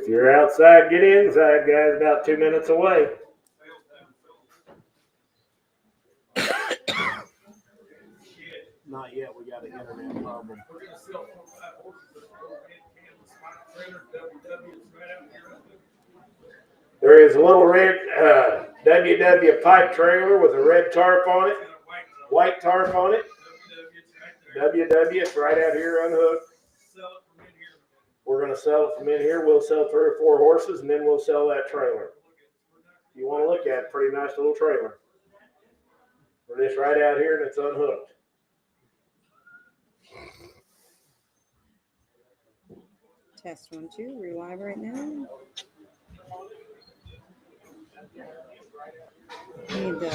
If you're outside, get inside, guys. About 2 minutes away. Not yet. We got an internet problem. There is a little red WW pipe trailer with a red tarp on it, white tarp on it. WW, it's right out here unhooked. We're going to sell it from in here. We'll sell 3 or 4 horses, and then we'll sell that trailer. If you want to look at it, pretty nice little trailer. We're just right out here, and it's unhooked. Test 1, 2. We're live right now. Need the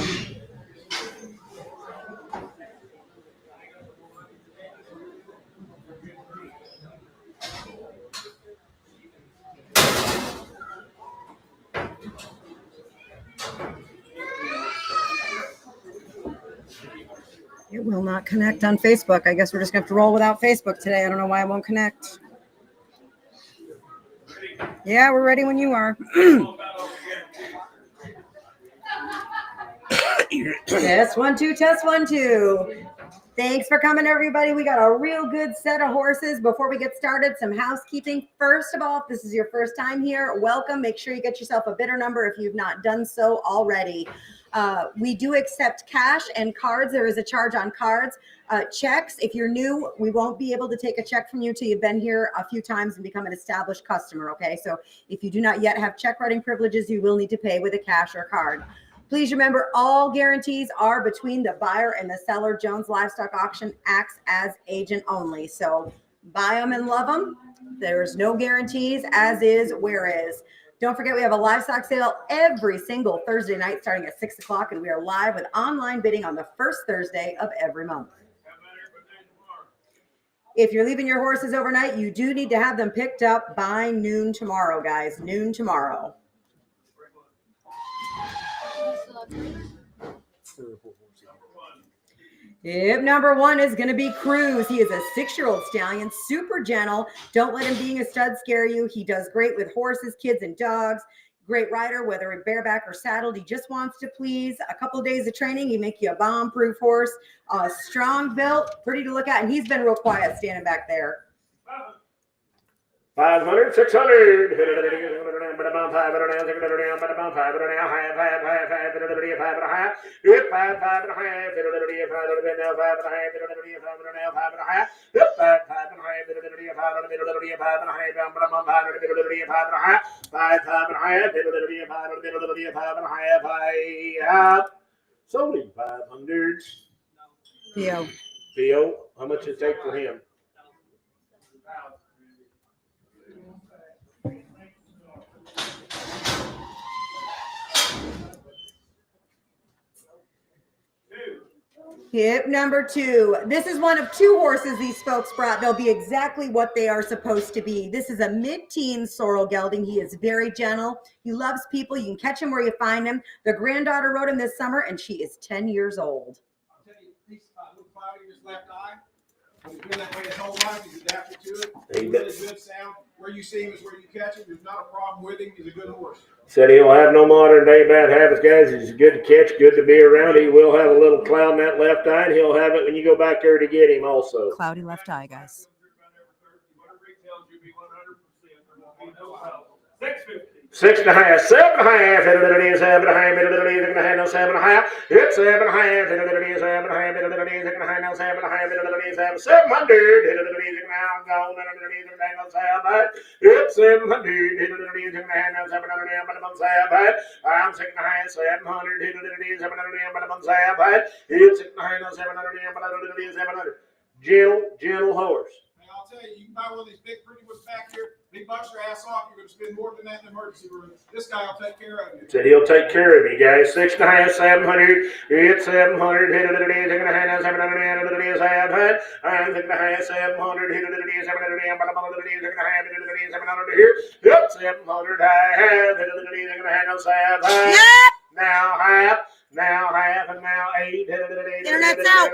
It will not connect on Facebook. I guess we're just going to have to roll without Facebook today. I don't know why it won't connect. Yeah, we're ready when you are. Test 1, 2, test 1, 2. Thanks for coming, everybody. We got a real good set of horses. Before we get started, some housekeeping. First of all, if this is your first time here, welcome. Make sure you get yourself a bidder number if you've not done so already. We do accept cash and cards. There is a charge on cards. Checks, if you're new, we won't be able to take a check from you till you've been here a few times and become an established customer, okay? So if you do not yet have check writing privileges, you will need to pay with a cash or card. Please remember, all guarantees are between the buyer and the seller. Jones Livestock Auction acts as agent only. So buy them and love them. There's no guarantees, as is, where is. Don't forget, we have a livestock sale every single Thursday night starting at 6 o'clock, and we are live with online bidding on the first Thursday of every month. If you're leaving your horses overnight, you do need to have them picked up by noon tomorrow, guys. Noon tomorrow. Yep, number 1 is going to be Cruz. He is a 6-year-old stallion, super gentle. Don't let him being a stud scare you. He does great with horses, kids, and dogs. Great rider, whether in bareback or saddled. He just wants to please. A couple of days of training, he make you a bomb-proof horse. Strong built, pretty to look at, and he's been real quiet standing back there. 500, 600. Sold him 500. Theo, how much did it take for him? Hip number 2. This is one of 2 horses these folks brought. They'll be exactly what they are supposed to be. This is a mid-teen sorrel gelding. He is very gentle. He loves people. You can catch him where you find him. Their granddaughter rode him this summer, and she is 10 years old. I'll tell you, he's a little cloudy in his left eye. He's been that way his whole life. He's adapted to it. He's really good sound. Where you see him is where you catch him. There's not a problem with him. He's a good horse. Said he'll have no modern day bad habits, guys. He's good to catch, good to be around. He will have a little cloud in that left eye, and he'll have it when you go back there to get him also. Cloudy left eye, guys. 6.5, 7.5, 7.5, 7.5, it's 7.5, 7.5, 700, now gone, it's 700, I'm 6.5, 700, it's 700, gentle horse. I'll tell you, you can buy one of these big pretty ones back here, big bucks your ass off, you're going to spend more than that in the emergency room. This guy will take care of you. So he'll take care of you guys. 6.5, 700, it's 700, hit it, 700, 700, I'm 6.5, 700, hit it, 700, here, yep, 700, I have, hit it, 700, now half, now half, and now 8. Internet's out.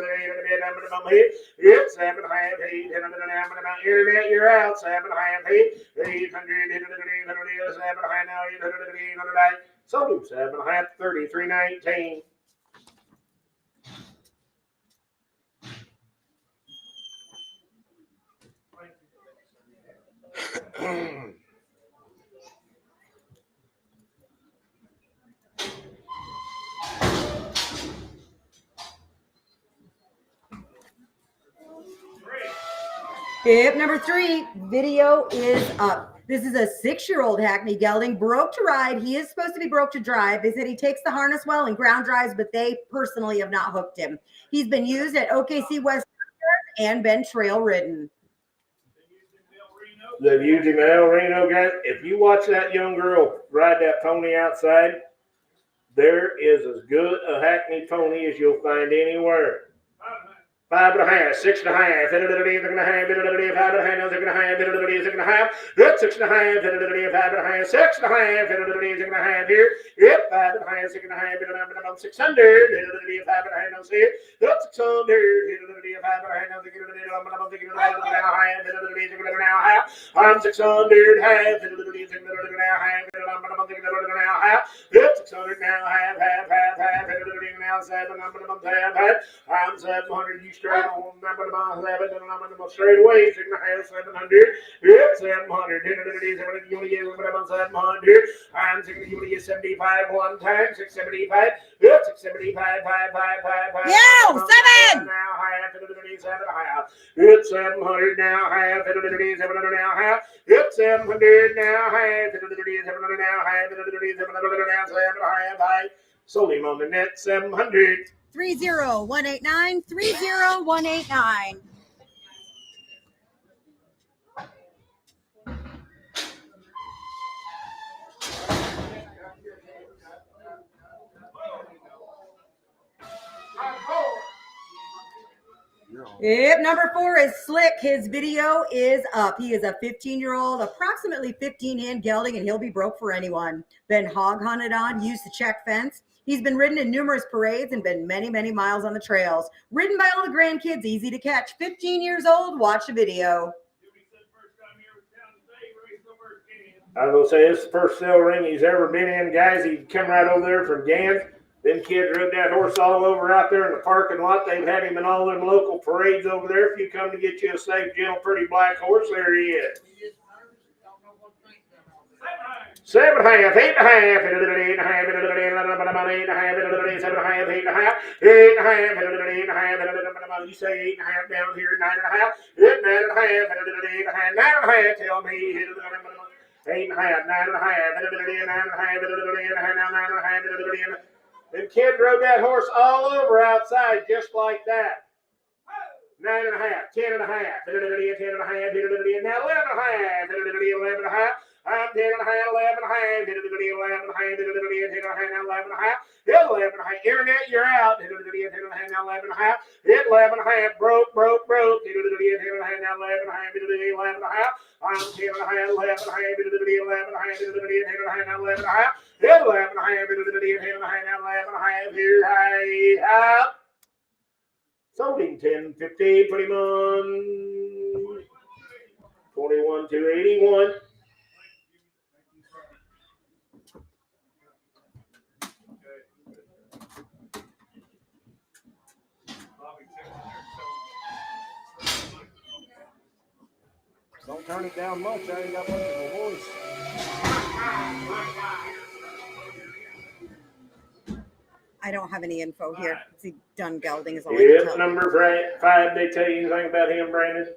Hit 7 half, 8. Internet, you're out. 7 half, 8. 800, 7 half, now 800, 800. Sold 7 half, 33.19. Tip number 3, video is up. This is a 6-year-old Hackney gelding, broke to ride. He is supposed to be broke to drive. They said he takes the harness well and ground drives, but they personally have not hooked him. He's been used at OKC West and been trail ridden. They've used him at El Reno, guys. If you watch that young girl ride that pony outside, there is as good a Hackney pony as you'll find anywhere. 5 1/2, 6 1/2, 5 1/2, 5 1/2, 6 1/2, 6 1/2, 5 1/2, 6 1/2 here. Yep, 5 1/2, 6 1/2, 600, 5 1/2, 600, I'm 600, half, 600 now, half, now 7, I'm 700, you straight on, I'm straight away, 6 1/2, 700, yep, 700, you want to get 700, I'm 600, you want to get 75 one time, 675, yep, 675, 5. Yo, 7! Now, half, 7 half, yep, 700 now, half, 700 now, half, yep, 700 now, half, 700 now, half, 700 now, 7 half, sold him on the net, 700. 30189, 30189. Yep, number 4 is Slick. His video is up. He is a 15-year-old, approximately 15-hand gelding, and he'll be broke for anyone. Been hog hunted on, used to check fence. He's been ridden in numerous parades and been many, many miles on the trails. Ridden by all the grandkids, easy to catch. 15 years old, watch the video. I was going to say, this is the first sale ring he's ever been in, guys. He come right over there from Gans. Them kids rode that horse all over out there in the parking lot. They've had him in all them local parades over there. If you come to get you a safe, gentle, pretty black horse, there he is. 7 1/2, 8 1/2, 8 1/2, 8 1/2, 7 1/2, 8 1/2, 8 1/2, you say 8 1/2 down here, 9 1/2, 9 1/2, 8 1/2, 9 1/2, tell me, 8 1/2, 9 1/2, 9 1/2, them kids rode that horse all over outside just like that. 9 1/2, 10 1/2, 10 1/2, now 11 1/2, 11 1/2. I'm 10 1/2, 11 1/2, 11 1/2, 10 1/2, now 11 1/2, 11 1/2. Internet, you're out. 10 1/2, now 11 1/2. 11 1/2, broke. 10 1/2, now 11 1/2, 11 1/2. I'm 10 1/2, 11 1/2, 11 1/2, 10 1/2, now 11 1/2. 11 1/2, 10 1/2, now 11 1/2. Here, high. Sold him 10 15, put him on 21 281. Don't turn it down much. I ain't got much of a voice. I don't have any info here. It's done gelding is all I can Yep, tell. number 5. They tell you anything about him, Brandon? I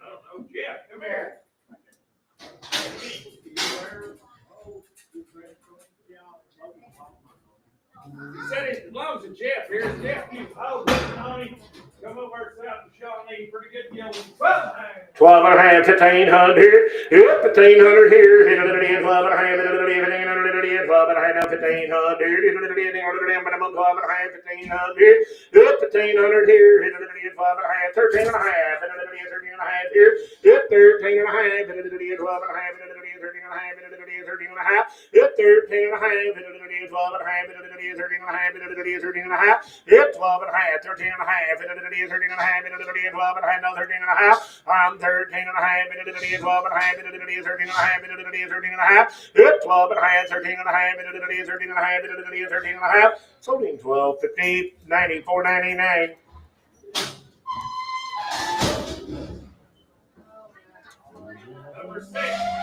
don't know. Jeff, come here. He said it belongs to Jeff. Here's Jeff. Oh, Tony. Come over south to Shawnee. Pretty good yelling. 12 1/2, 1500. Yep, 1500 here. 12 1/2, 1500. 12 and a half, now 1500. 12 and a half, 1500. 1500 here. 12 and a half, 13 and a half. 13 and a half here. 13 and a half. 12 and a half. 13 and a half. 13 and a half. 13 and a half. 12 and a half. 13 and a half. 13 and a half. 12 and a half. 13 and a half. 13 and a half. 12 and a half. Now 13 and a half. I'm 13 and a half. 12 and a half. 13 and a half. 13 and a half. 12 and a half. 13 and a half. 13 and a half. 13 and a half. Sold him 12.50, 94.99.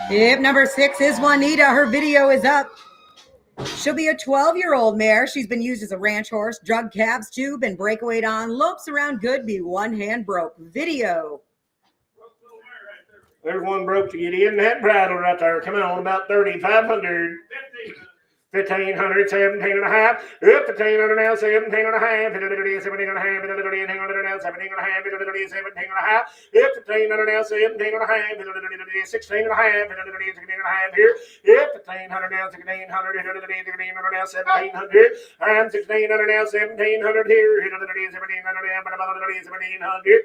Yep, number 6 is Juanita. Her video is up. She'll be a 12-year-old mare. She's been used as a ranch horse, drug calves too, been breakaway on, lopes around good, be one hand broke. Video. There's one broke to get in that bridle right there. Come on, about 3,500. 1,500, 17 and a half. 1,500 now, 17 and a half. 17 and a half. 1,500 now, 17 and a half. 17 and a half. 1,500 now, 17 and a half. 16 and a half. 16 and a half here. 1,500 now, 1,600. 1,600 now, 1,700. And 1,600 now, 1,700 here. 1,700.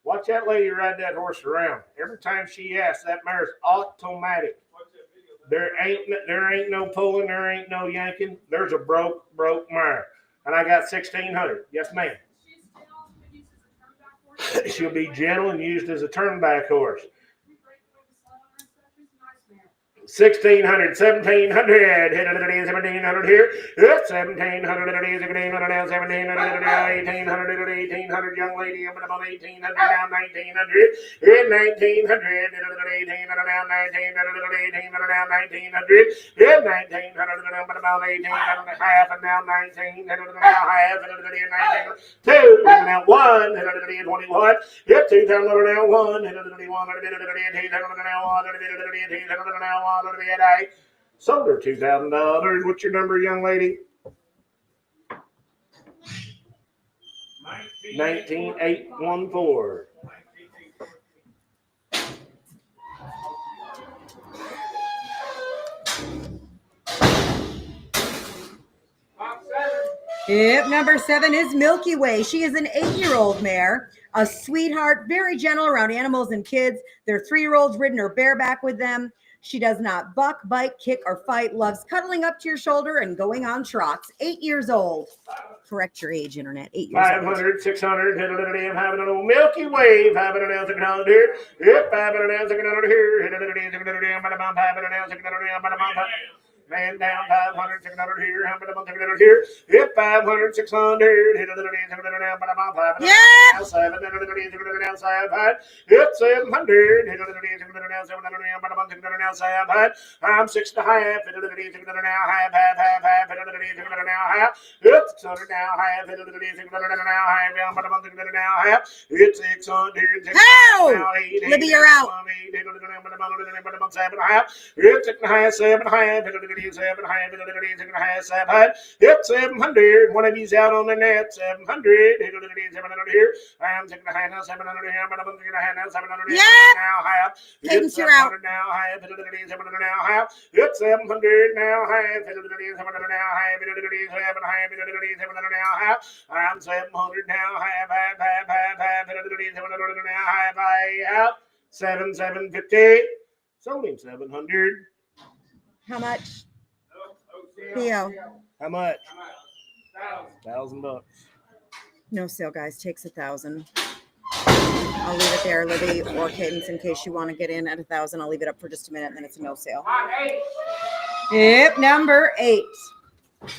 Watch that lady ride that horse around. Every time she asks, that mare's automatic. There ain't no pulling, there ain't no yanking. There's a broke mare. And I got 1,600. Yes, ma'am. She'll be gentle and used as a turnback horse. 1,600, 1,700, 1,700 here. 1,700, 1,700 now, 1,700, 1,800, 1,800, young lady, I'm about 1,800 now, 1,900, 1,900, 1,800 now, 1,900, 1,800 now, 1,900, 1,900 about 1,800 and a half, and now 1,900 now, half, 1,900, 2, now 1, 1,21, 2,000 now, 1, 1,21, 2,000 now, 1, sold her $2,000. What's your number, young lady? 19814. Yep, number 7 is Milky Way. She is an 8-year-old mare, a sweetheart, very gentle around animals and kids. Their 3-year-olds ridden her bareback with them. She does not buck, bite, kick, or fight, loves cuddling up to your shoulder and going on trots. 8 years old. Correct your age, Internet. 8 years 500, old. 600, having a little Milky Way, 500 600 here. Yep, 500 600 here. 500 man down 500, 600 here, 100 here. Hit 500, 600. Hit 600 now, but I'm on 500. Yeah. 700 now, 700. Hit 700. Hit 600 now, 700 now, but I'm on 600 now, 700. I'm 6 and a half. Hit 600 now, half. Hit 600 now, half. Hit 600 now, half. Hit 600 now, half. But I'm on 600 now, half. Hit 600. How? Libby, you're out. Hit 7 and a half. Hit 6 and a half, 7 and a half. Hit 700. Hit 700. One of you's out on the net. 700. Hit 700 here. I'm 6 and a half now, 700 here. But I'm 6 and a half now, 700 here. Now half. Hit 700 now, half. Hit 700 now, half. Hit 700 now, half. Hit 700 now, half. Hit 700 now, half. I'm 700 now, half. Hit 700 now, half. 750. Sold him 700. How much? Theo. How much? $1,000. No sale, guys. Takes 1,000. I'll leave it there, Libby or Cadence, in case you want to get in at 1,000. I'll leave it up for just a minute, and then it's a no sale. Yep, number 8. He's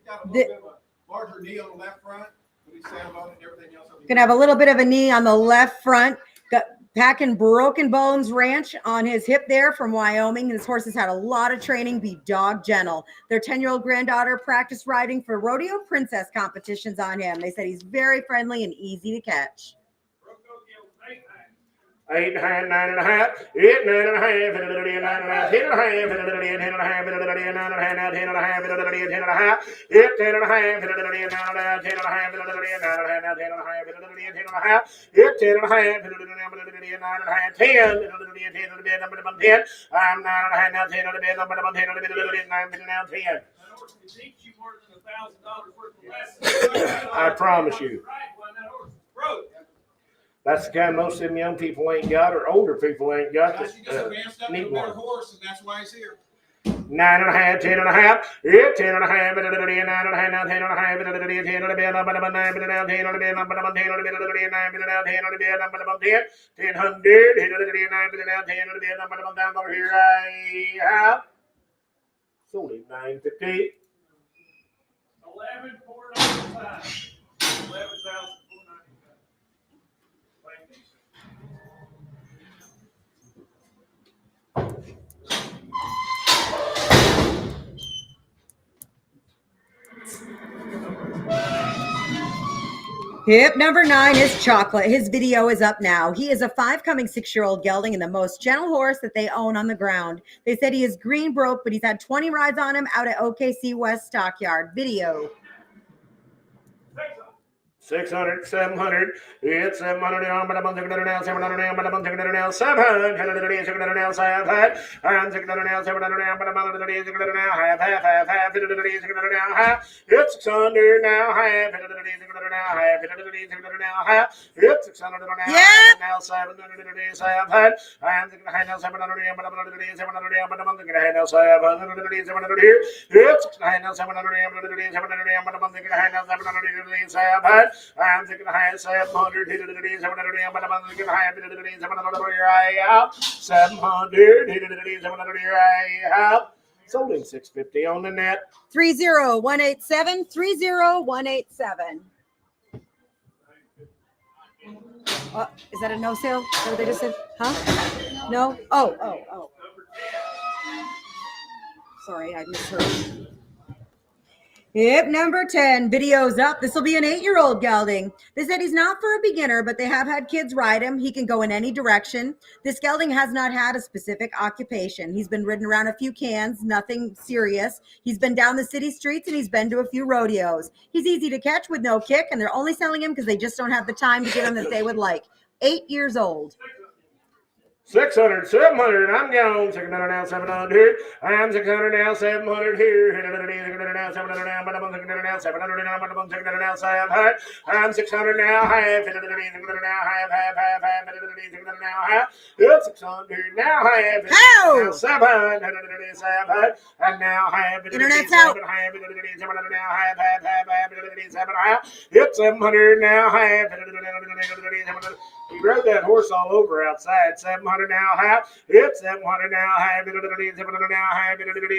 got a little bit of a larger knee on the left front. What he said about it and everything else. Gonna have a little bit of a knee on the left front. Got packing Broken Bones Ranch on his hip there from Wyoming. This horse has had a lot of training, be dog gentle. Their 10-year-old granddaughter practiced riding for rodeo princess competitions on him. They said he's very friendly and easy to catch. 8 and a half, 9 and a half, 8, 9 and a half, 9 and a half, 10 and a half, 10 and a half, 9 and a half, 9 and a half, 10 and a half, 10 and a half, 8, 10 and a half, 9 and a half, 10 and a half, 9 and a half, 10 and a half, 10 and a half, 8, 10 and a half, 9 and a half, 10, 10, I'm 9 and a half, now 10 on the bed, number 10 on the bed, 9 now 10. I promise you. That's the kind most of them young people ain't got, or older people ain't got. Need one. Horse, and that's why he's here. 9 and a half, 10 and a half, 8, 10 and a half, 9 and a half, now 10 and a half, 10 on the bed, number 9, 10 on the bed, number 10 on the bed, 9, 10 on the bed, number 10, 10 hundred, 9, 10 on the bed, number down over here. I have sold him 950. 11,495. 11,495. Hip number 9 is Chocolate. His video is up now. He is a 5 coming 6-year-old gelding and the most gentle horse that they own on the ground. They said he is green broke, but he's had 20 rides on him out at OKC West Stockyard. Video. 600, 700, it's 700 down, but I'm on the now, 700 down, but I'm on the now, 700, 600 now, 700, I'm 600 now, 700 down, but I'm on the 600 now, half, 600 now, half, it's 600 now, half, 600 now, half, 600 now, half, it's 600 now, 700, I'm 600 now, 700 down, but I'm on the 700 down, but I'm on the now, 700 here, it's 600 now, 700 down, but I'm on the 700 down, but I'm on the now, 700 700. I'm thinking high 700, 700, but I'm thinking high 700, 700, sold him 650 on the net. 30187, 30187. Is that a no sale? Is that what they just said? Huh? No? Oh. Sorry, I misheard. Hip number 10, video's up. This will be an 8-year-old gelding. They said he's not for a beginner, but they have had kids ride him. He can go in any direction. This gelding has not had a specific occupation. He's been ridden around a few cans, nothing serious. He's been down the city streets and he's been to a few rodeos. He's easy to catch with no kick, and they're only selling him because they just don't have the time to get him that they would like. 8 years old. 600, 700, I'm gone. 600 now, 700. I'm 600 now, 700 here. 600 now, 700 now, but I'm 600 now, 700 now, but I'm 600 now, 700. I'm 600 now, half. 600 now, half. 600 now, half. It's 600 now, half. How? 700, 700, and now half. Internet's out. 700 now, half. 700. It's 700 now, half. He rode that horse all over outside. 700 now, half. It's 700 now, half. 700 now, half. 700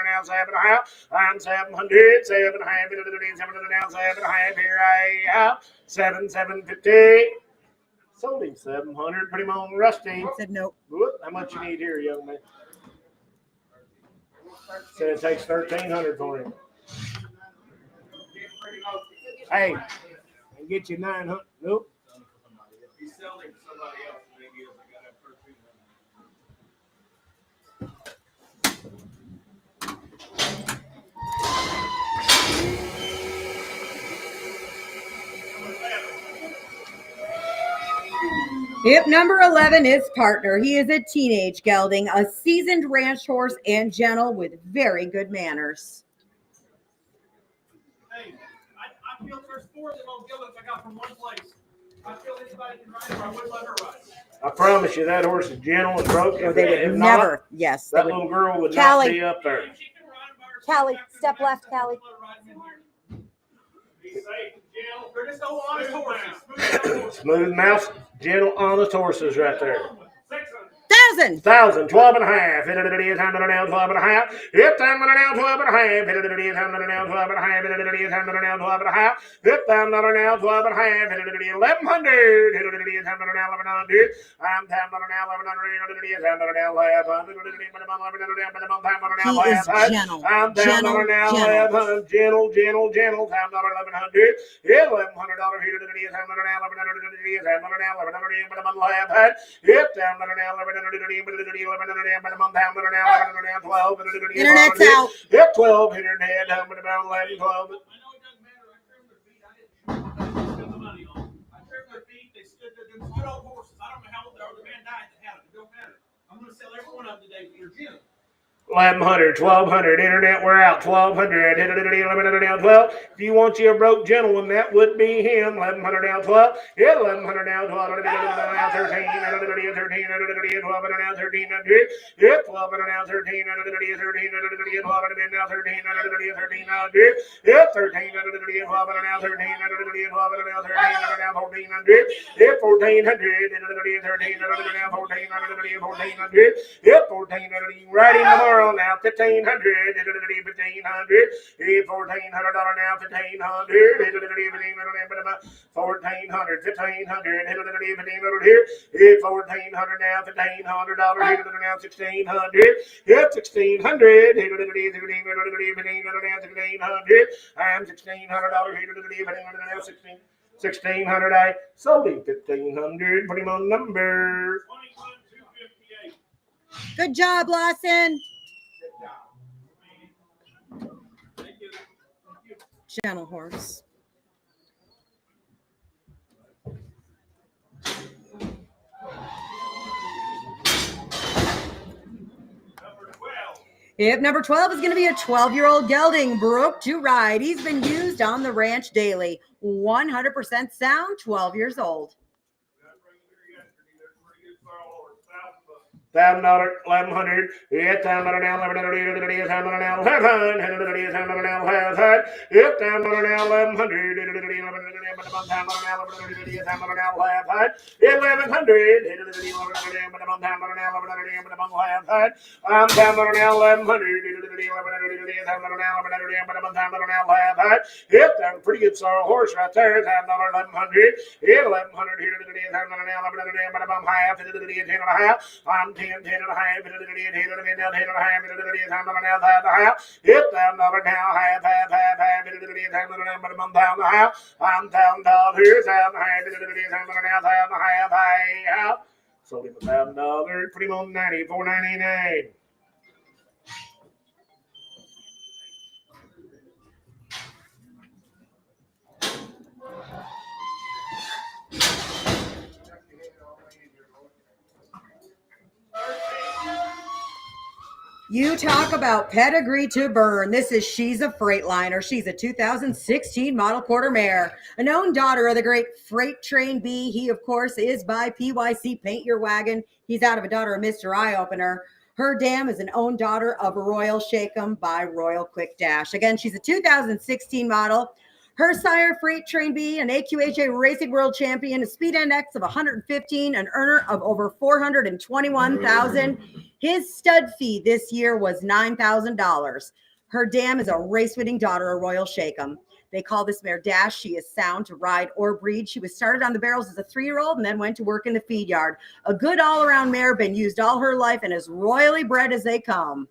now, 7 half. I'm 700, 7 half. 700 now, 7 half. Here I have 750. Sold him 700. Put him on Rusty. Said nope. How much you need here, young man? Said it takes 1,300 for him. Hey, I get you 900. Nope. He's selling to somebody else, maybe I got that for 200. Hip number 11 is Partner. He is a teenage gelding, a seasoned ranch horse, and gentle with very good manners. Hey, I feel there's 4 of them on Gillett I got from one place. I feel anybody can ride her, I wouldn't let her ride. I promise you that horse is gentle and broken. Or they would never. Yes. That little girl would Callie. not be up there. Callie, step left, Callie. Be safe and gentle. They're just no honest horses. Smooth mouse, gentle, honest horses right there. 600. 1,000. 1,000, 12 and a half. Hit it is time to now 12 and a half. Hit time to now 12 and a half. Hit it is time to now 12 and a half. Hit it is time to now 12 and a half. Hit time to now 12 and a half. Hit it is 1,100. Hit it is time to now 1,100. I'm time to now 1,100. Hit it is time to now 1,100. He is gentle. I'm down Gentle, on now gentle. 1100, gentle. Time on 1100. Yeah, $1,100 here to the day. Time on now 1100 to the day. Time on now 1100. But I'm on lab hat. Yep, down on now 1100 to the day. But the day 1100. But I'm on down on now 1112. Internet's out. Yep, 12 internet. I'm on about 11 12. I know it doesn't matter. I trimmed their feet. I didn't spend the money on them. I trimmed their feet. They stood there. They're good old horses. I don't know how old they are. The man died that had them. It don't matter. I'm going to sell every one of them today for your gym. 1,100, 1,200, internet, we're out. 1,200, 1112. If you want you a broke gentleman, that would be him. 1,100 now 12. Yeah, 1,100 now 12. Now 13, 13, 12 now 1,300. Yeah, 12 now 13, 13, 12 now 13, 1,300. Yeah, 13, 12 now 13, 12 now 13, now 1,400. Yeah, 1,400, 13, now 1,400. Yeah, 1,400. Right in the morning. Now 1,500, 1,500, $1,400 now 1,500, 1,500, 1,500 here, 1,400 now 1,500 here to now 1,600, yeah 1,600, 1,600, I'm $1,600 here to now 1,600. I sold him 1,500. Put him on number 21,258. Good job, Lawson. Gentle horse. If number 12 is going to be a 12-year-old gelding, Brook to ride. He's been used on the ranch daily. 100% sound, 12 years old. $1,000, 1,100. Yeah, $1,000 now, 1,100. $1,000 now, 1,100. $1,000 now, 1,100. Yep, $1,000 now, 1,100. $1,100 Yep, that's a pretty good sorrel horse right there. $1,100. Yeah, 1,100 here to the day. $1,000 now, 1,100. But I'm half to the day, 10 and a half. I'm 10 and a half. $10 and a half. $10 and a half. Yep, $1,000 now, half. But I'm down the half. I'm $1,000 here. $1,000 half. Sold him $1,000. Put him on $94.99. You talk about pedigree to burn. This is She's a Freightliner. She's a 2016 model quarter mare, an own daughter of the great Freight Train B. He, of course, is by PYC Paint Your Wagon. He's out of a daughter of Mr. Eye Opener. Her dam is an own daughter of Royal Shake'em by Royal Quick Dash. Again, she's a 2016 model. Her sire, Freight Train B, an AQHA Racing World Champion, a speed index of 115, an earner of over $421,000. His stud fee this year was $9,000. Her dam is a race-winning daughter of Royal Shake'em. They call this mare Dash. She is sound to ride or breed. She was started on the barrels as a 3-year-old and then went to work in the feed yard. A good all-around mare, been used all her life and as royally bred as they come.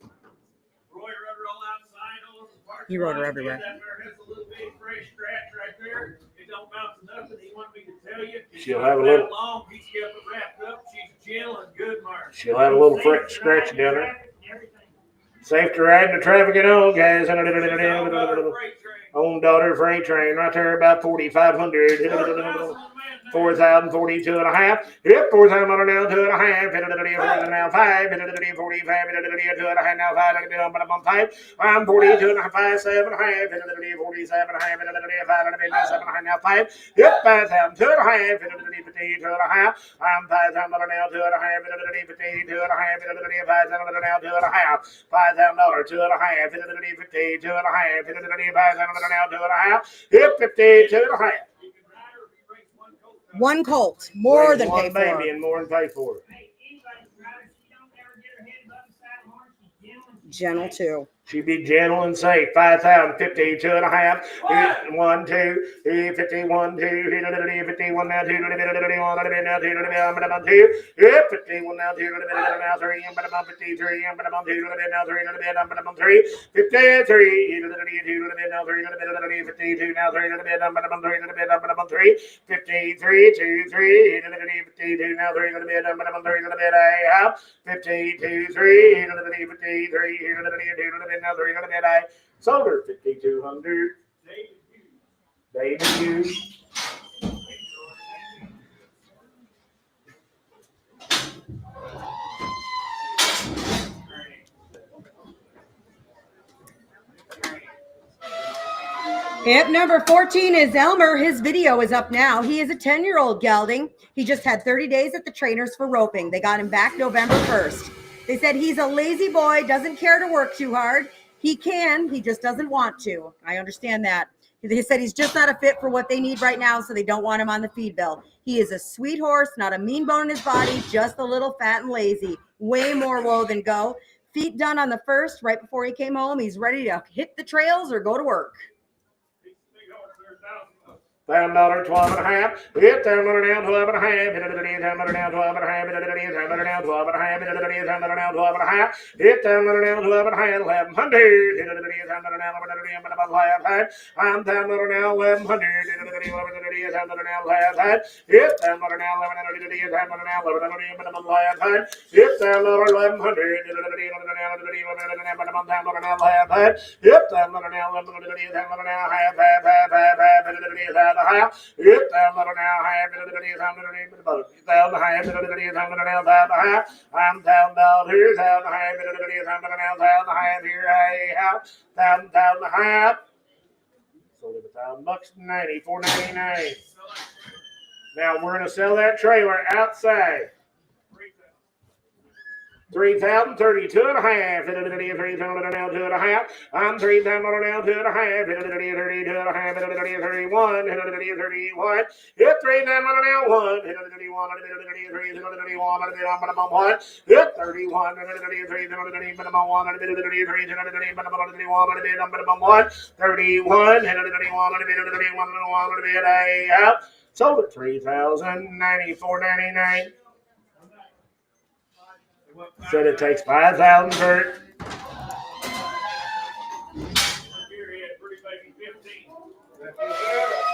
Roy rode her all outside, all over the park. He rode her everywhere. That mare has a little big fresh scratch right there. It don't bounce nothing. He wanted me to tell you. She'll have a little long. He's kept it wrapped up. She's gentle and good mare. She'll have a little scratch down her. Safe to ride in the traffic at all, guys. Own daughter Freight Train right there, about 4,500. 4,042 and a half. Yep, 4,000 now, 2 and a half. Now 5. 45, 2 and a half. Now 5. I'm 42 and a half. 7 and a half. 47 and a half. 7 and a half. Now 5. Yep, 5,000, 2 and a half. 2 and a half. I'm 5,000 now, 2 and a half. 2 and a half. 5,000 now, 2 and a half. $5,000, 2 and a half. 2 and a half. 5,000 now, 2 and a half. Yep, 52 and a half. One colt, more than paid for. Baby and more than paid for. gentle too. She be gentle and safe. 5,052 and a half. 1, 2, 51, 2, 51 now, 2, 51 now, 2, 51 now, 2, now 3, 53, now 3, 3, 53, now 3, 52 now 3, 3, 53, 2, 3, 52 now 3, 52, 3, 53, now 3, sold her 5,200. Debut. Yep, number 14 is Elmer. His video is up now. He is a 10-year-old gelding. He just had 30 days at the trainers for roping. They got him back November 1st. They said he's a lazy boy, doesn't care to work too hard. He can, he just doesn't want to. I understand that. They said he's just not a fit for what they need right now, so they don't want him on the feed bill. He is a sweet horse, not a mean bone in his body, just a little fat and lazy. Way more woe than go. Feet done on the 1st, right before he came home. He's ready to hit the trails or go to work. $12 and a half. Hit $10 down 12 and a half. Hit $10 down 12 and a half. Hit $10 down 12 and a half. Hit $10 down 12 and a half. Hit $10 down 12 and a half. 1,100. Hit $10 down 11 and a half. I'm $10 down 1,100. Hit $10 down last half. Hit $10 down 11 and a half. Hit $10 $1,100. Hit $10 down half. Hit down now, half. Down half. I'm down here. Down half. Down half here. Down half. Sold it $1,000.90, $4.99. Now we're gonna sell that trailer outside. 3,032 and a half. 3,000 down 2 and a half. I'm 3,000 down 2 and a half. 32 and a half. 31. 31. Hit 3,000 down 1. 31. 31. Hit 31. 31. Sold at $3,094.99. Said it takes 5,000 for it.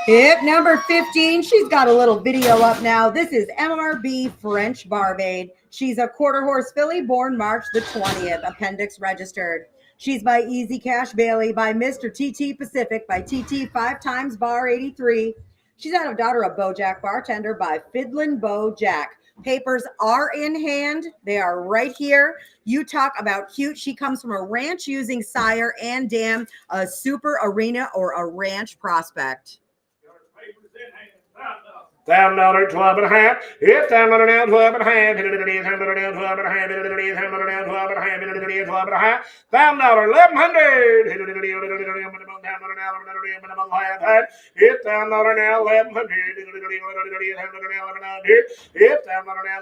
Yep, number 15. She's got a little video up now. This is MRB French Barmaid. She's a quarter horse filly born March the 20th, appendix registered. She's by Easy Cash Bailey, by Mr. TT Pacific, by TT 5 times bar 83. She's out of daughter of Bojack Bartender by Fiddlin' Bojack. Papers are in hand. They are right here. You talk about cute. She comes from a ranch using sire and dam, a super arena or a ranch prospect. $1,000, 12 and a half. Hit $1,000 down 12 and a half. Hit $1,000 down 12 and a half. Hit $1,000 down 12 and a half. Hit $1,000 12 and a half. $1,000, 1,100. Hit $1,000 Hit $1,000 now 1,100. Hit $1,000 Hit $1,000 now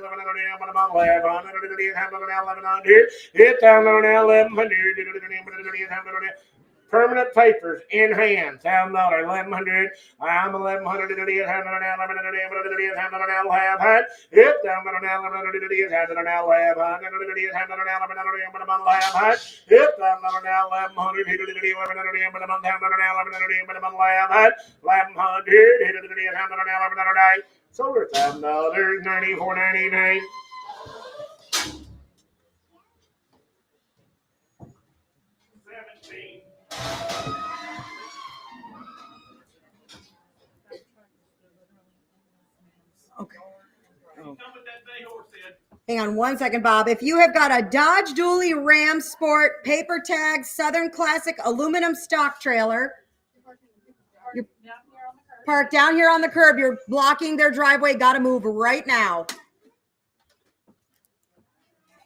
1,100. Hit $1,000 now 1,100. Permanent papers in hand. $1,000, 1,100. I'm 1,100. Hit $1,000 Sold her $1,000, $94.99. Okay. Oh. Hang on one second, Bob. If you have got a Dodge Dually Ram Sport paper tag Southern Classic aluminum stock trailer, you're parked down here on the curb, you're blocking their driveway, got to move right now.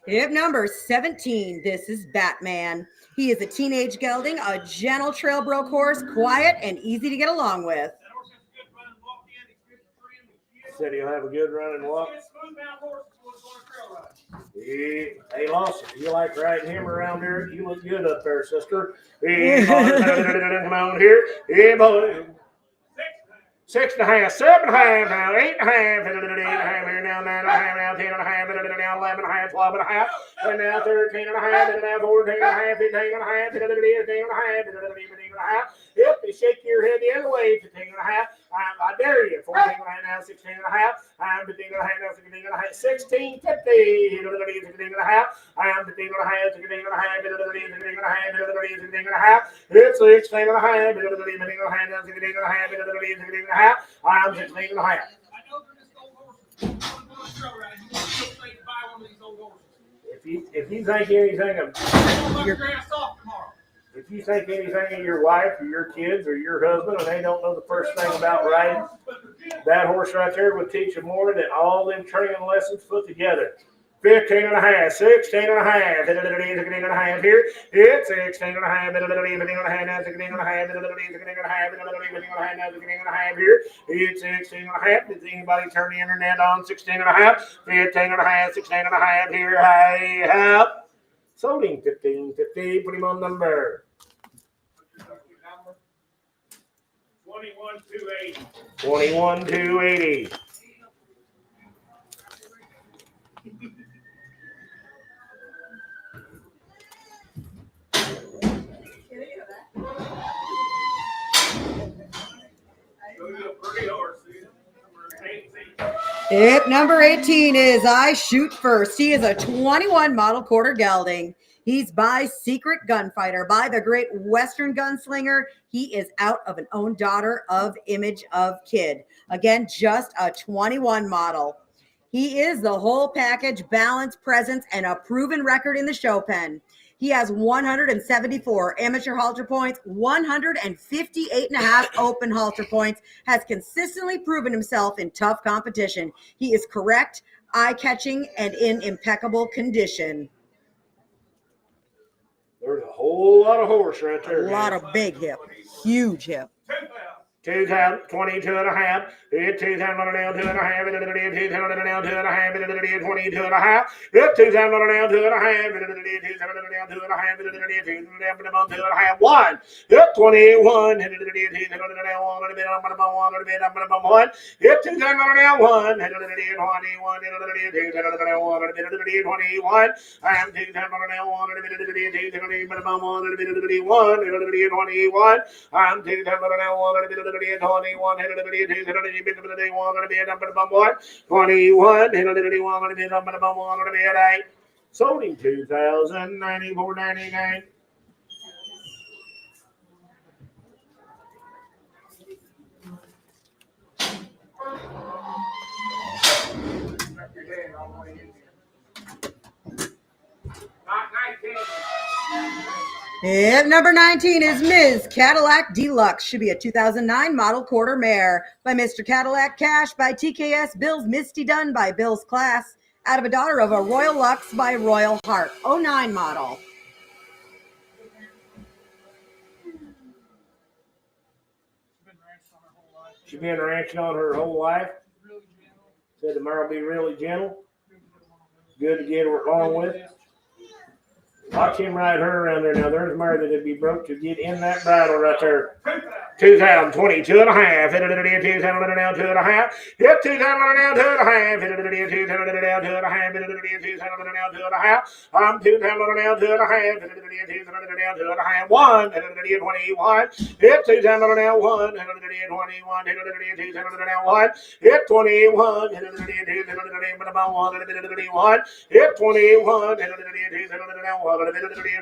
Hip number 17. This is Batman. He is a teenage gelding, a gentle trail broke horse, quiet and easy to get along with. Said he'll have a good run and walk. Hey, Lawson, you like riding him around there? You look good up there, sister. Hey, boy, come on here. Hey, boy. 6.5, 7.5, now 8.5, 8.5, here now 9.5, now 10.5, now 11.5, 12.5, and now 13.5, and now 14.5, 15.5, 15.5. Yep, you shake your head the other way, 15.5. I dare you. 14.5 now, 16.5. I'm 15.5 now, 16.5. 16, 50, 16.5. I'm 15.5, 16.5, 16.5. It's 16.5, 16.5. I'm 16.5. I know they're just old horses. You want to go on a trail ride, you want to go straight and buy one of these old horses. If you think anything of Your grass off tomorrow. if you think anything of your wife or your kids or your husband and they don't know the first thing about riding, that horse right there would teach them more than all them training lessons put together. 15.5, 16.5, 16.5 here. It's 16.5, 16.5 now, 16.5, 16.5 now, 16.5 here. It's 16.5. Does anybody turn the internet on? 16.5, 15.5, 16.5 here. Hey, up. Sold him 15.50. Put him on number. 21,280. 21,280. Yep, number 18 is I Shoot First. He is a 21 model quarter gelding. He's by Secret Gunfighter, by the great Western gunslinger. He is out of an own daughter of Image of Kid. Again, just a 21 model. He is the whole package, balance, presence, and a proven record in the show pen. He has 174 amateur halter points, 158.5 open halter points, has consistently proven himself in tough competition. He is correct, eye-catching, and in impeccable condition. There's a whole lot of horse right there. A lot of big hip, huge hip. 2,000, 22.5. It's 2,000 now, 2.5. 2,000 now, 2.5. 22.5. It's 2,000 now, 2.5. 2,000 now, 2.5. 2.5. 1. It's 21. It's 2,000 now, 1. 21. I'm 2,000 now, 1. 21. I'm 2,000 now, 1. 21, 21, 21, sold him 2,000, 94.99. And number 19 is Ms. Cadillac Deluxe. Should be a 2009 model quarter mare by Mr. Cadillac Cash by TKS Bill's Misty Dunn by Bill's Class. Out of a daughter of a Royal Lux by Royal Heart. 09 model. She's been ranching on her whole life. Said the mare will be really gentle. Good to get along with. Watch him ride her around there. Now there's a mare that'd be broke to get in that bridle right there. 2,000, 22.5. 2,000 now, 2.5. Yep, 2,000 now, 2.5. 2,000 now, 2.5. 2,000 now, 2.5. I'm 2,000 now, 2.5. 2,000 now, 2.5. 1. 21. Yep, 2,000 now, 1. 21. 2,000 now, 1. Yep, 21. 2,000 Yep, 21.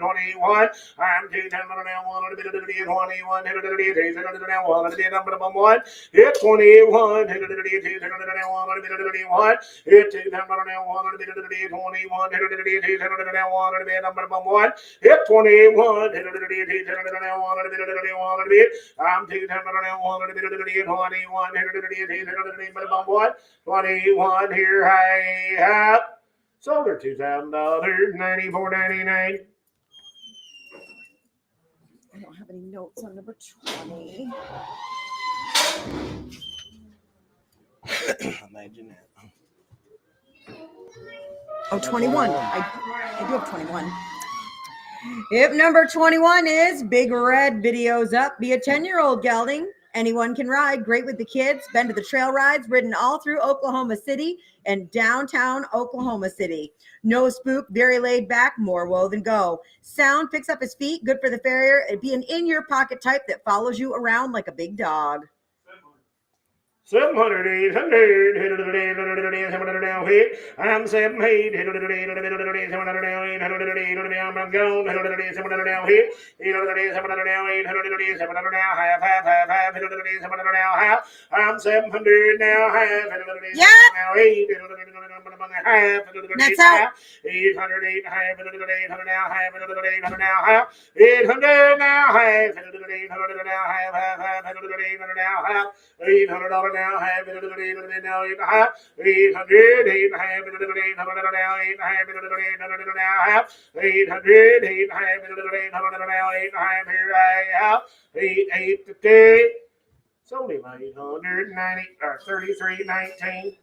21. I'm 2,000 now, 1. 21. Now, 1. Hit 21. Hit 21. Hit 2,000 now, 1. 21. Hit number 1. Hit 21. Hit now, 1. I'm 2,000 now, 1. 21. Hit 21 here, high up. Sold her $2,000, $94.99. I don't have any notes on number 20. Imagine that. Oh, 21. I do have 21. Hip number 21 is Big Red Videos Up. Be a 10-year-old gelding. Anyone can ride. Great with the kids. Been to the trail rides. Ridden all through Oklahoma City and downtown Oklahoma City. No spook. Very laid back. More woe than go. Sound picks up his feet. Good for the farrier. It'd be an in-your-pocket type that follows you around like a big dog. 700, 800, now hit. I'm 7, 8, 700 now, 800 now, I'm gone, 700 now hit. 700 now, 800 700 now, half, 700 now, half. I'm 700 now, half, now 8, half, That's out. 800, 8, half, 800 now, half, 800 now, half. 800 now, half, 800 now, half, 800 now, half. $800 now, half it now, 8.5, 800, 8.5, 800 now, 8.5, now, half, 800, 8.5, 800 now, 8.5, here I have, 850. Sold him 890 or 33.19.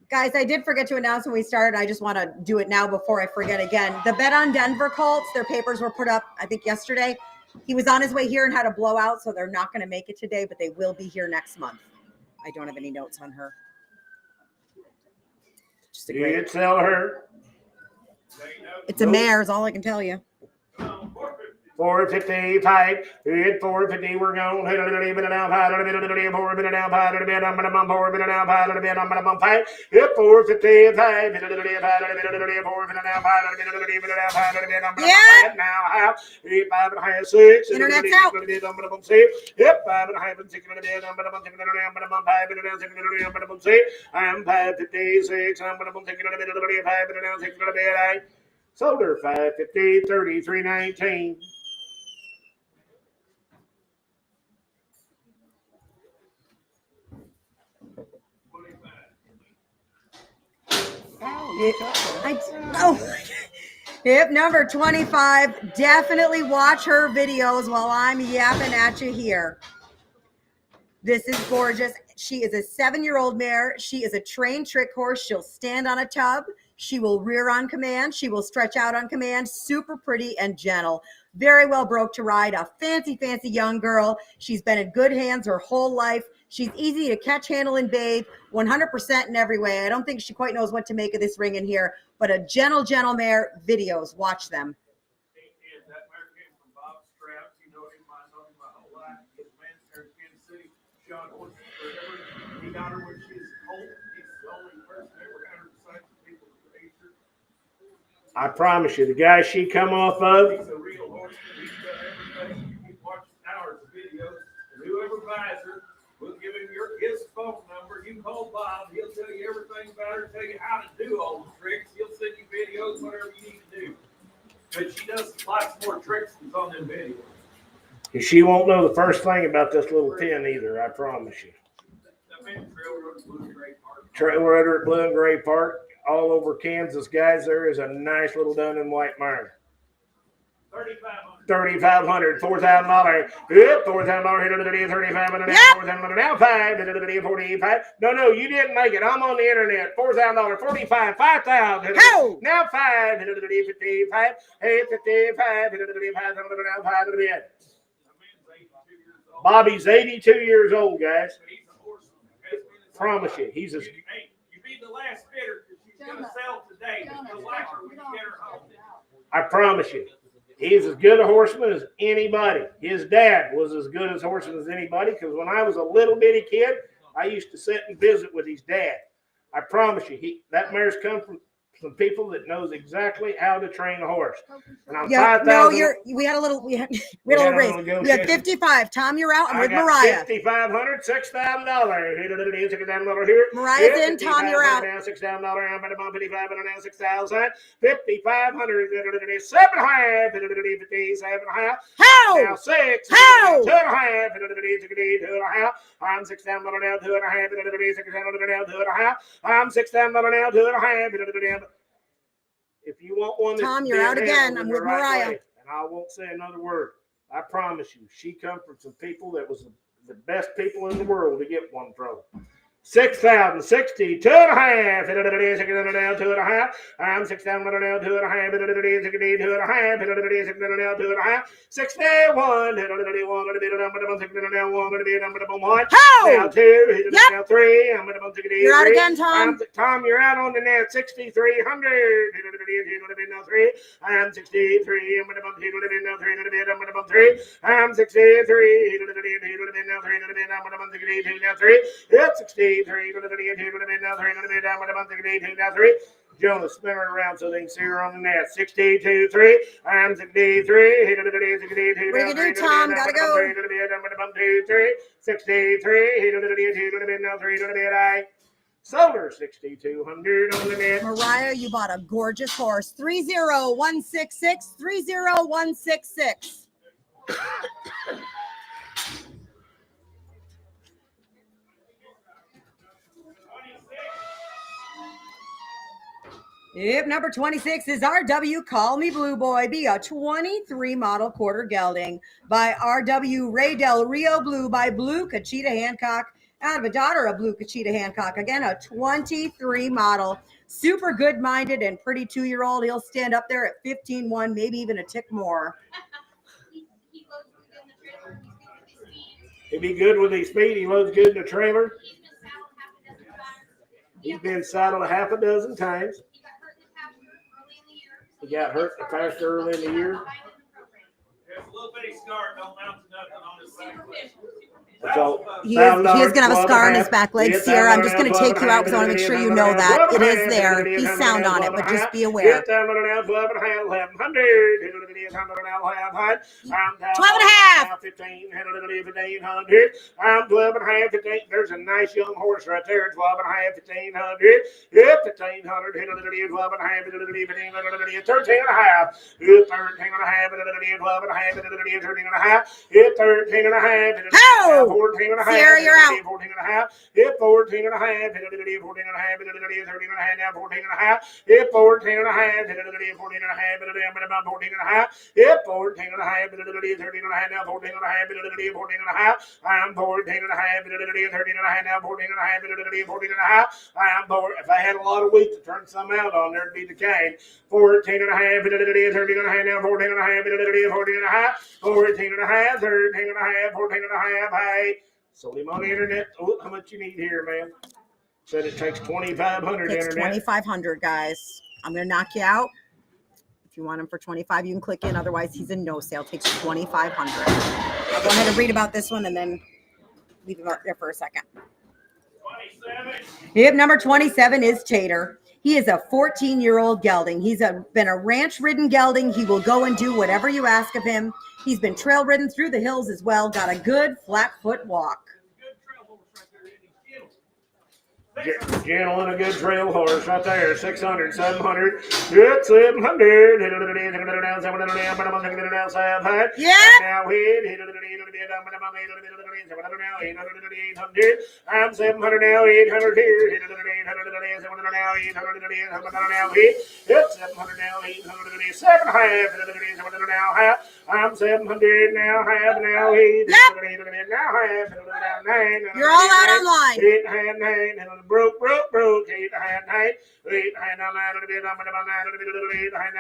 Guys, I did forget to announce when we started. I just want to do it now before I forget again. The Bet on Denver Colts, their papers were put up, I think, yesterday. He was on his way here and had a blowout, so they're not going to make it today, but they will be here next month. I don't have any notes on her. Just a great. You sell her. It's a mare, is all I can tell you. 455, 450, we're going. 450 now, 450 now, 450 now, 5 and a half, 6. Internet's out. Yep, 5 and a half, 6. I'm 556. I'm going to take it 5 and a half, 6. Sold her 550, 33.19. Hip number 25. Definitely watch her videos while I'm yapping at you here. This is gorgeous. She is a 7-year-old mare. She is a trained trick horse. She'll stand on a tub. She will rear on command. She will stretch out on command. Super pretty and gentle. Very well broke to ride. A fancy, fancy young girl. She's been in good hands her whole life. She's easy to catch, handle, and bathe. 100% in every way. I don't think she quite knows what to make of this ring in here, but a gentle, gentle mare. Videos. Watch them. That mare came from Bob Straps. You know him, I know him my whole life. He's a man there in Kansas City. Shot horses forever. He got her when she was colt. He's the only person ever had her beside the people that raised her. I promise you, the guy she come off of. He's a real horseman. He's done everything. You can watch hours of videos. And whoever buys her, we'll give him his phone number. You call Bob. He'll tell you everything about her, tell you how to do all the tricks. He'll send you videos, whatever you need to do. But she does lots more tricks than's on them videos. She won't know the first thing about this little pin either, I promise you. That man Trail Road Blue and Gray Park. Trail Road at Blue and Gray Park, all over Kansas, guys. There is a nice little dun and white mare. $3,500, $4,000. Yep, $4,000. 35 and a half. $4,000 now. 5. 45. No, you didn't make it. I'm on the internet. $4,000. 45. 5,000. Now 5. 55. Hey, 55. 5,000 now. 5 to the end. Bobby's 82 years old, guys. Promise you, he's a. Hey, you be the last bidder because she's going to sell today. Just like her when you get her home. I promise you. He's as good a horseman as anybody. His dad was as good a horseman as anybody because when I was a little bitty kid, I used to sit and visit with his dad. I promise you, that mare's come from some people that knows exactly how to train a horse. And I'm 5,000. We had a little race. We had 55. Tom, you're out. I'm with Mariah. $5,500, $6,000 here. Mariah's in. Tom, you're out. Now $6,000. I'm at about 55 and now 6,000. 5,500. 7.5. 57.5. How? Now 6. How? 2.5. 2.5. I'm $6,000 now. 2.5. 6,000 now. 2.5. I'm $6,000 now. 2.5. If you want one, Tom, you're out again. I'm with Mariah. And I won't say another word. I promise you, she come from some people that was The best people in the world to get one from. 6,060, 2.5. It is down 2.5. I'm 6,000 down 2.5. It is 2.5. It is down 2.5. 61. It now 2. Now 3. I'm going to You're out again, Tom. Tom, you're out on the net. 6,300. Now 3. I'm 63. I'm going to bump now 3. I'm 3. I'm 63. Now 3. I'm now 3. It's 63. Now 3. Jonah, spin her around so they can see her on the net. 62, 3. I'm 63. What are you gonna do, Tom? Gotta go. 63. Now 3. Solar 6,200 on the net. Mariah, you bought a gorgeous horse. 30166. 30166. Yep, number 26 is RW Call Me Blue Boy. Be a 23 model quarter gelding by RW Ray Del Rio Blue by Blue Cachita Hancock. Out of a daughter of Blue Cachita Hancock. Again, a 23 model. Super good-minded and pretty 2-year-old. He'll stand up there at 15-1, maybe even a tick more. He'd be good with his speed. He loads good in the trailer. He's been saddled a half a dozen times. He got hurt fast early in the year. There's a little bitty scar, don't mount to nothing on his back leg. He is going to have a scar on his back leg, Sierra. I'm just going to take you out because I want to make sure you know that. It is there. He's sound on it, but just be aware. 12 and a half. 15, 1,500. I'm 12 and a half. There's a nice young horse right there. 12 and a half, 1,500. Yep, 1,500. 12 and a half, 13 and a half. 13 and a half, 12 and a half, 13 and a half. 13 and a half. 14 and a half. Sierra, you're out. 14 and a half. Hit 14 and a half. 14 and a half. 13 and a half. Now 14 and a half. Hit 14 and a half. 14 and a half. 14 and a half. Hit 14 and a half. 13 and a half. Now 14 and a half. 14 and a half. I'm 14 and a half. 13 and a half. Now 14 and a half. 14 and a half. I'm bored. If I had a lot of wheat to turn some out on, there'd be the cane. 14 and a half. 13 and a half. Now 14 and a half. 14 and a half. 14 and a half. 13 and a half. 14 and a half. Hey. Sold him on the internet. Oh, how much you need here, man? Said it takes 2,500 It's internet. 2,500, guys. I'm going to knock you out. If you want him for 25, you can click in. Otherwise, he's in no sale. Takes 2,500. I'll go ahead and read about this one and then leave him out there for a second. 27. Yep, number 27 is Tater. He is a 14-year-old gelding. He's been a ranch-ridden gelding. He will go and do whatever you ask of him. He's been trail-ridden through the hills as well. Got a good flat-foot walk. Gentle and a good trail horse right there. 600, 700. Good 700. Yeah. Now hit. I'm 700 now. 800 here. 700 now. 800 now. Hit. 700 now. 800 7 half. 700 now. Half. I'm 700 now. Half now. Hit. Now half. You're all out online. 8 hand 9. Broke. 8 hand 9. 8 hand 9. 8 hand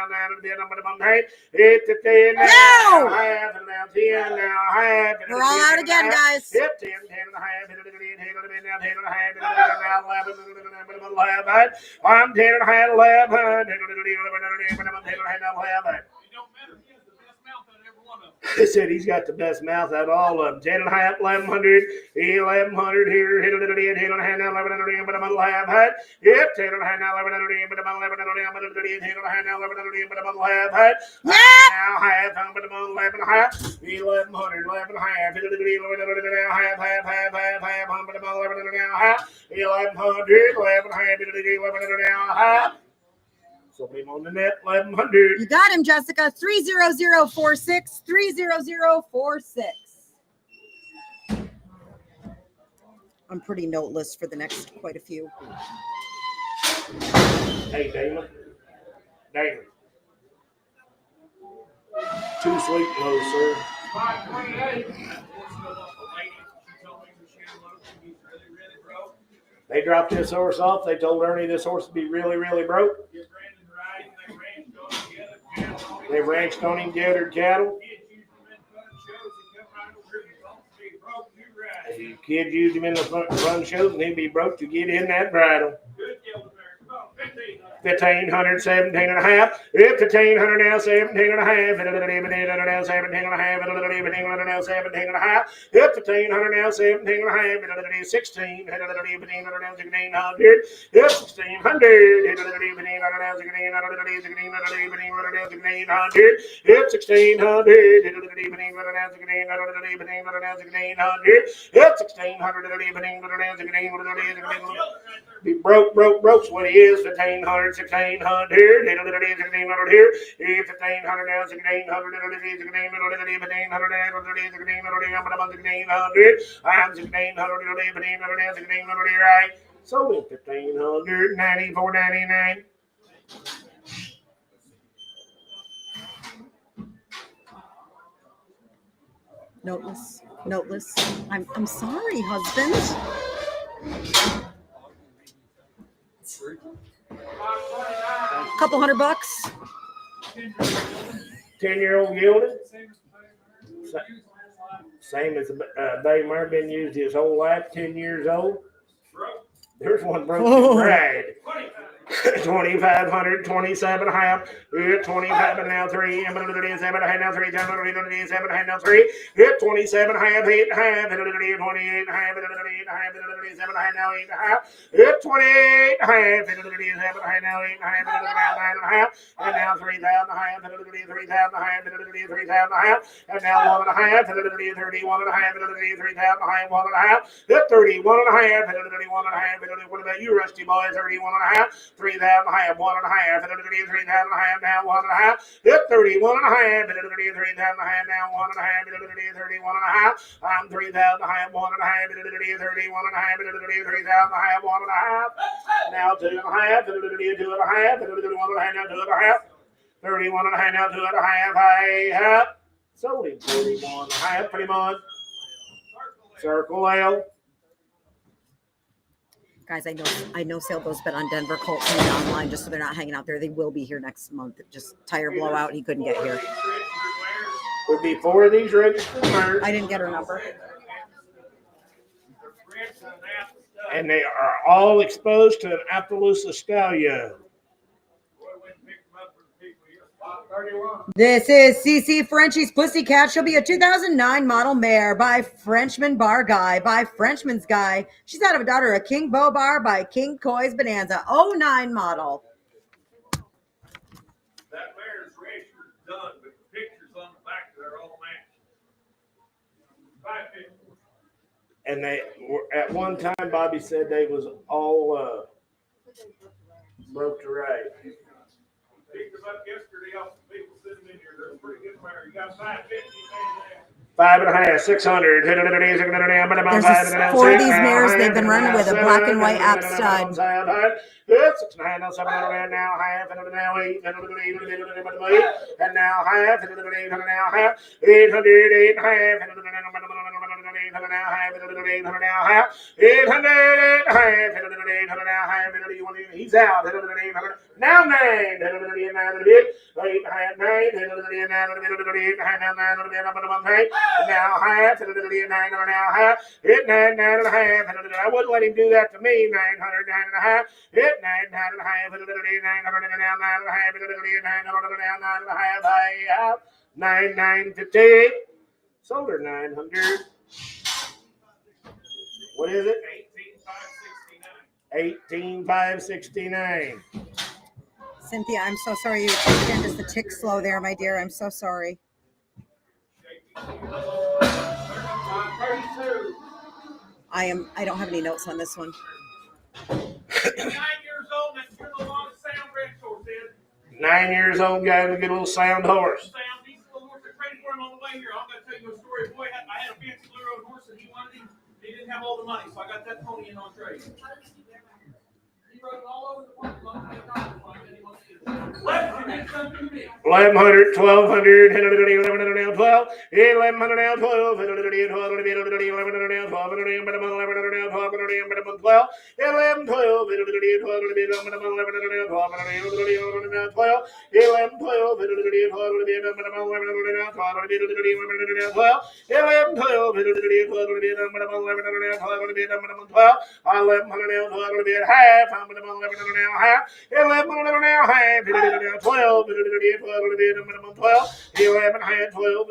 9. 8 to 10 now. Half and now 10 now. Half. We're all out again, guys. Yep, 10 and a half. 10 and a half. Now 11. I'm 10 and a half. 11. 10 and a half. 11. He said he's got the best mouth out of all of them. 10 and a half, 1,100, 1,100 here, hit on a hand, 1,100, but I'm a half hat. Yep, 10 and a half, 1,100, but I'm 1,100, 10 and a half, 1,100, but I'm a half hat. Now half, but I'm 11 and a half, 1,100, 11 and a half, 11 but I'm 11 and a half, 1,100, 11 and a half, 11 and a half. So him on the net, 1,100. You got him, Jessica. 30046. 30046. I'm pretty noteless for the next quite a few. Hey, Damon. Too sweet low, sir. 528. They dropped this horse off. They told Ernie this horse would be really, really broke. They ranched on him, gathered cattle. The kid used him in the fun shows, and he'd be broke to get in that bridle. 1,500, 17 and a half. 1,500 now, 17 and a half. 1,500 now, 17 and a half. 1,500 now, 17 and a half. 1,500 now, 17 and a half. 1,16. 1,500 now, 1,600. 1,600. 1,500 now, 1,600. Be broke's what he is. 1,500, 1,600 here. 1,500 here. 1,500 now, 1,600. 1,600. I'm 1,600 here. Right. So it's 1,500, 94.99. Noteless. I'm sorry, husband. Couple $100. 10-year-old gilded. Same as Bay Mare, been used his whole life, 10 years old. There's one broke to ride. 2,500, 27 half. 25 now 3. 7 now 3. 7 now 3. 27 half. 8 half. 28 half. 7 now 8 half. 28 half. 7 now 8 half. 9 half. And now 3,000 half. 3,000 half. 3,000 half. And now 1 1/2. 31 1/2. 3,000 half. 1 1/2. 31 1/2. 31 1/2. What about you, Rusty boy? 31 1/2. 3,000 half, 1 1/2, 3,000 half, now 1 1/2, 31 1/2, 3,000 half, now 1 1/2, 31 1/2, I'm 3,000 half, 1 1/2, 31 1/2, 3,000 half, 1 1/2, now 2 1/2, 2 1/2, 31 1/2, now 2 1/2, 31 1/2, now 2 1/2, I have sold him 31 1/2, pretty much. Circle L. Guys, I know Sailboat's been on Denver Colts online just so they're not hanging out there. They will be here next month. Just tire blowout. He couldn't get here. Would be 4 of these registered mares. I didn't get her number. And they are all exposed to an Appaloosa stallion. This is CC Frenchie's Pussycat. She'll be a 2009 model mare by Frenchman Bar Guy, by Frenchman's Guy. She's out of a daughter of King Beau Bar by King Coy's Bonanza. 09 model. That mare's registered done, but the pictures on the back, they're all matched. 550. And they were, at one time, Bobby said they was all broke to ride. Picked them up yesterday off the people sitting in here. They're a pretty good mare. You got 550. 5 1/2, 600. There's 4 of these mares they've been running with a black and white app stud. 6 9 700 now half and now 8 and now half and now half 800 8 half and now half 800 now half 800 half he's out now 9 8 half 9 now half 9 now half 8 9 9 and a half I wouldn't let him do that to me 900 9 and a half 8 9 9 and a half 900 now 9 and a half 900 now 9 and a half I have 9 950 sold her 900. What is it? 18,569. Cynthia, I'm so sorry you again just a tick slow there, my dear. I'm so sorry. I don't have any notes on this one. 9 years old, that's your little long sound red horse is. 9 years old guy with a good little sound horse. These little horses are ready for him on the way here. I'm going to tell you a story. Boy, I had a fancy blue road horse and he wanted him. He didn't have all the money, so I got that pony in on trade. He rode all over the park. And he wants to 1100, 1200, 1100, 12, 1100 now, 12, 1100, 12, 1100 now, 12, 1100 now, 12, 11, 12, 1100, 12, 1100 now, 12, 11, 12, 1100, 12, 1100 now, 12, 1100 now, 12, 11, 12, 1100, 12, 1100 now, 12, 1100 now, 1100 now, 12, half, 1100 now, half, 1100 now, half, 12, 12, 11, half, 12.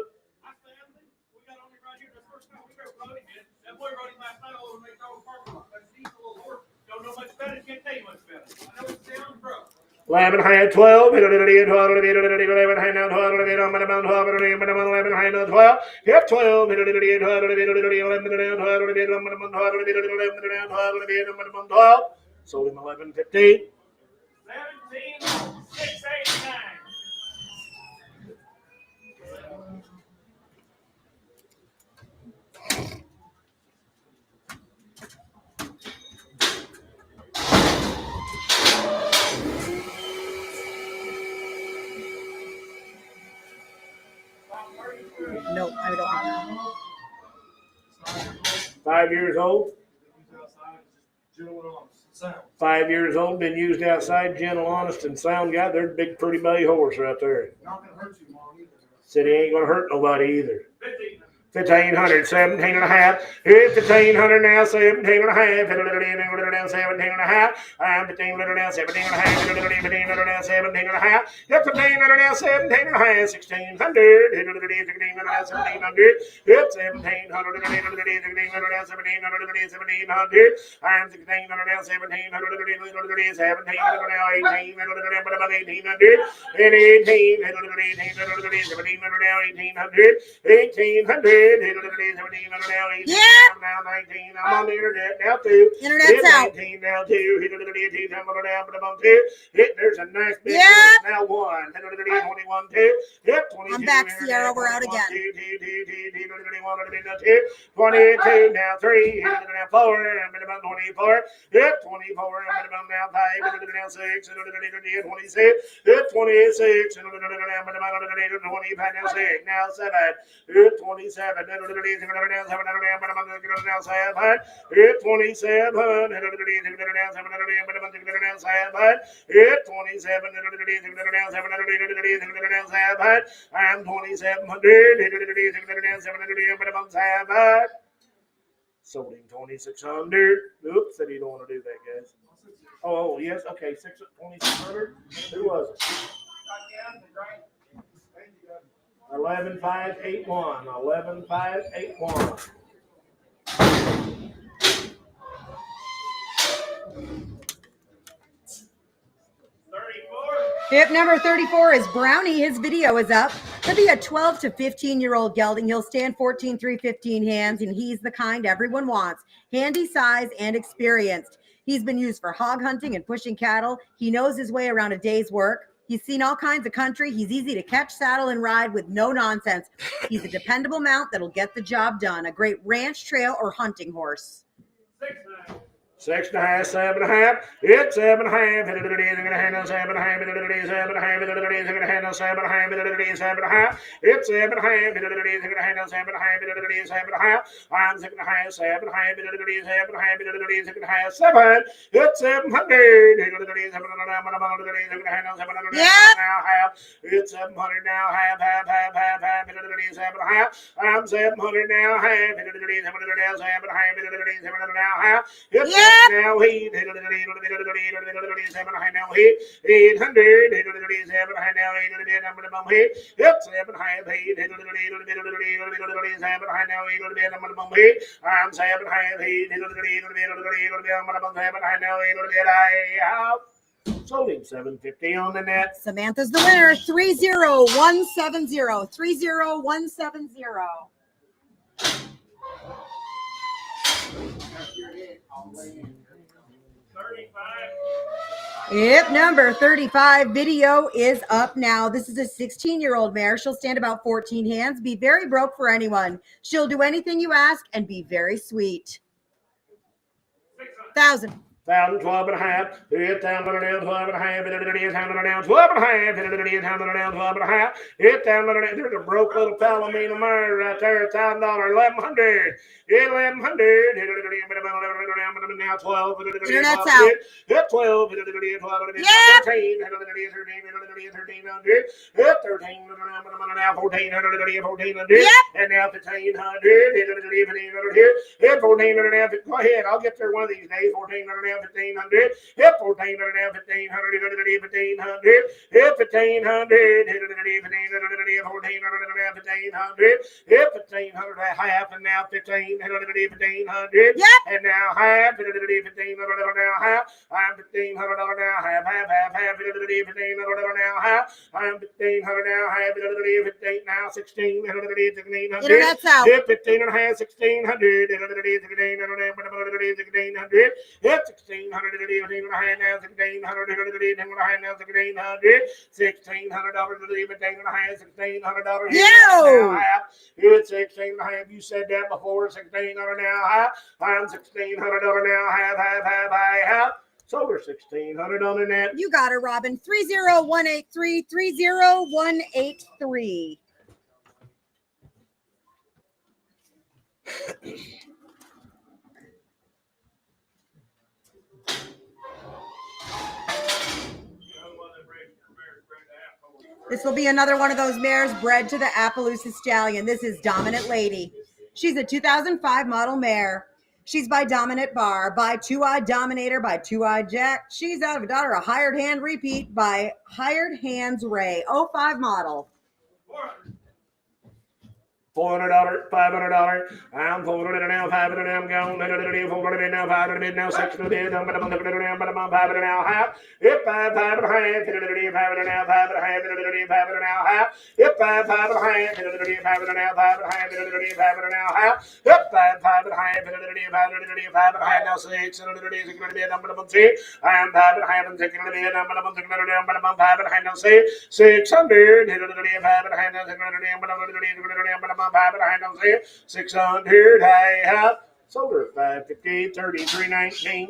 Eleven high 12, 11 high now 12, 11 high now 12, hit 12, 12, sold him 11.50. 17,689. Nope, I don't. 5 years old. 5 years old, been used outside, gentle, honest, and sound guy. There's a big, pretty bay horse right there. Not gonna hurt you long either. Said he ain't gonna hurt nobody either. 1500, 17 and a half. 1500 now, 17 and a half. 17 and a half. I'm 1500 now, 17 and a half. 1500 now, 17 and a half. 1500 now, 17 and a half. 1600. 1600 now, 1700. 1700 now, 1700. I'm 1600 now, 1700. 1700 now, 1800. 1800 now, 1800. 1800. Yeah. Now 19. I'm on the internet now too. Internet's out. 19 now too. There's a nice big Yeah. now 1. 21 2. 22. I'm back, Sierra. We're out again. 22 now 3. Now 4. 24. 24. Now 5. Now 6. 26. 26. 25 now 6. Now 7. 27. 27. I'm 2700. Sold him 2600. Oops, said he don't want to do that, guys. Oh, yes, okay, 2600. Who was it? 11581. 11581. Tip number 34 is Brownie. His video is up. He'll be a 12 to 15-year-old gelding. He'll stand 14, 3, 15 hands, and he's the kind everyone wants. Handy size and experienced. He's been used for hog hunting and pushing cattle. He knows his way around a day's work. He's seen all kinds of country. He's easy to catch, saddle, and ride with no nonsense. He's a dependable mount that'll get the job done. A great ranch, trail, or hunting horse. 6 and a half, 7 and a half. It's 7 and a half. It's 7 and a half. 7 and a half. 7 and a half. 7 and a half. 7 and a half. 7 and a half. It's 7 and a half. 7 and a half. 7 and a half. I'm 6 and a half. 7 and a half. 7 and a half. 6 and a half. 7. It's 700. Yeah. It's 700 now. Half. 7 and a half. I'm 700 now. Half. 7 and a half. 700 now. Half. Yeah. Now he 7 now he 800 7 now 8 number bum he 7 high he 7 now 8 number bum he I'm 7 high he 7 now 8 sold him 750 on the net. Samantha's the winner. 30170. 30170. Yep, number 35 video is up now. This is a 16-year-old mare. She'll stand about 14 hands, be very broke for anyone. She'll do anything you ask and be very sweet. 1,000. 1,000, 12 and a half, 10,000 down, 12 and a half, 10,000 down, 12 and a half, 10,000 down, 12 and a half, 10,000 down. There's a broke little Palomino mare right there, $1,000, 1,100, 1,100, now 12, Internet's out. 12, 13, 1300, 13, now 1,400, 1,400, and now 1,500, here, 1,400, go ahead, I'll get there one of these days, 1,400, 1,500, hip 1,400, 1,500, 1,500, hip 1,500, 1,500, hip 1,500, half, and now 1,500, 1,500, and now half, 1,500, now half, I'm $1,500 now, half, 1,500 now, half, I'm $1,500 now, half, 15 now, 1,600, 1,600, Internet's out. hip 15 and a half, 1,600, 1,600, hip 1,600, 1,600 now, 1,600, 1,600 now, 1,600, $1,600 to leave it, $1,600. Yo! It's 1,600. You said that before. 1,600 now. I'm $1,600 now. Half. So we're 1,600 on the net. You got it, Robin. 30183 30183. This will be another one of those mares bred to the Appaloosa Stallion. This is Dominant Lady. She's a 2005 model mare. She's by Dominant Bar, by Two-Eyed Dominator, by Two-Eyed Jack. She's out of a daughter, a Hired Hand repeat by Hired Hands Ray. 05 model. $400, $500. I'm $400 now, $500 now, I'm gone. $400 now, $500 now, $600 now, $500 now, half. If $500 now, $500 now, $500 now, half. If $500 now, $500 now, $500 now, half. If $500 now, $600 I'm $500 now, $600 600 I have sold her 550 33.19.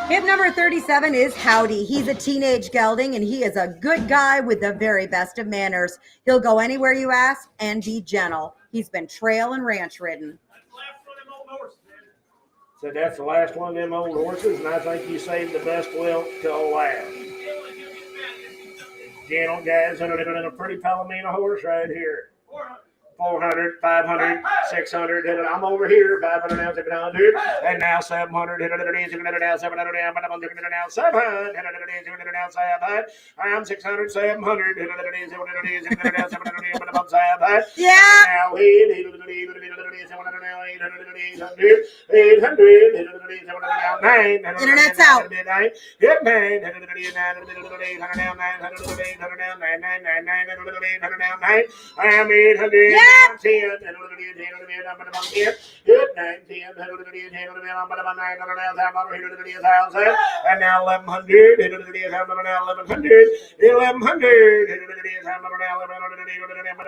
Hip number 37 is Howdy. He's a teenage gelding, and he is a good guy with the very best of manners. He'll go anywhere you ask and be gentle. He's been trail and ranch ridden. So that's the last one of them old horses, and I think you saved the best whelp till last. Gentle guys, and a pretty Palomino horse right here. 400, 500, 600, I'm over here, 500 now, 700, and now 700, now 700, now 700, now 700, now 700, I'm 600, 700, Yeah. Now 800, 800, now 900, Internet's out. Hit 900, I am 800. Yeah. 10, 10, 10, 10, 900, and now 1,100, 1,100,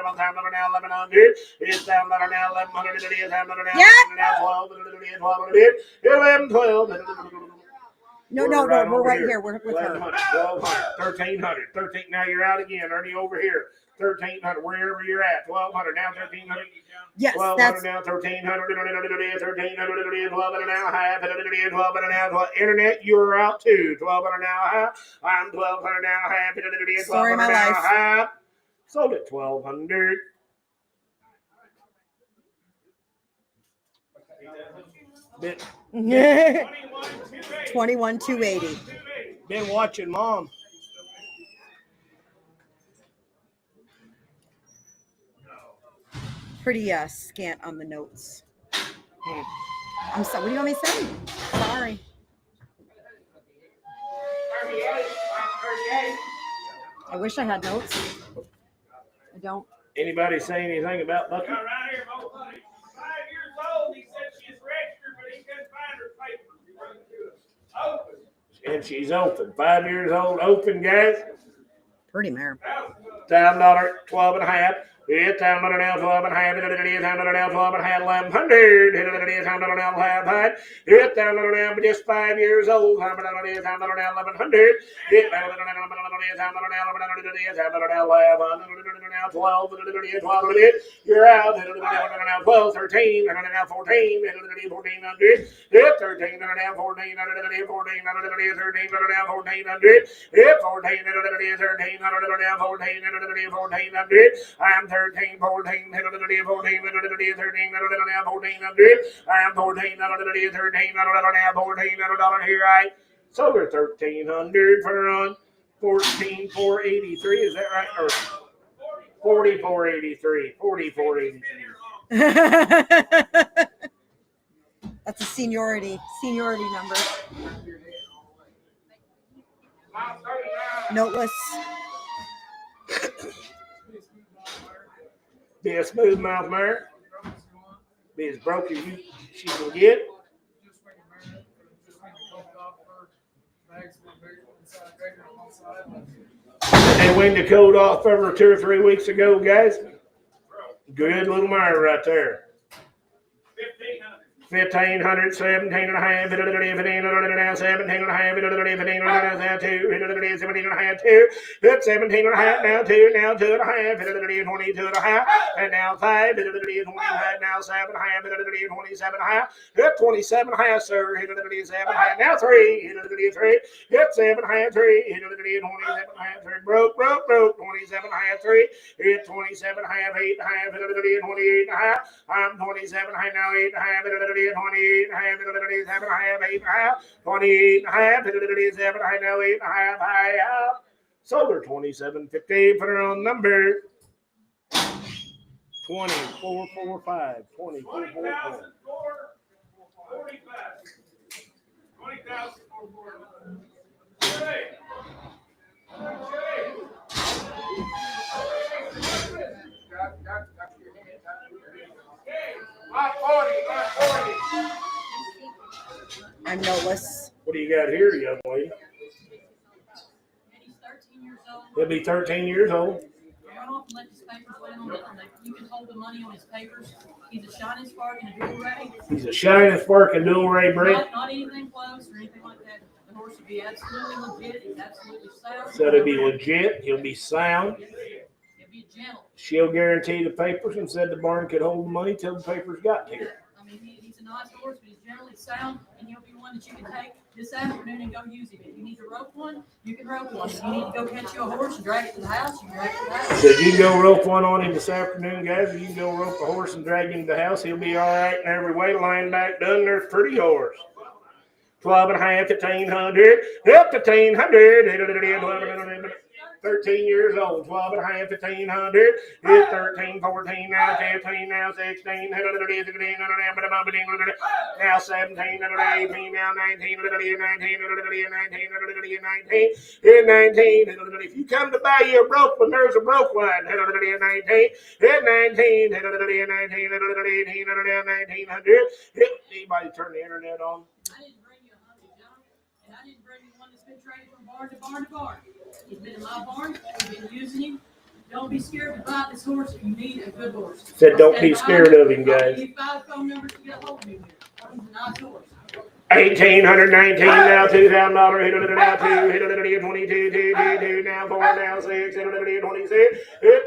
1,100, it's down now 1,100, now 12, 12. No, we're right here. We're with her. 1,200, 1,300, 13. Now you're out again, Ernie, over here. 1,300, wherever you're at. 1,200, now 1,300. Yes, 1,200 now, 1,300, 1,300, 1,200 now, half, 1,200 now, 12. Internet, you're out too. 1,200 now, half. I'm 1,200 now, half. 1,200 Sorry, my now, life. half. Sold it 1,200. Been 21,280. been watching Mom. Pretty scant on the notes. I'm sorry. What do you want me to say? Sorry. 38. I wish I had notes. I don't. Anybody say anything about Bucky? Right here, 5 years old. He said she's registered, but he couldn't find her And she's open. 5 years old, open, guys. Pretty mare. $1,000, 12 and a half. It's $1,000 now, 12 and a half. $1,000 now, 12 and a half. 1,100. $1,000 now, half high. It's $1,000 now, but just 5 years old. $1,000 now, 1,100. It's $1,000 now, 12. 12. You're out. Now 12, 13. Now 14. 1,400. It's 13. Now 14. 14. 13. Now 1,400. It's 14. 13. Now 14. 1,400. I'm 13, 14, 14, 13, 14, 1,400. I'm 14, 13, 14, here I. So we're 1,300 for on 14,483. Is that right? Or 4483. 4483. That's a seniority number. Noteless. Be a smooth mouth mare. Be as broke as she can get. They winged the coat off over 2 or 3 weeks ago, guys. Good little mare right there. 1,500, 17 and a half, 15, 17 and a half, 17 and a half, 2, 17 and a half, 2, 17 and a half, now 2, now 2 and a half, 22 and a half, and now 5, 20 and a half, now 7 and a half, 27 and a half, 27 and a half, sir, 7 and a half, now 3, 3, 7 and a half, 3, 27 and a half, 3, broke, 27 and a half, 3, 27 and a half, 8 and a half, 28 and a half, I'm 27 and a half, now 8 and a half, 28 and a half, 7 and a half, 8 and a half, 28 and a half, 7 and a half, now 8 and a half, high out. Solar 2750, put her on number 2445, 2445. 40. I'm noteless. What do you got here, young lady? He's 13 years old. He'll be 13 years old. Run off and let his papers land on you can hold the money on his papers. He's a shining spark and a dual ray. He's a shining spark and dual ray break. Not anything close or anything like that. The horse will be absolutely legit. He's absolutely sound. So to be legit, he'll be sound. He'll be gentle. She'll guarantee the papers and said the barn could hold the money till the papers got here. I mean, he's a nice horse, but he's generally sound, and he'll be one that you can take this afternoon and go use him. If you need to rope one, you can rope one. If you need to go catch you a horse and drag it to the house, you can drag it to the house. So you can go rope one on him this afternoon, guys, or you can go rope a horse and drag him to the house. He'll be all right in every way. Line back done. There's pretty horse. 12 and a half, 1,500. Up to 1,500. 13 years old, 12 and a half, 1,500. It's 13, 14, now 15, now 16, now 17, now 18, now 19, 19. If you come to buy you a broke one, there's a broke one. 19, 19, 1900. Anybody turn the internet on? I didn't bring you a hungry John, and I didn't bring you one that's been traded from barn to barn to barn. He's been in my barn. We've been using him. Don't be scared to buy this horse if you need a good horse. Said don't be scared of him, guys. I'll give you 5 phone numbers to get a hold of him. He's a nice horse. 1,819 now, $2,000. Hit it now 2. Hit it 22, 2, now 4, now 6. Hit it 26. Hit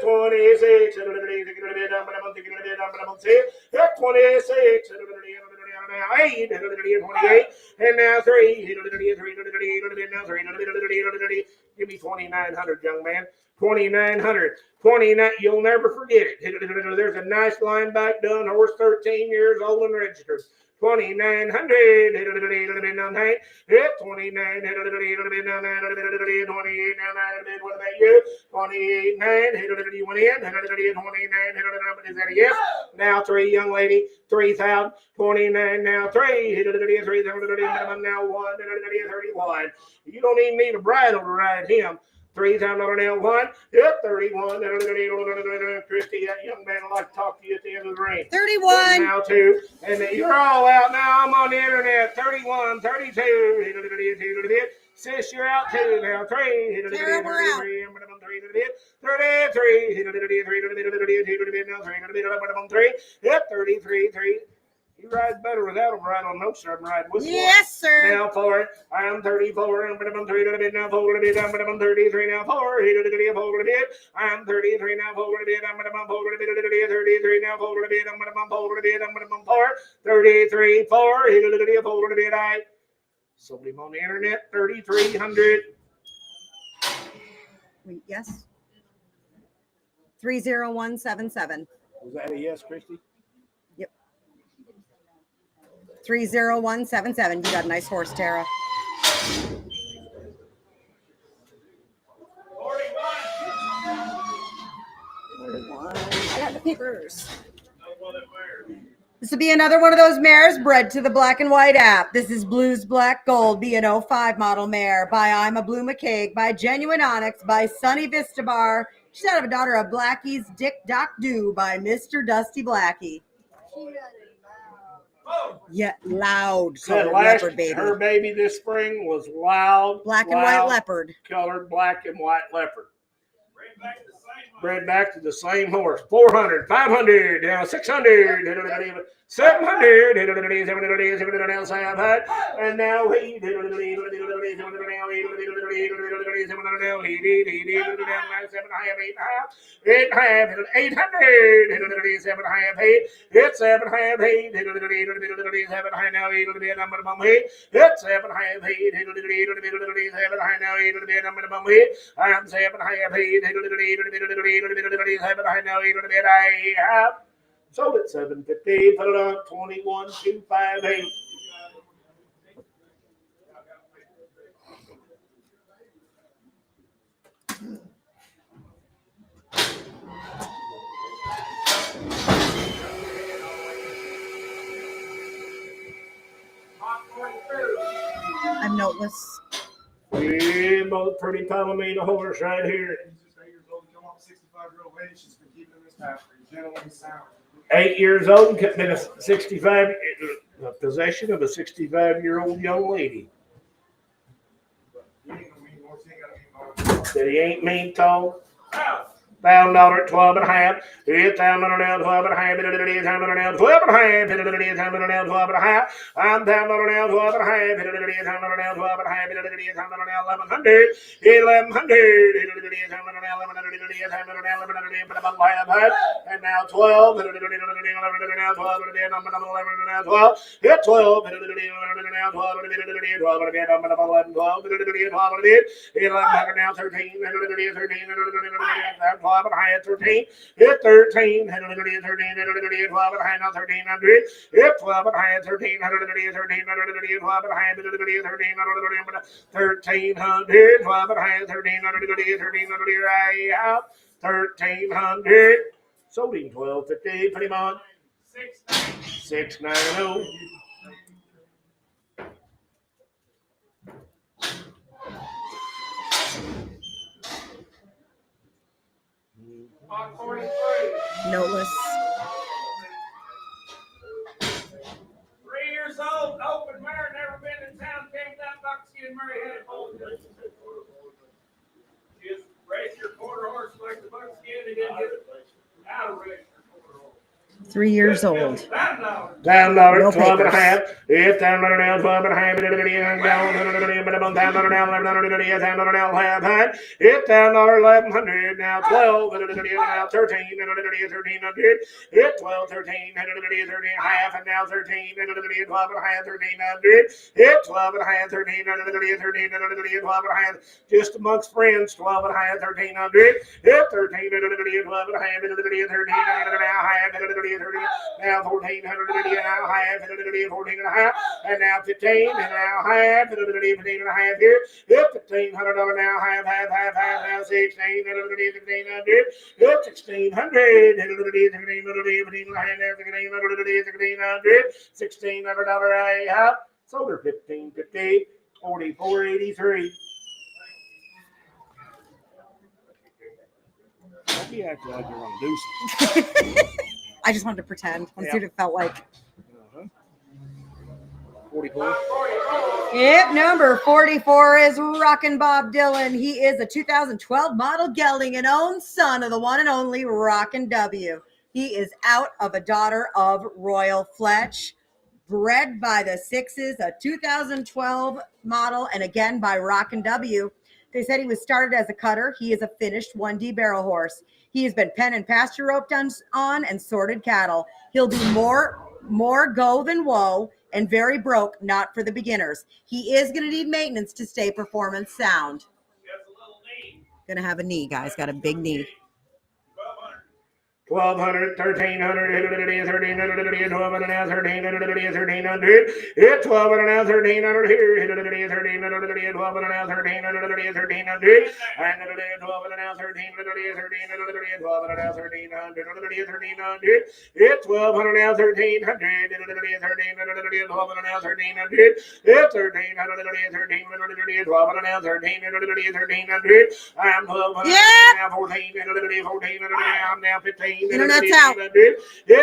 26. Hit it 26. Now 8. Hit it 28. And now 3. Hit it 3. Now 3. Give me 2,900, young man. 2,900. 29. You'll never forget it. There's a nice line back done. Horse 13 years old and registered. 2,900. 29. Hit 29. 28. What about you? 28. 9. You went in. 29. Is that a yes? Now 3, young lady. 3,000. 29. Now 3. 3,000. Now 1. 31. You don't even need a bridle to ride him. $3,000 now 1. Yep, 31. Christy, that young man would like to talk to you at the end of the ring. 31. Now 2. And you're all out now. I'm on the internet. 31, 32. Sis, you're out 2 now. 3. Tara, we're out. 3 to the bid. 33. 3 to the bid. 3 to the bid. 2 to the bid. Now 3 to the bid. 3. Yep, 33. 3. You ride better without them right on no sir. I'm riding with one. Yes, sir. Now 4. I'm 34. I'm 3 to the bid. Now 4 to the bid. I'm 33. Now 4. He to the bid. 4 to the bid. I'm 33. Now 4 to the bid. I'm 4 to the bid. 33. Now 4 to the bid. I'm 4 to the bid. I'm 4. 33. 4. He to the bid. 4 to the bid. I sold him on the internet. 3,300. Yes. 30177. Was that a yes, Christy? 30177. You got a nice horse, Tara. 41. I got the papers. This will be another one of those mares bred to the black and white app. This is Blues Black Gold, be an 05 model mare by I'm a Blue McCaig, by Genuine Onyx, by Sunny Vista Bar. She's out of a daughter of Blackie's Dick Doc Do by Mr. Dusty Blackie. Yeah, loud Said colored last leopard baby. her baby this spring was loud. Black and white leopard. Colored black and white leopard. Bred back to the same horse. 400, 500, now 600, 700, and now he eight half, 800, 7.5, it's 7.5, seven high now, number bum heat, it's 7.5, 7 high now, number bum heat, I'm 7.5, 7 high now, I have sold it 750, put it on 21,258. I'm noteless. We both pretty Palomino horse right here. 8 years old, been a 65, possession of a 65-year-old young lady. That he ain't mean tall. $1,000 at 12.5. $1,000 down 12.5. $1,000 down 12.5. $1,000 down 12.5. I'm $1,000 down 12.5. $1,000 down 12.5. $1,100. And now 12. And now 12. Hit 12. And now 12. 11 now 13. 12 and high at 13. Hit 13. 13. 12 and high now 1300. Hit 12 and high at 13. 13. 12 and high at 13. 1300. 12 and high at 1300. I have 1300. Sold him 1250. Put him on 690. Noteless. 3 years old, open mare, never been in town, came down Buckskin Murray had a hold of it. Just race your quarter horse like the Buckskin, and then get out of race your quarter horse. 3 years old. $1,000, 12 and a half. It's $1,000 now, 12 and a half. $1,000 down, $1,000 now, $1,100. It's $1,000, 1,100 now, 12, now 13, 1,300. It's 12, 13, 13 half, and now 13, 12 and a half, 1,300. It's 12 and a half, 13, 12 and a half. Just amongst friends, 12 and a half, 1,300. It's 13, 12 and a half, 13 now 1,400, now half, 14 and a half, and now 15, and now half, 15 and a half here. Hit $1,500 now, half, now 16, 1,500. Hit 1,600, $1,600 I have. Sold her 1550, 44.83. Don't be acting like you want to do something. I just wanted to pretend. Let's see what it felt like. 44. Yep, number 44 is Rockin' Bob Dylan. He is a 2012 model gelding and own son of the one and only Rockin' W. He is out of a daughter of Royal Fletch, bred by the Sixes, a 2012 model, and again by Rockin' W. They said he was started as a cutter. He is a finished 1D barrel horse. He has been pen and pasture roped on and sorted cattle. He'll be more go than woe and very broke, not for the beginners. He is going to need maintenance to stay performance sound. Going to have a knee, guys. Got a big knee. 1,200, 1,300, 1,300, 1,200, 1,300, it's 1,200, 1,300 here, 1,300, 1,200, 1,300, 1,300, and 1,200, 1,300, 1,200, 1,300, it's 1,200 now, 1,300, 1,300, 1,200 now, 1,300, it's 1,300, 1,300, 1,200 now, 1,300, I'm 1,200 now, 1,400, 1,400, I'm now 15. Internet's out. 1,500, 14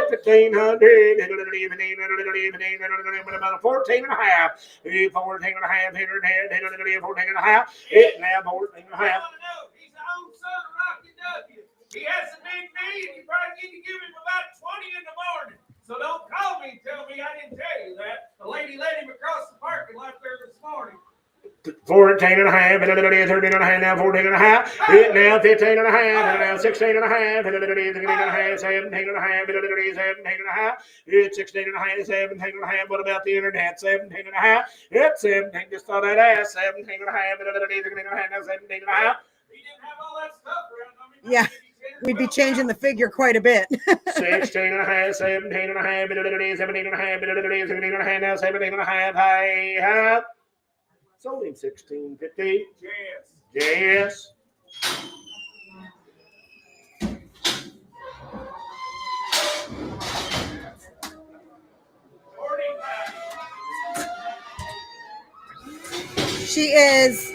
and a half, 14 and a half, 14 and a half, it now 14 and a half. He's the old son of Rocky W. He has a big knee, and you probably need to give him about 20 in the morning. So don't call me and tell me I didn't tell you that. The lady led him across the parking lot there this morning. 14 and a half, 13 and a half, now 14 and a half, it now 15 and a half, now 16 and a half, 16 and a half, 17 and a half, 17 and a half, it's 16 and a half, 17 and a half, what about the internet, 17 and a half, it's 17, just thought I'd ask, 17 and a half, 17 and a half, now 17 and a half. He didn't have all that stuff around. Yeah, we'd be changing the figure quite a bit. 16 and a half, 17 and a half, 17 and a half, 17 and a half, now 17 and a half, high, half. Sold him 16.50. Yes. She is.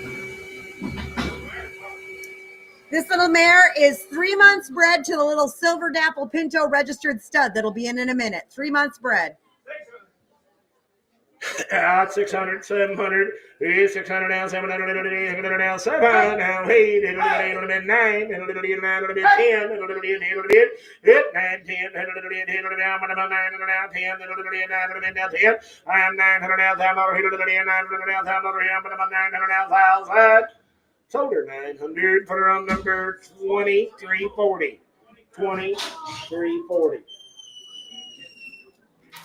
This little mare is 3 months bred to the little Silver Dapple Pinto registered stud that'll be in a minute. 3 months bred. 600, 700, 600 now, 700, 800 now, 700 now, 8, 9, 9, 10, 9, 10, I am 900 now, 1,000. Sold her 900, put her on number 2340. 2340.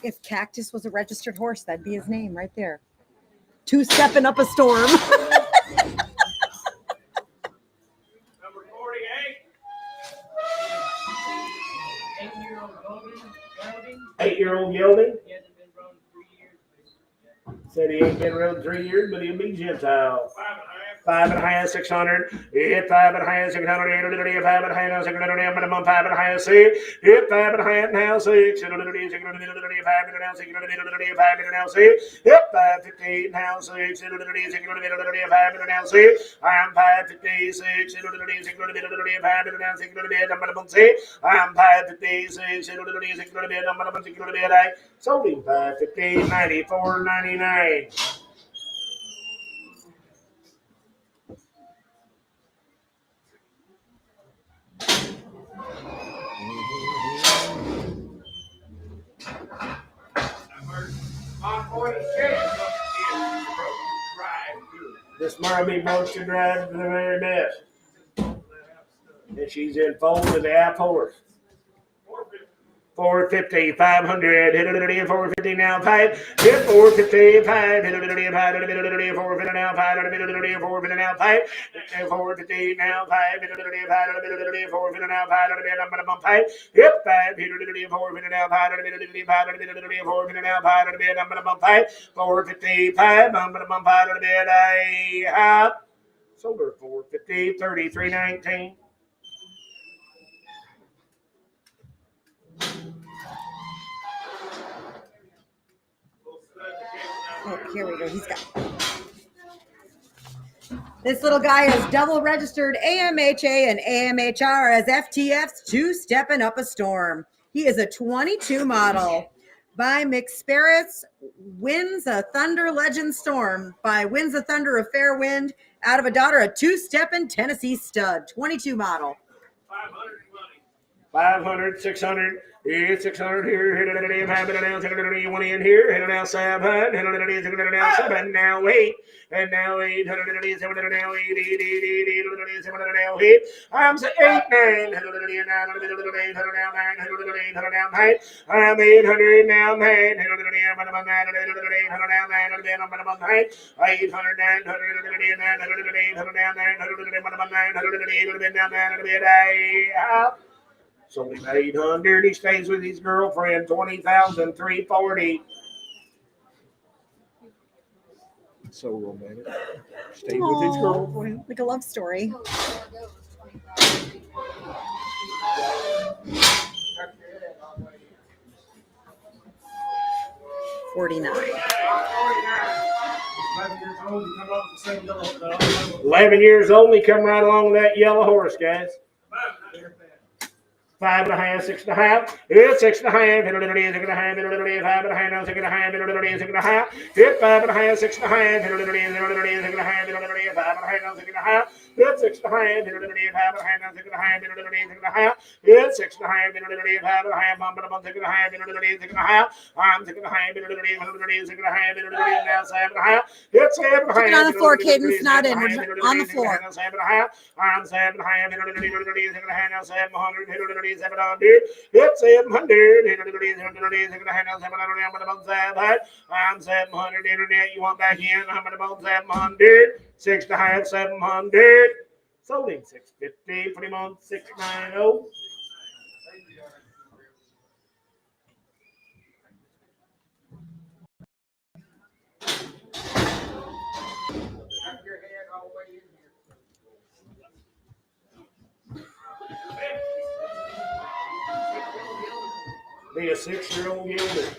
If Cactus was a registered horse, that'd be his name right there. Two-stepping up a storm. Number 48. 8-year-old gelding. He hasn't been run 3 years. Said he ain't been rode 3 years, but he'll be Gentile. 5 5 and a half. and a half, 600. Hit 5 and a half, 600. 5 and a half, 600. Minimum 5 and a half, 6. Hit 5 and a half, now 6. 5 and a half, 6. Hit 550, now 6. 5 and a half, 6. I'm 556. 5 and a half, 6. Minimum 6. I'm 556. 6. Sold him 550, 94.99. This Marmy boat should drive to the very best. And she's in foal with the half horse. 450, 500, 450 now, 5, hit 450, 5, 450 now, 5, 450 now, 5, 450 now, 5, 450 now, 5, minimum 5, hit 5, 450 now, 5, 450 now, 5, minimum 5, 455, minimum 5, I have sold her 450, 33.19. Oh, here we go. He's got. This little guy is double registered AMHA and AMHR as FTF's two-stepping up a storm. He is a 22 model, by McSparrott's Winds a Thunder Legend Storm by Winds a Thunder of Fair Wind out of a daughter, a two-stepping Tennessee stud, 22 model. 500, 600, 600 here, hit it down, one in here, hit it down 700, hit it down 7, now 8, and now 800, 700, now 8, 700, now 8. I'm 8, 9, 9, 9, I'm 800 now, 9, 800, sold him 800. He stays with his girlfriend. 20,340. So romantic. Stayed with his girlfriend. Like a love story. $49. 11 years old. He come right along with that yellow horse, guys. 5.5, 6.5. It's 6.5. 6.5, 5.5, 6.5. Hit 5.5, 6.5. 6.5. It's 6.5. 6.5. It's 6.5. I'm 6.5. Now 7.5. It's 7.5. Put it on the floor, Cadence, not in. On the floor. I'm 7.5. Now 700. 700. It's 700. I'm 700. Internet, you want back in? I'm about 700. 6.5, 700. Sold him 650. Put him on 690. Be a 6-year-old gilder.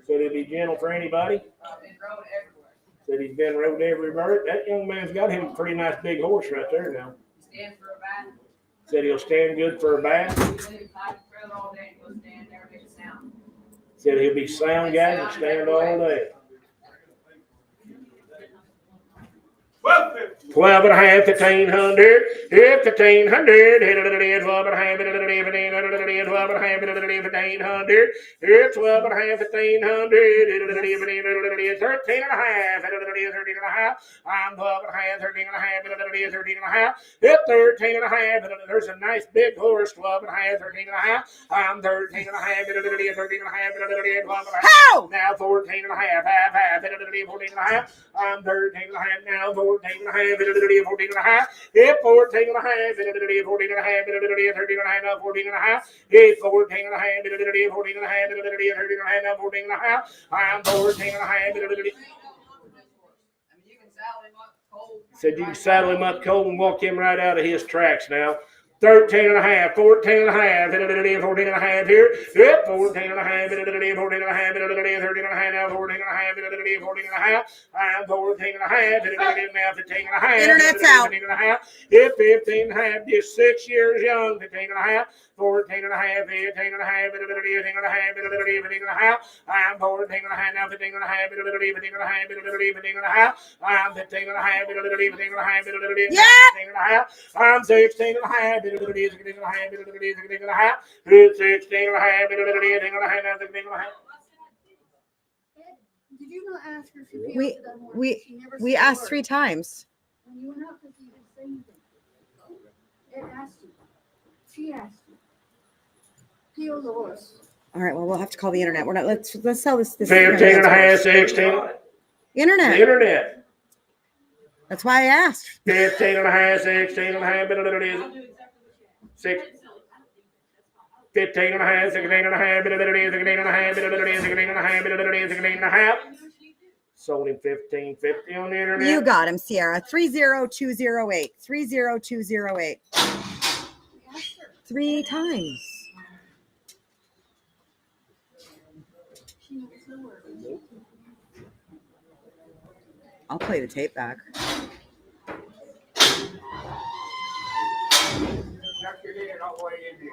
Said he'd be gentle for anybody. Said he's been rode everywhere. That young man's got him a pretty nice big horse right there now. Said he'll stand good for a bath. Said he'll be sound guy and stand all day. 12.5, 1,500. Hit 1,500. Hit 12.5. 1,500. 1,500. Hit 12.5. 1,500. 13.5. 13.5. I'm 12.5. 13.5. 13.5. Hit 13.5. There's a nice big horse. 12.5. 13.5. I'm 13.5. 13.5. How? Now 14.5. 14.5. I'm 13.5 now. 14.5. 14.5. Hit 14.5. 14.5. 13.5 now. 14.5. Hit 14.5. 14.5. 13.5 now. 14.5. I'm 14.5. Said you can saddle him up cold and walk him right out of his tracks now. 13.5, 14.5, 14.5 here. Yep, 14.5, 14.5, 13.5 now, 14.5, 14.5. I'm 14.5, now 15.5. Internet's out. 15.5. Yep, 15.5, just 6 years young. 15.5, 14.5, 15.5, 15.5. I'm 14.5 now, 15.5, 15.5. I'm 15.5, Yeah. I'm 16.5. 16.5. Did you not ask her if she feels it anymore? She never We said a asked word. 3 times. When you went out, because you didn't say anything. It asked you. She asked you. Feel the horse. All right, well, we'll have to call the internet. We're not. Let's sell this. 15.5, 16. Internet. The internet. That's why I asked. 15.5, 16.5. 6. 15.5, 16.5. Sold him 15.50 on the internet. You got him, Sierra. 30208. 30208. 3 times. She never said a word. I'll play the tape back. Duck your head all the way in here.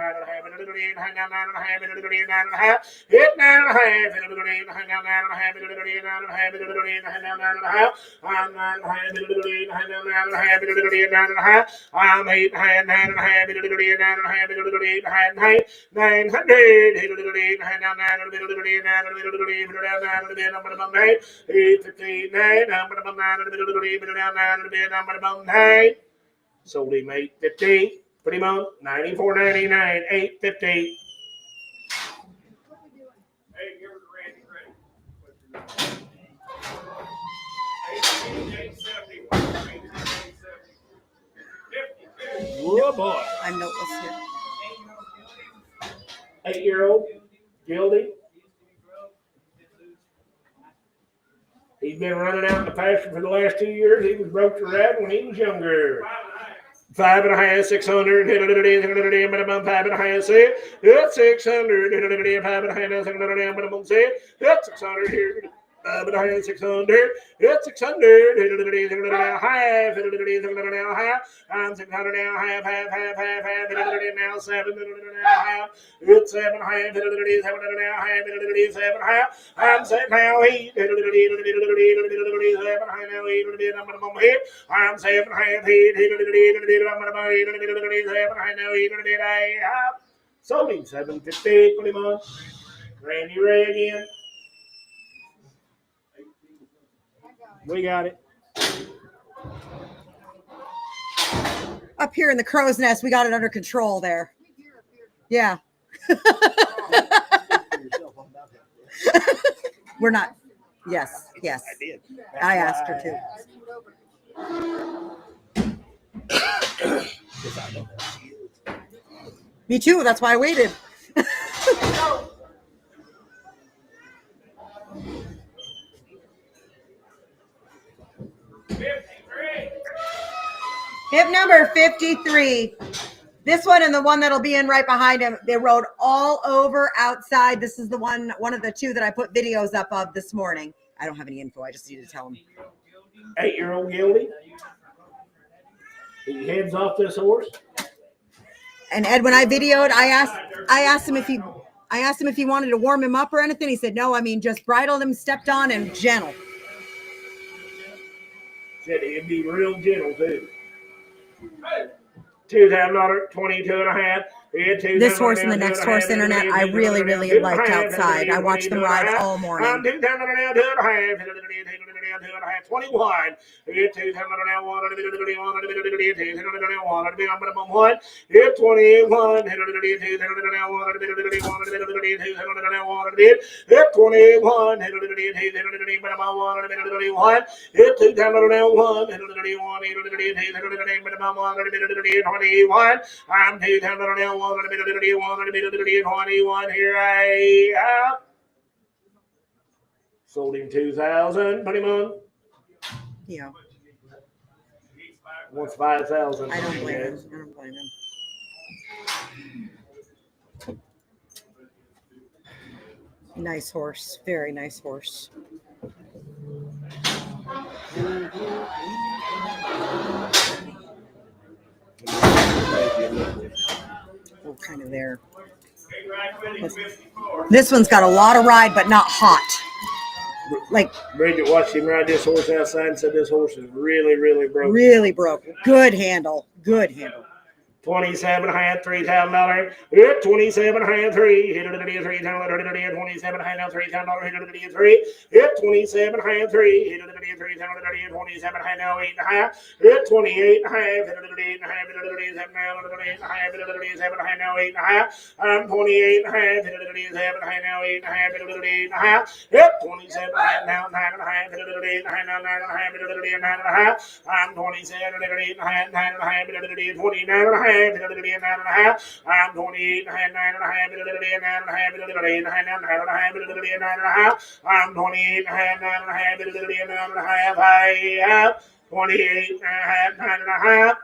9 and a half, 8 and a half, 9 and a half, 8 and a half, hit 9 and a half, 8 and a half, 9 and a half, 8 and a half, 9 and a half, I'm 9 and a half, 8 and a half, 8 and a half, I'm 8 and a half, 9 and a half, 8 and a half, 8 and a half, 900, 8 and a half, 9 sold him 850. Put him on 94.99, 850. Hey, give her to Randy, Randy. 870, 50. Whoa, boy. I'm noteless here. 8-year-old Gildy. He's been running out in the pasture for the last 2 years. He was broke to rat when he was younger. 5 and a half, 600, 5 and a half, 6, that's 600, 5 and a half, 600, 600 here. 5 and a half, 600, it's 600, half, I'm 600 now, half, now 7 half, it's 7 half, 7 now, half, 7 half, I'm 7 now, 8, 7 now, 8, I'm 7 half, 8, 7 now, 8, sold him 750, put him on. Randy Ray again. We got it. Up here in the crow's nest, we got it under control there. Yeah. We're not. Yes, yes. I did. I asked her to. Me too. That's why I waited. Hip number 53. This one and the one that'll be in right behind him, they rode all over outside. This is the one of the two that I put videos up of this morning. I don't have any info. I just need to tell him. 8-year-old Gildy. He heads off this horse. And Ed, when I videoed, I asked him if he wanted to warm him up or anything. He said no. I mean, just bridled him, stepped on, and gentle. Said he'd be real gentle too. $2,000, 22 and a half. This horse and the next horse internet, I really, really liked outside. I watched them ride all morning. 21. Hit 21. I'm 21 here. I sold him 2,000. Put him on. Yeah. Wants 5,000. I don't blame him. I don't blame him. Nice horse. Very nice horse. Oh, kind of there. This one's got a lot of ride, but not hot. Like Bridget watched him ride this horse outside and said this horse is really, really broke. Really broke. Good handle. Good handle. 27 half, $3,000. Hit 27 half, 3. Hit it at $3,000. 27 half, $3,000. Hit it at 3. Hit 27 half, 3. Hit it at $3,000. 27 half, now 8.5. Hit 28 half. Hit it at 8.5. Hit it at 7 now. Hit it at 7 half, now 8.5. I'm 28 half. Hit it at 7 half, now 8.5. Hit it at 8.5. Hit 27 half, now 9.5. Hit it at 8.5, now 9.5. Hit it at 9.5. I'm 27 at 8.5, 9.5. Hit it at 29.5. 9 and a half. I'm 28 and a half, 9 and a half, 9 and a half, 9 and a half. I'm 28 and a half, 9 and a half, 9 and a half. I have 28 and a half, 9 and a half.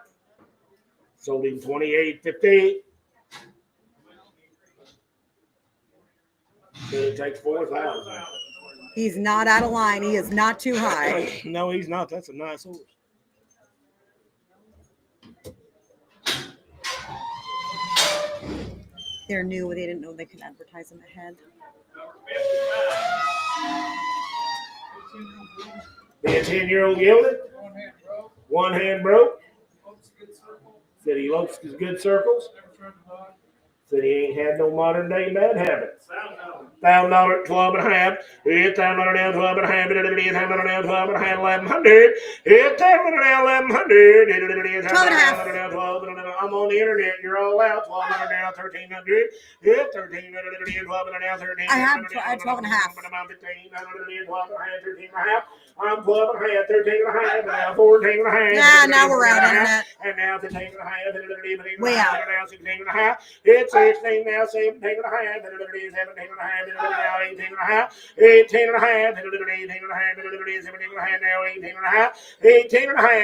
Sold him 28.50. It takes 4,000. He's not out of line. He is not too high. No, he's not. That's a nice horse. They're new. They didn't know they could advertise them ahead. The 10-year-old gelded. One hand broke. Said he lopes his good circles. Said he ain't had no modern day bad habits. $1,000 at 12 and a half. $1,000 down 12 and a half. $1,000 down 12 and a half. 1,100. $1,000 down 1,100. $1,000 12 and a half. I'm on the internet. You're all out. 1,200 down 1,300. Yeah, 1,300 12 and a half. 13. I have 12 and a half. 15. 12 and a half. 13 and a half. I'm 12 and a half. 13 and a half. Now 14 and a half. Yeah, now we're out internet. And now 15 and a half. Way out. Now 16 and a half. It's 16 now. 17 and a half. 17 and a half. Now 18 and a half. 18 and a half. 18 and a half. 17 and a half. Now 18 and a half. 18 and a half.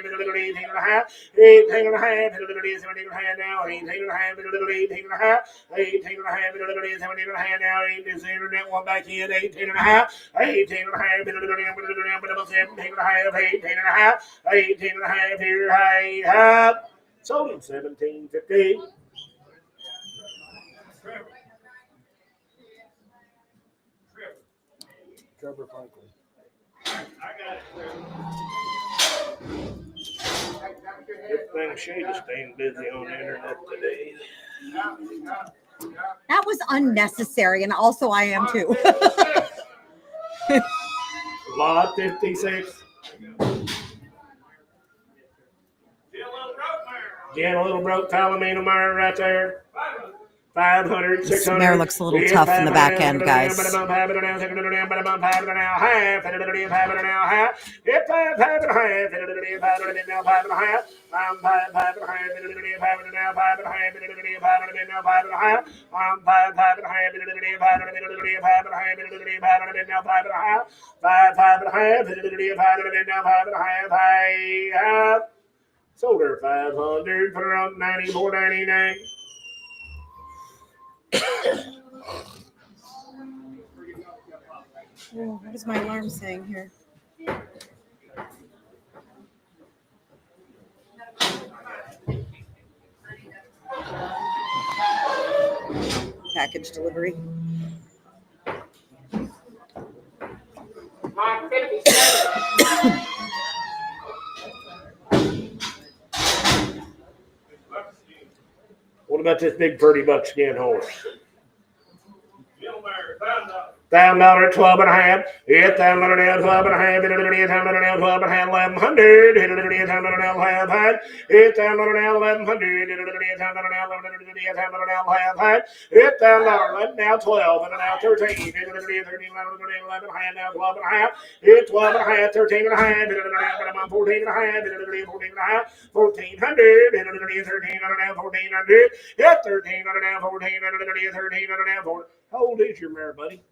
18 and a half. 18 and a half. 18 and a half. 17 and a half. Now 18 and a half. 18 and a half. 18 and a half. 17 and a half. Now 18 is the internet one back in. 18 and a half. 18 and a half. 17 and a half. 18 and a half. 18 and a half. Here I have. Sold him $17.50. Trevor Franklin. Everything Shade is staying busy on the internet today. That was unnecessary, and also I am too. Lot 56. Jan a little broke Palomino mare right there. 500, 600. This mare looks a little tough in the back end, guys. Sold her 500 for around $94.99. Oh, what is my alarm saying here? Package delivery. What about this big pretty buckskin horse? $1,000 at 12 and a half. $1,000 down 12 and a half. $1,000 down 12 and a half. 1,100. $1,000 down 1,500. $1,000 down 1,100. $1,000 now 12 and now 13. 13 11 and a half. Now 12 and a half. 12 and a half. 13 and a half. 14 and a half. 14 and a half. 1,400. 13 and a half. 1,400. 13 and a half. 1,400. 13 and a half. How old is your mare, buddy?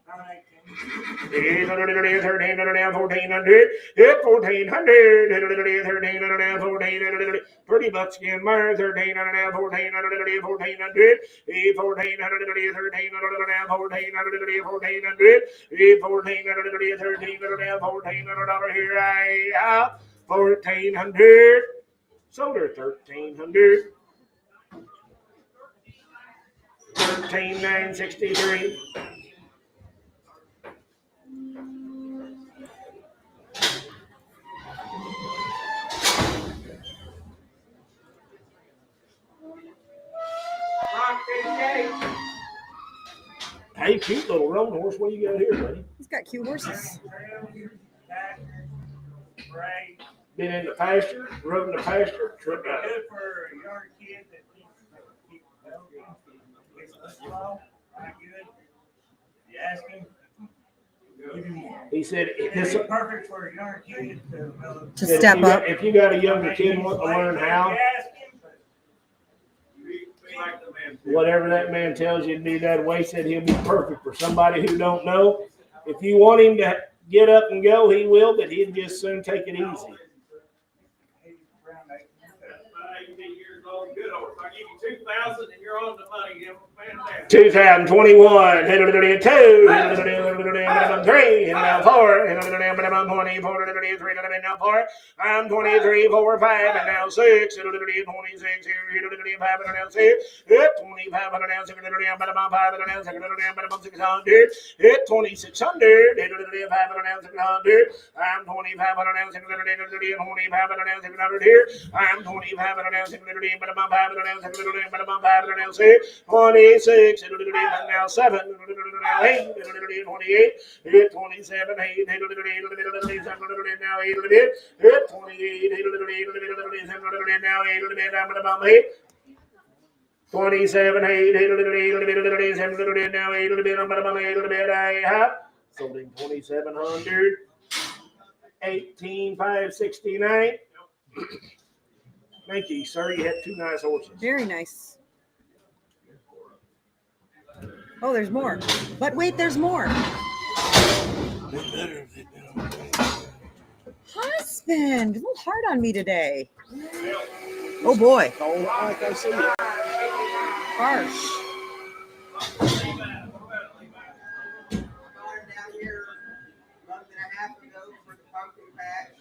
13 and a half, 1,400. Yep, 1,400. 13 and a half, 1,400. Pretty buckskin mare, 13 and a half, 1,400. 1,400. 1,400. 13 and a half, 1,400. 1,400. 1,400. 13 and a half, $1,400. Here I have 1,400. Sold her 1,300. 13,963. Hey, cute little roan horse. What do you got here, buddy? He's got cute horses. Been in the pasture, rode in the pasture. Good for a younger kid that keep slow, not good. You ask him, go He said, It's this, perfect for a young kid To said step up. if you got a younger kid wanting to learn how, whatever that man tells you to do that way, said he'll be perfect for somebody who don't know. If you want him to get up and go, he will, but he'd just soon take it easy. 2,000 and you're on the money. Fantastic. 2021, 2, 3, 4, 4, I'm 23, 4, 5, and now 6, 26, 5, and now 6, 25, and now 6, 5, and now 600, 2600, 5, and now 600, I'm 25, and now 600, 25, and now 600 here, I'm 25, and now 600, 5, and now 600, 5, and now 6, 26, and now 7, 8, 28, 27, 8, now 8, 28, now 8, 27, 8, now 8, I have sold him 2,700, 18,569. Thank you, sir. You had 2 nice horses. Very nice. Oh, there's more. But wait, there's more. Husband, a little hard on me today. Oh boy. Oh, like I see it. Harsh. Down here a month and a half ago for the pumpkin patch.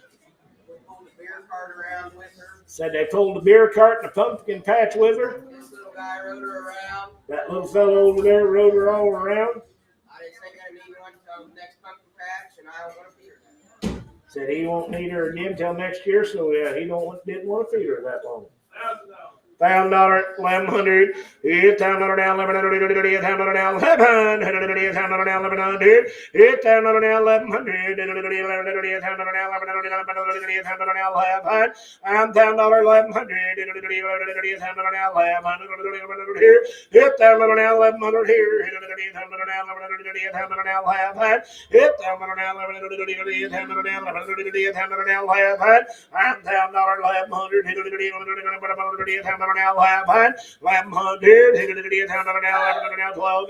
We pulled the beer cart around with her. Said they pulled the beer cart and the pumpkin patch with her. This little guy rode her around. That little fellow over there rode her all around. I didn't think I need one until the next pumpkin patch, and I don't want to feed her. Said he won't need her again until next year, so he didn't want to feed her that long. $1,000, 1,100, $1,000 now, 1,100, $1,000 now, 1,100, $1,000 now, 1,100, $1,000 now, 1,100, I'm $1,000, 1,100, $1,000 now, 1,100 here, $1,000 now, 1,100 here, $1,000 now, 1,100 now, 1,500, $1,000 now, 1,100, $1,000 now, 1,100, I'm $1,000, 1,100, now 1,100, 1,100, now 12,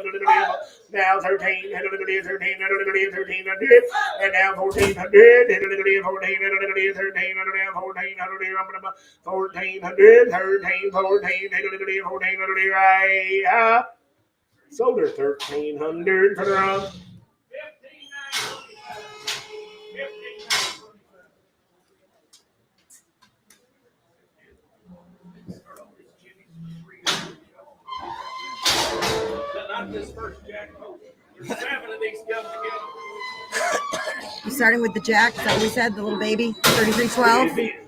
now 13, 1300, and now 1,400, 1,400, 1,400, I sold her 1,300 for the run. Not this first jack. There's 7 of these come together. You starting with the jack? Is that what we said? The little baby? 3312?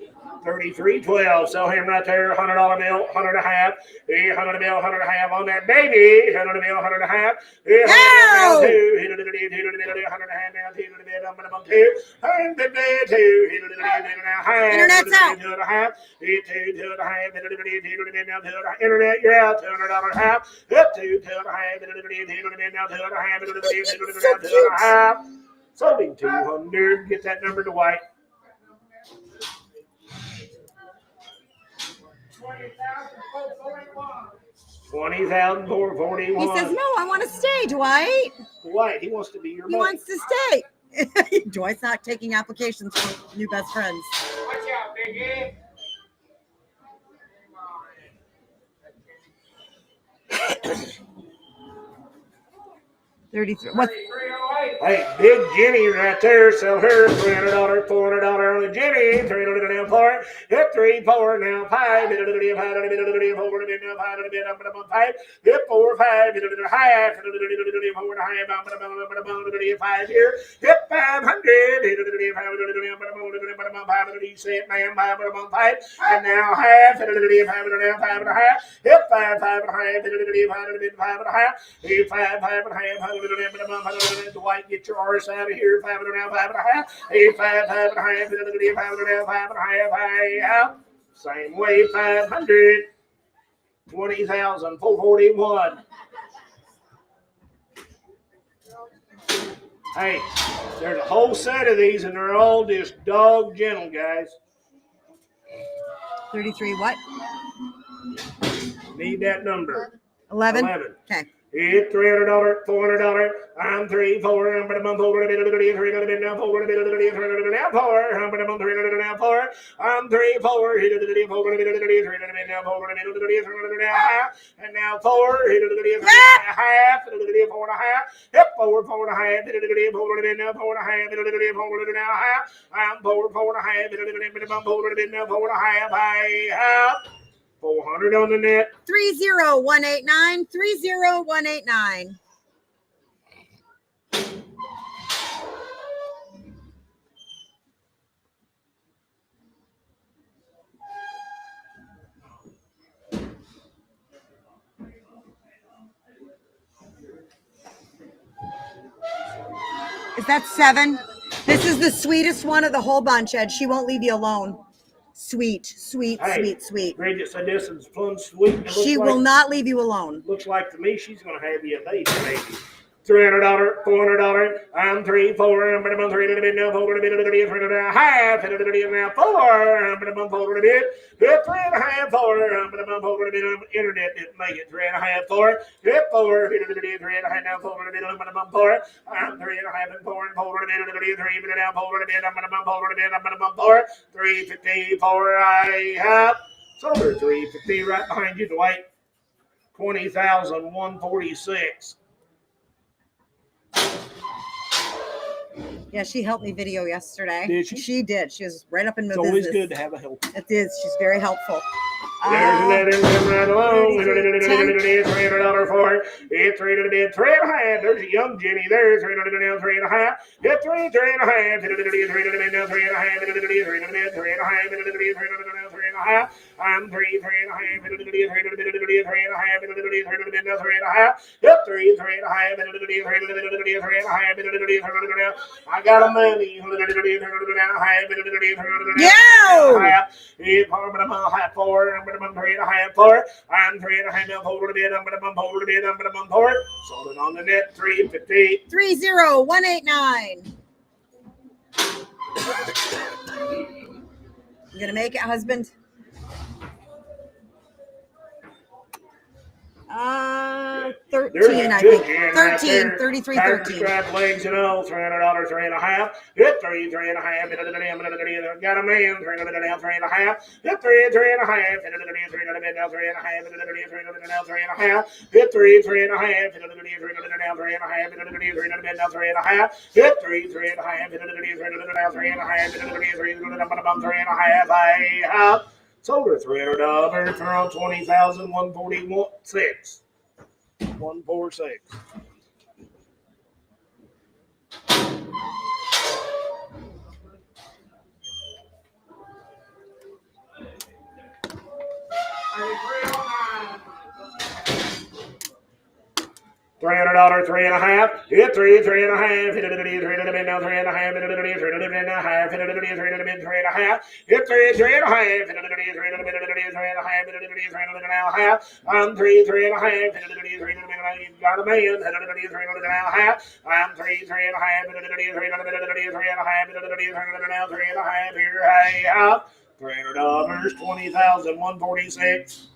3312. Sell him right there. $100 bill, 100 and a half. $100 bill, 100 and a half on that baby. $100 bill, 100 and a half. $100 now, 2. $100 and a half now, 2. Internet's out. Internet, you're out. $200 half. $200. Sold him 200. Get that number to White. 20,441. He says, no, I want to stay, Dwight. White, he wants to be your He buddy. wants to stay. Dwight's not taking applications for new best friends. Watch out, Big Ed. 33. What? Hey, big Jenny right there. Sell her $300, $400 on the Jenny. $300 now for it. Hit 3, 4 now 5. Hit 4 5. Hit high. 5 here. Hit 500. Hit 500. He said, ma'am, 5. And now half. Hit 5 and a half. Hit 5 and a half. Hit 5 and a half. Hit 5 and a half. Dwight, get your arse out of here. 5 and a half, 5 and a half. 5 and a half, 5 and a half. Same way, 500. 20,441. Hey, there's a whole set of these, and they're all just dog gentle, guys. 33 what? Need that number. 11? 11. Okay. It's $300, $400. I'm 3, 4. I'm a month over the bit of the 300 now 4 a bit of the 300 now 4. I'm a month 300 now 4. I'm 3, 4. Hit the 4 a bit of the 300 now 4 a bit of the 300 now half. And now 4. Hit the 3 half. Hit the 4 and a half. Hip 4, 4 and a half. Hit the 4 a bit now 4 and a half. Hit the 4 now half. I'm 4, 4 and a half. Hit the 4 a bit now 4 and a half. I have 400 on the net. 30189. 30189. Is that 7? This is the sweetest one of the whole bunch, Ed. She won't leave you alone. Sweet, sweet, Hey, sweet, sweet. Bridget said this is plum sweet. She will not leave you alone. Looks like to me she's going to have you a baby. $300, $400. I'm 3, 4. I'm going to 3 to the bit now 4 to the bit of the 300 half. Hit the bit now 4. I'm going to 4 to the bit. Hit 3 and a half 4. I'm going to 4 to the bit. Internet didn't make it 3 and a half 4. Hit 4. Hit the bit 3 and a half now 4 to the bit. I'm going to 4. I'm 3 and a half and 4 and 4 to the bit of the 3 bit now 4 to the bit. I'm going to 4 to the bit. I'm going to 4. 354. I have. So there's 350 right behind you, Dwight. 20,146. Yeah, she helped me video yesterday. Did she? She did. She was right up in the It's business. always good to have a help. It is. She's very helpful. There's another right along. 33, $300 for it. It's 3 to the bid, 3 and a half. There's a young Jenny there. 3 to the bid, 3 and a half. Hit 3, 3 and a half. Hit 3 to the bid, 3 to the bid, 3 and a half. Hit 3 to the bid, 3 to the bid, 3 and a half. Hit 3 to the bid, 3 to the bid, 3 and a half. I'm 3, 3 and a half. Hit 3 to the bid, 3 to the bid, 3 and a half. Hit 3 to the bid, 3 to the bid, 3 and a half. Hit 3, 3 and a half. Hit 3 to the bid, 3 to the bid, 3 and a half. Hit 3 to the bid, 3 to the bid. I got a money. Yeah. It's 4 and a half 4. I'm going to 3 and a half 4. I'm 3 and a half now 4 to the bid. I'm going to 4 to the bid. I'm going to 4. Sold it on the net 350. 30189. You gonna make it, husband? 13, I think. 13, 33, 13. Strap legs and all, $300, 3 and a half. Hit 3, 3 and a half. Got a man, 3 and a half. Hit 3, 3 and a half. Hit 3 and a half. 3 and a half. Hit 3, 3 and a half. Hit 3 and a half. Hit 3 and a half. Hit 3 and a half. Hit 3, 3 and a half. Hit 3 and a half. Hit 3 and a half. I have sold her $300 for on 20,146. 146. $300, 3 and a half. Hit 3, 3 and a half. Hit 3 to the bid now 3 and a half. Hit 3 to the bid, 3 and a half. Hit 3 to the bid, 3 and a half. Hit 3, 3 and a half. Hit 3 to the bid, 3 and a half. Hit 3 to the bid, 3 and a half. I'm 3, 3 and a half. Hit 3 to the bid, 3 and a half. Got a man. Hit 3 to the bid, 3 and a half. I'm 3, 3 and a half. Hit 3 to the bid, 3 and a half. Hit 3 and a half. Hit 3 and a half. Here I have $300, 20,146.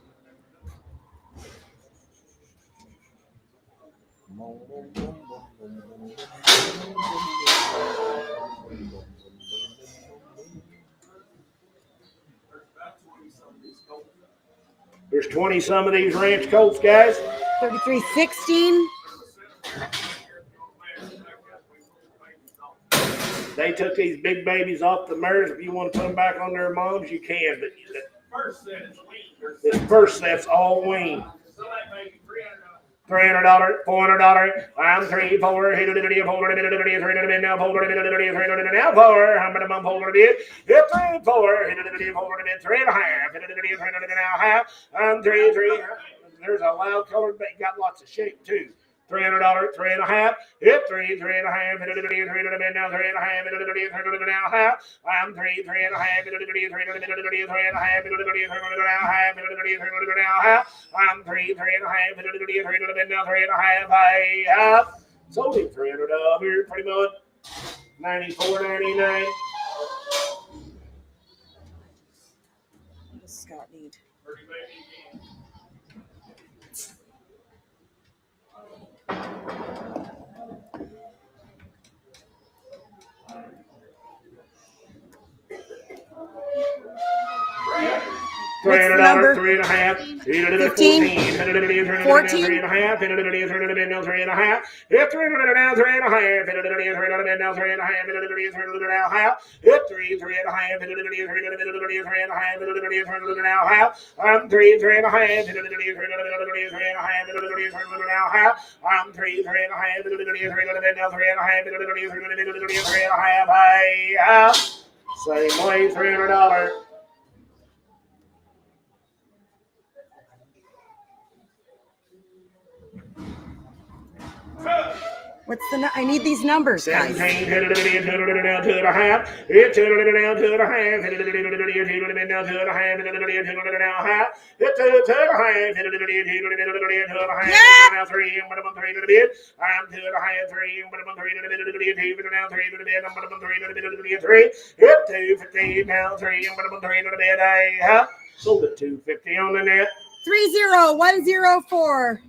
There's 20 some of these ranch colts, guys. 3316. They took these big babies off the mares. If you want to put them back on their moms, you can. But this first set's all weaned. $300, $400. I'm 3, 4. Hit it, 4. Hit it, 3 now. 4. Hit it, 3 now. 4. I'm going to 4 it. Hit 3, 4. Hit it, 4. 3 and a half. Hit it, 3 now. Half. I'm 3, 3. There's a loud colored, but got lots of shape too. $300, 3 and a half. Hit 3, 3 and a half. Hit it, 3 now. 3 and a half. Hit it, 3 now. Half. I'm 3, 3 and a half. Hit it, 3 and a half. Hit it, 3 now. Half. Hit it, 3 now. Half. I'm 3, 3 and a half. Hit it, 3 now. 3 and a half. I have Sold him $300, pretty much. $94.99. What does Scott need? What's the number? $3.5. 15? 14? 3.5. Now 3.5. Hit 300 now 3.5. 300 now 3.5. 3.5. Hit 3.5. Now half. I'm 3.5. I'm 3.5. Same way, $300. What's the? I need these numbers, guys. 17, hit it down 2.5. Hit 200 down 2.5. Hit it down 2.5. Hit it down 2.5. Hit 2.5. Hit it down 2.5. Now 3. But I'm 3 to the bid. I'm 2.5. 3. But I'm 3 to the bid. 2 now 3 to the bid. I'm 3 to the bid. 3. Hit 250 now 3. But I'm 3 to the bid. I sold it 250 on the net. 30104.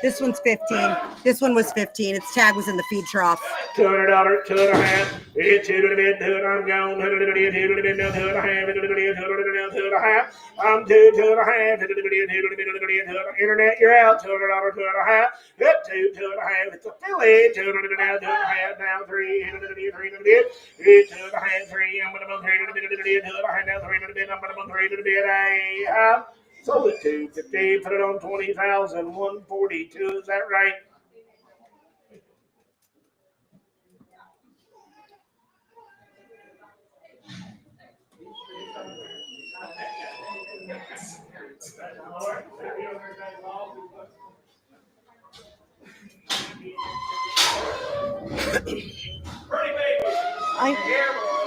This one's 15. This one was 15. Its tag was in the feed trough. $200, 2.5. It's 2 to the bid, 2. I'm gone. 2 to the bid, 2 to the bid, now 2.5. 2 to the bid, 2 to the bid, 2.5. I'm 2, 2.5. 2 to the bid, 2 to the bid, 2 to the bid, 2. Internet, you're out. $200, 2.5. Hit 2, 2.5. It's a Philly. 2 to the bid, now 2.5. Now 3. Hit to the bid, 3 to the bid. Hit 2.5, 3. I'm going to 3 to the bid, 2 to the bid, 2.5. Now 3 to the bid. I'm going to 3 to the bid. Sold it 250. Put it on 20,142. Is that right?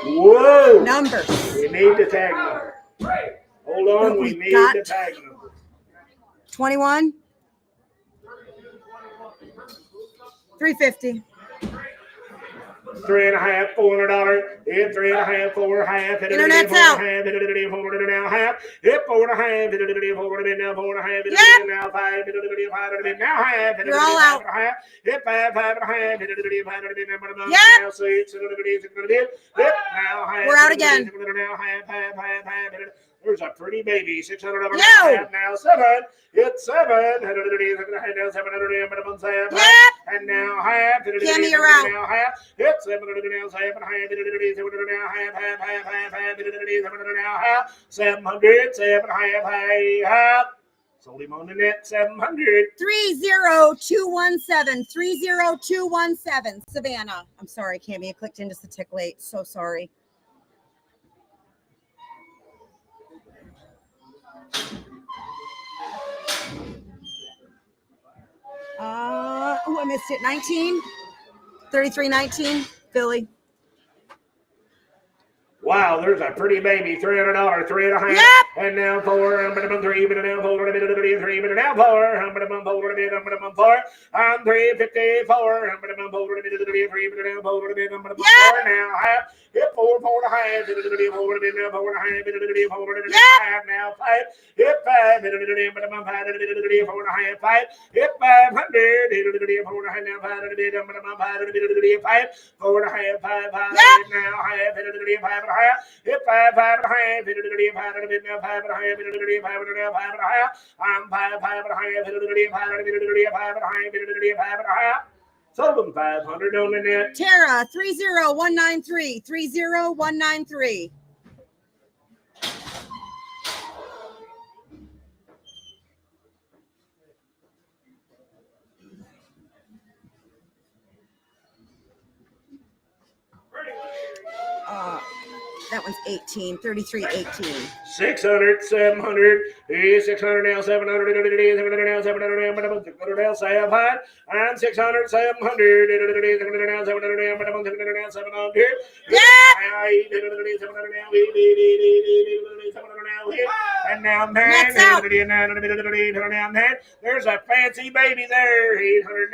Whoa! Numbers. We need the tag number. Hold on, we need the tag number. 21. 350. 3.5, $400. Hit 3.5, 4.5. Internet's out. Hit it now half. Hit 4.5. Hit it now 4.5. Hit it now 5. Hit it 5. Now half. You're all out. Hit 5, 5.5. Hit it 5. Yep. Now 6. Hit now half. We're out again. Now half. There's a pretty baby. $600. No. Now 7. Hit 7. Now 700. Yep. And now half. Cammy, you're out. Now half. Hit 700 now 700 now half. 700 half. Sold him on the net 700. 30217. 30217. Savannah. I'm sorry, Cammy. I clicked in just a tick late. So sorry. I missed it. 19. 3319. Philly. Wow, there's a pretty baby. $300, 3.5. Yep. And now 4. I'm gonna 3, but now 4, but now 3, but now 4. I'm gonna 4, I'm 4. I'm 354. I'm gonna 4, but now 3, but now 4, I'm gonna 4 now. Hit 4, 4.5. Hit 4, now 4.5. Hit 4 now 5. Hit 5. Hit but I'm 5. Hit 4.5. 5. Hit 500. Hit 4.5 now 5. I'm gonna 5. 4.5. 5. Now 5. Hit 5. Hit 5, 5.5. Hit it 5 now 5.5. Hit it 5.5. I'm 5, 5.5. Hit it 5. Hit it 5.5. Hit it 5.5. Sold them 500 on the net. Tara 30193. 30193. That one's 18, 33, 18. 600, 700, 600 now, 700, 700 now, 700 now, 600 now, 700, and 600, 700, 700 now, 700 now, 700 now, 700. Yeah! And now, Next out. there's a fancy baby there. 800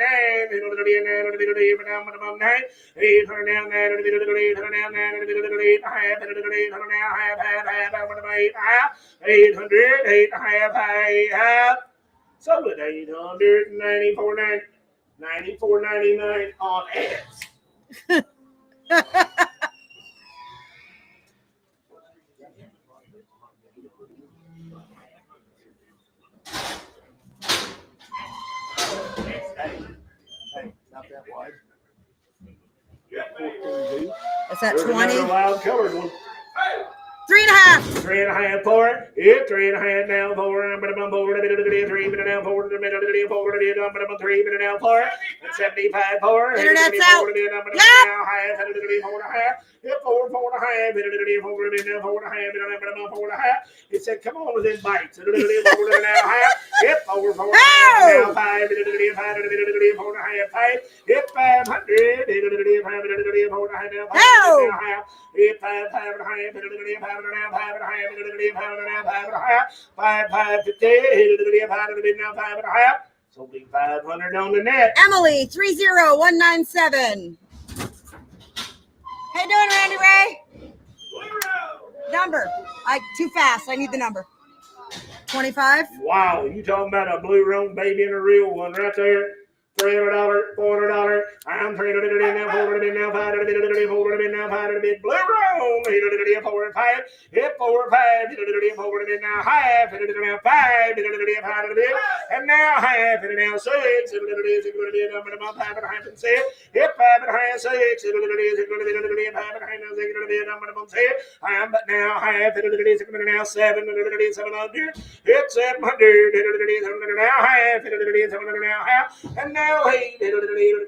sold at $94.99 on ads. Hey, not that wide. Yeah, 14 That's at There's 20. another wild colored one. 3.5. 3.5 for it. Yeah, 3.5 now for it. But I'm over the middle of the 3 minutes now for the middle of the 4 minutes now, but I'm 3 minutes now for it. And 75 for it. Internet's out. Now half and the 4.5. Yeah, 4.5. Now 4.5. It said, come on within bites. And now half. Yep, 4.5. Now 5. 4.5. 5. Yep, 500. 4.5 now. Now half. Yep, 5. 5.50. So be 500 on the net. Emily, 30197. How you doing, Randy Ray? Number. Too fast. I need the number. 25. Wow, you talking about a blue roan baby and a real one right there. $300, $400. I'm $300 now, $400 now, $500, $400 now, $500. Blue roan, $400, hit 4, 5, $400 now, half, now 5, and now half, and now 6, $5 and 6, hit 5 and half, 6, I'm but now half, now 7, 700, hit 700, now half, now half, and now hey,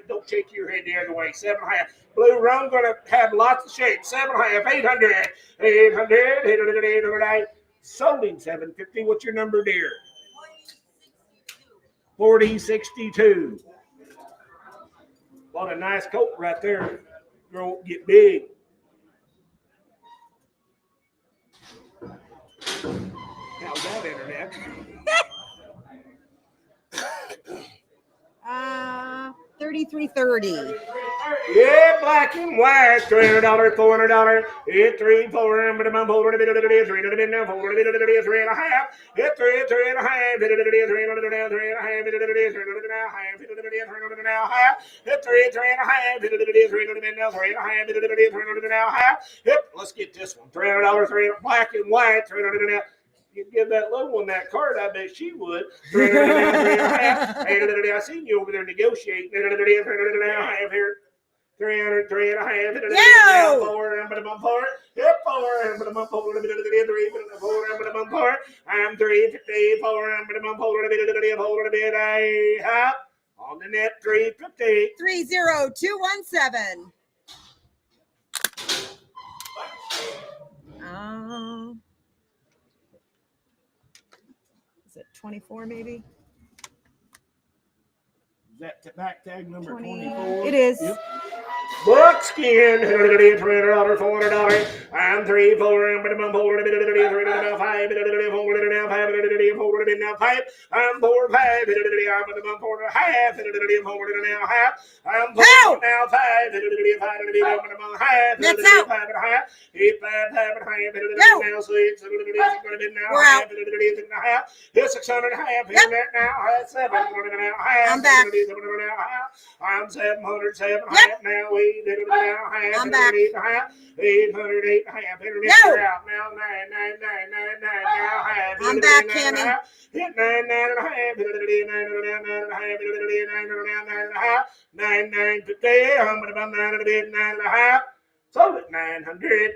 don't shake your head the other way. 7.5. Blue roan gonna have lots of shapes. 7.5, 800, 800. Sold him 750. What's your number, dear? 4062. What a nice coat right there. Girl, get big. How's that internet? 3330. Yeah, black and white, $300, $400, hit 3, 4, but I'm over the middle of the day, 3 now, 4, 3 and a half, hit 3, 3 and a half, 3 now, 3 and a half, 3 now, half, hit 3, 3 and a half, 3 now, 3 and a half, 3 now, half, hit, let's get this one, $300, 3 black and white, 300 now. You give that little one that card, I bet she would. 3 I seen you over there negotiating. 3 here. 300, 3 and a half. 4, but I'm 4. Yep, 4, but I'm 4. 3, but I'm 4, but I'm 4. I'm 350, 4, but I'm 4. I hop on the net 350. 30217. Is it 24 maybe? Is that back tag number 20. 24? It is. Yep. Buckskin, $300, $400. I'm 3, 4, but I'm 4, 3 now 5, 4 now 5, 4 now 5. I'm 4, 5, I'm 4 half, 4 now half. I'm 4 now 5, 5, half. That's out. 5 and a half. 8, 5, 5 and a half. Now 6, now half. Here's 600 half. Here now 7, now half. I'm back. I'm 700, 7 half now. I'm back. 800, 8 half. No. Now 9, 9, 9, 9, 9. Now half. I'm back, Cammy. Hit 9, 9 and a half. 9 and a half. 9, 9, 50. I'm going to buy 9 and a half. Sold it 900.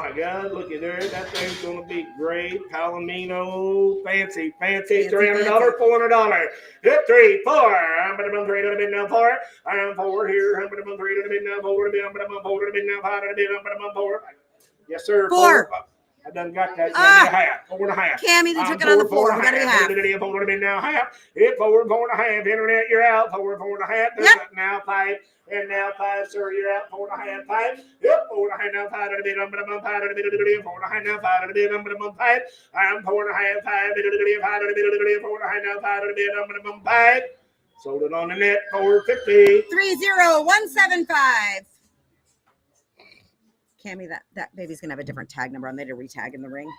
my God, look at there. That thing's gonna be great. Palomino, fancy, $300, $400. Hit 3, 4. I'm gonna bum 3 to the bid now 4. I'm 4 here. I'm gonna bum 3 to the bid now 4 to the bid. I'm gonna bum 4 to the bid now 5 to the bid. I'm gonna bum 4. Yes, sir. 4. I done got that. Half. 4.5. Cammy, they took it on the floor. We gotta be half. 4 to be now half. Hit 4, 4.5. Internet, you're out. 4, 4.5. Yep. Now 5. And now 5, sir, you're out. 4.5, 5. Yep, 4.5 now 5 to the bid. I'm gonna bum 5 to the bid. 4.5 now 5 to the bid. I'm gonna bum 5. I'm 4.5, 5 to the bid. 5 to the bid. 4.5 now 5 to the bid. I'm gonna bum 5. Sold it on the net. 450. 30175. Cammy, that baby's gonna have a different tag number. I made a retag in the ring.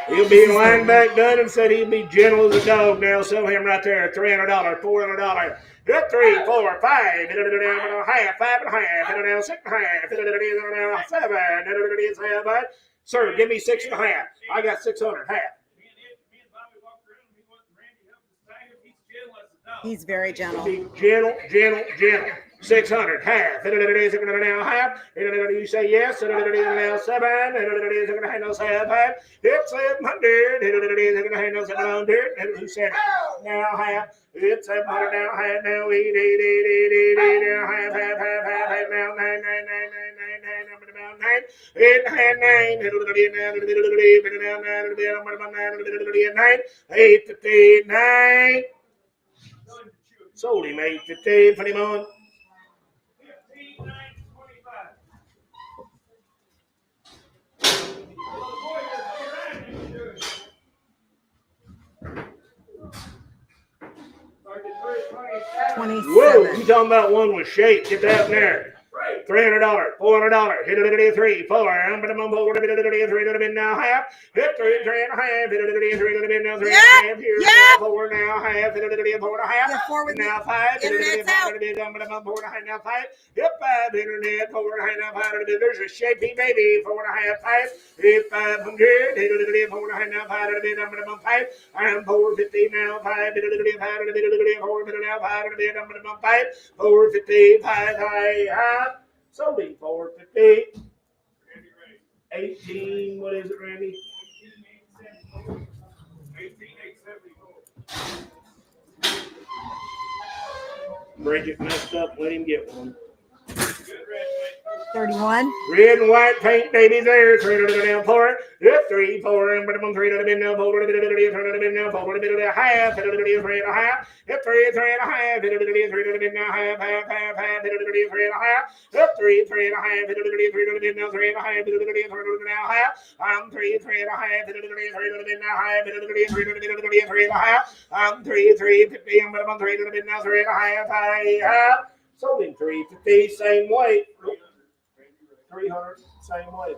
He'll be lying back done and said he'd be gentle as a dog. Now sell him right there. $300, $400. Hit 3, 4, 5. Hit it down half, 5.5. Hit it down 6.5. Hit it down 7. Hit it down 7. Sir, give me 6.5. I got 600 half. He's very gentle. Gentle. 600 half. Now half. You say yes. Now 7. Now 7. Hit 700. Now 700. Who said it? Now half. Hit 700. Now half. Now 8. Now half. Now 9. Now 9. 8. Sold him 8.15. Put him on. 27. Whoa, you talking about one with shape? Get that in there. $300, $400. Hit it 3, 4. I'm gonna mumble 3 to the bid now half. Hit 3, 3.5. Hit it 3 to the bid now 3.5. Here now 4 now half. Hit it 4.5. Now 5. Hit it 5 to the bid. I'm gonna mumble 4.5 now 5. Hit 5. Internet 4.5 now 5 to the bid. There's a shapey baby 4.5 5. Hit 500. Hit it 4.5 now 5 to the bid. I'm gonna mumble 5. I'm 450 now 5. Hit it 5 to the bid. 4 now 5 to the bid. I'm gonna mumble 5. 450 5 high. Sold him 450. 18. What is it, Randy? 18,874. Bridget messed up. Let him get one. 31. Red and white paint babies there. 3 to the down 4. Hit 3, 4. And but 3 to the bid now. 4 to the bid. 3 to the bid now. 4 to the bid half. Hit 3.5. Hit 3.5. Hit 3 to the bid now. Half. Hit 3.5. Hit 3.5. Hit 3 to the bid now. 3.5. Hit 3 now half. I'm 3.5. Hit 3 to the bid now. Half. Hit 3 to the bid 3.5. I'm 3.50. I'm but 3 to the bid now. 3.5. Half. Sold him 350. Same weight. 300, same way.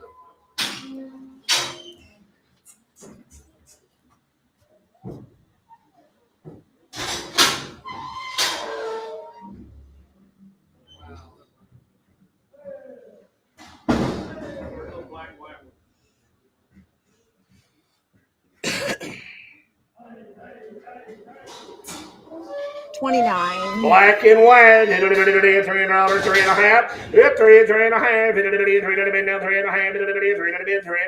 Black and white. $3, 3.5. Hit 3, 3.5. Hit 3 to the bid now. 3.5. Hit 3 to the bid. 3.5. Hit 3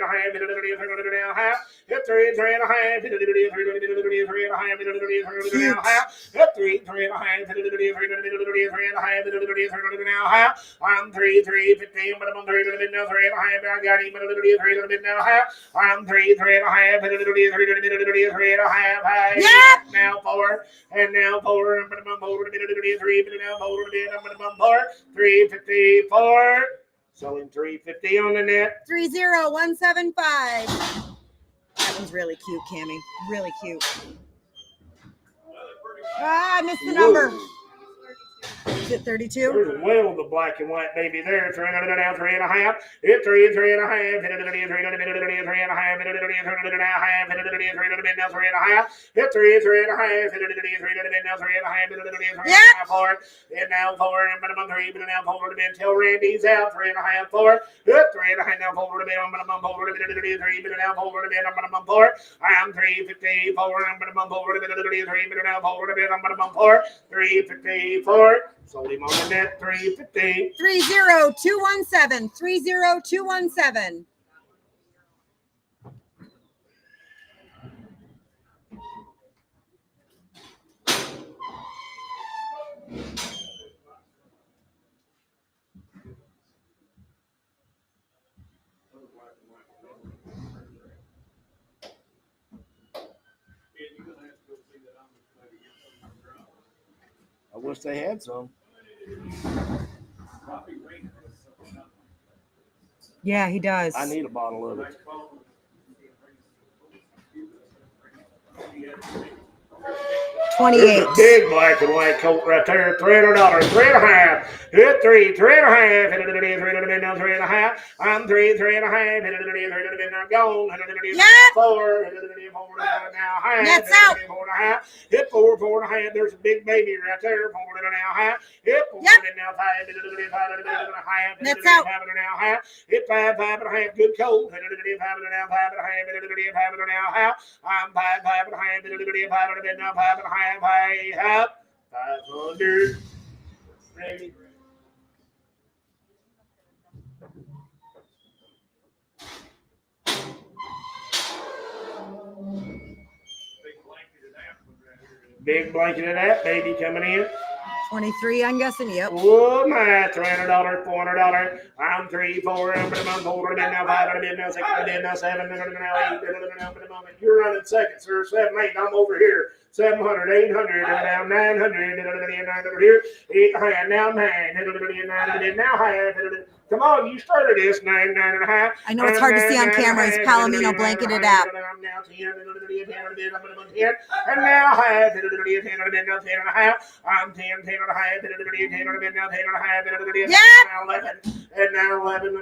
now half. Hit 3, 3.5. Hit 3 to the bid. 3.5. Hit 3 now half. Hit 3, 3.5. Hit 3 to the bid. 3.5. Hit 3 now half. I'm 3.15. But I'm 3 to the bid now. 3.5. I got him. 3 to the bid now half. I'm 3.5. Hit 3 to the bid. 3.5. Yep. Now 4. And now 4. I'm gonna bump over to 3, but now over to I'm gonna bump 4. 354. Selling 350 on the net. 30175. That one's really cute, Cammy. Really cute. Ah, I missed the number. it 32? There's a whale of the black and white baby there. 3.5. Hit 3.5. Hit 3.5. Hit 3.5. Yeah. 4. And now 4. And minimum 3. But now 4 to bed till Randy's out. 3.5. 4. Hit 3.5. Now 4 to bed on minimum 4 to bed 3. But now 4 to bed on minimum 4. I'm 354. I'm minimum 4 to bed 3. But now 4 to bed on minimum 4. 354. Sold him on the net. 350. 30217. 30217. I wish they had some. Yeah, he does. I need a bottle of it. 28. There's a big black and white coat right there. $300. 3.5. Hit 3. 3.5. Hit 3.5. I'm 3.5. Hit not gone. Yeah. 4. Hit 4 now. That's out. 4.5. Hit 4. 4.5. There's a big baby right there. 4 now. Hit 4. Yep. Now 5. That's out. Now. Hit 5. 5.5. Good coat. Hit 5.5. 5.5. Now. I'm 5. 5.5. Hit now 5.5. I have 500. Ready? Big blanket of that baby coming in. 23, I'm guessing. Yep. Oh my, $300, $400. I'm 3, 4, I'm 4, now 5, now 6, now 7, now 8, you're running second, sir. 7, 8, I'm over here. 700, 800, now 900, here. 8, now 9, now high. Come on, you started this 9, 9.5. I know it's hard to see on camera. It's Palomino blanketed app. I'm now 10, and now high. 10 and a half. I'm 10 and a half. 10 and a half. Yeah. Now 11. And now 11.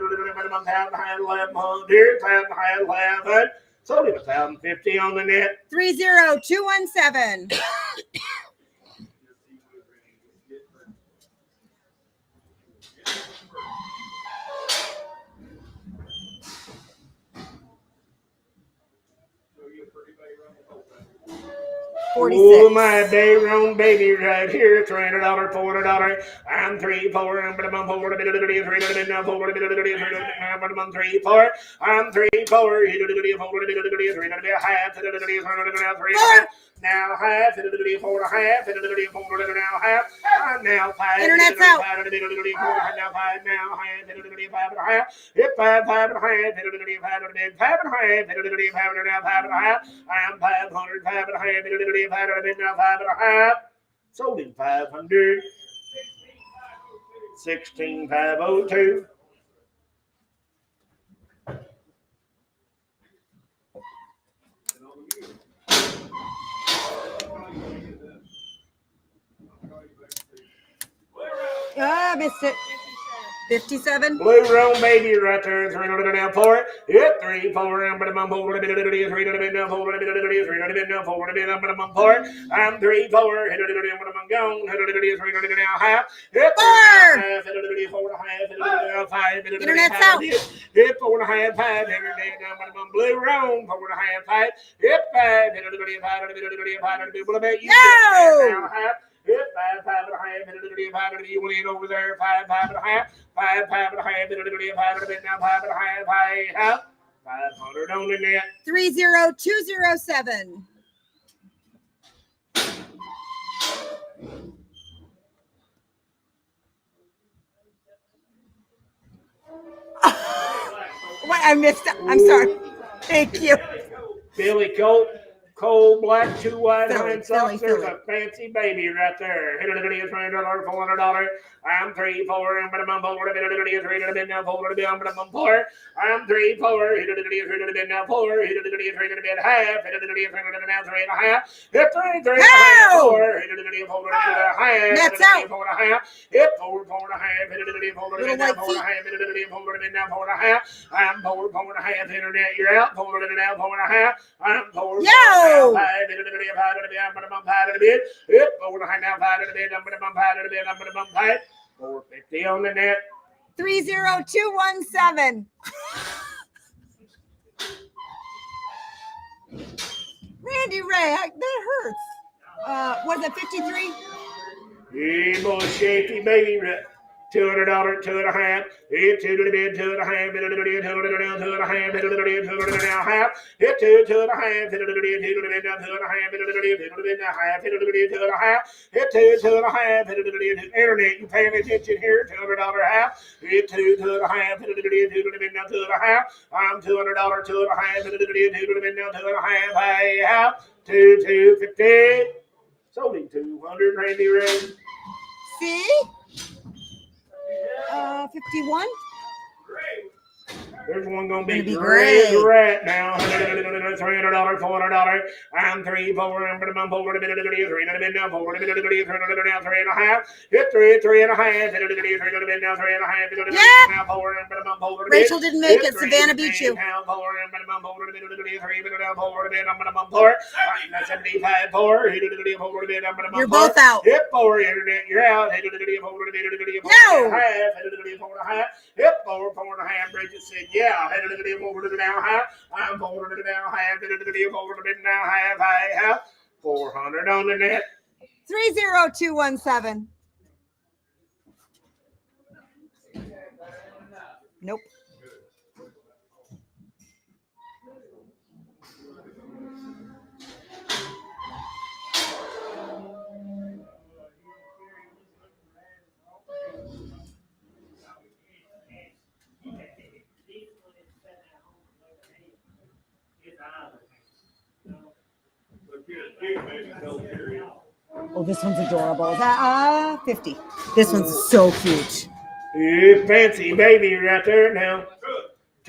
I'm down behind 1100. Down behind 11. Sold him 1,050 on the net. 30217. Oh, my day round baby right here. $300, $400. I'm 3, 4. I'm 4. I'm 4. I'm 3, 4. Now half, 4 1/2, now half. I'm now 5. Internet's out. Now 5, now half, 5.5. Hit 5, 5.5, 5.5. I'm 500, 5.5, now 5.5. Sold him 500. 16,502. Ah, missed it. 57. Blue roan baby right there. 300 now for it. Hit 3, 4. I'm going to mum for it. 300 now for it. 300 now for it. I'm going to mum for it. I'm 3, 4. Hit it. I'm going to gone. 300 now half. Hit 4. Hit 4 1/2. 5. Internet's out. Hit 4 1/2. 5. I'm going to blue roan. 4 1/2. 5. Hit 5. Hit 5. What about you? No. Hit 5, 5.5. You went in over there. 5, 5.5. 5, 5.5. Now 5.5. 500 on the net. 30207. Wait, I missed it. I'm sorry. Thank you. Billy Colt. coal black, 2 white Philly, hind socks. Philly, There's a fancy baby right there. $300, $400. I'm 3, 4. I'm gonna pull it a bit. $300 now. Pull it a bit. I'm gonna pull it. I'm 3, 4. $300 now. 4. $300 half. $300 now. 3 and a half. Hit 3, 3 and a half. 4. $300 pull it a half. That's out. 4 and a half. Hit 4, 4 and a half. $300 pull it a bit now. 4 and a half. $300 pull it a bit now. 4 and a half. I'm 4, 4 and a half. Internet, you're out. Pull it a bit now. 4 and a half. I'm 4. Yo! I'm gonna bump high to the bid. Yep, over the high now, high to the bid. I'm gonna bump high to the bid. I'm gonna bump high. 450 on the net. 30217. Randy Ray, that hurts. Was it 53? Hey, boy, shaky baby. $200, 2 and a half. Hit 2 to the bid, 2 and a half. Hit 2 to the bid, 2 and a half. Hit 2 to the bid, 2 and a half. Hit 2, 2 and a half. Hit 2 to the bid, 2 to the bid, 2 and a half. Hit 2 to the bid, 2 to the bid, 2 and a half. Hit 2 to the bid, 2 and a half. Hit 2, 2 and a half. Hit 2 to the bid. Internet, you paying attention here? $200 half. Hit 2, 2 and a half. Hit 2 to the bid, 2 to the bid, 2 and a half. I'm $200, 2 and a half. Hit 2 to the bid, 2 to the bid, 2 and a half. Hey, half. 250. Sold him 200, Randy Ray. See? 51. There's one gonna be great. red now. $300, $400. I'm 3, 4. I'm gonna bump over the bit of the video. 3 to the bid now. 4 to the bid of the video. 300 now. 3 and a half. Hit 3, 3 and a half. Hit the video. 3 to the bid now. 3 and a half. Hit the video now. 4. I'm gonna bump over the bid. Rachel didn't make it. Savannah beat you. Now 4. I'm gonna bump over the bid of the video. 3 bid now. 4 to the bid. I'm gonna bump 4. 75 4. Hit the video. 4 to the bid. I'm gonna bump 4. You're both out. Hit 4. Internet. You're out. Hit the video. 4 to the bid. No. Half. Hit the video. 4 and a half. Hit 4. 4 and a half. Bridget said, yeah. Hit the video. Over to the now half. I'm over to the now half. Hit the video. Over to the now half. Half. 400 on the net. 30217. Nope. Oh, this one's adorable. Is that 50? This one's so cute. You fancy baby right there now.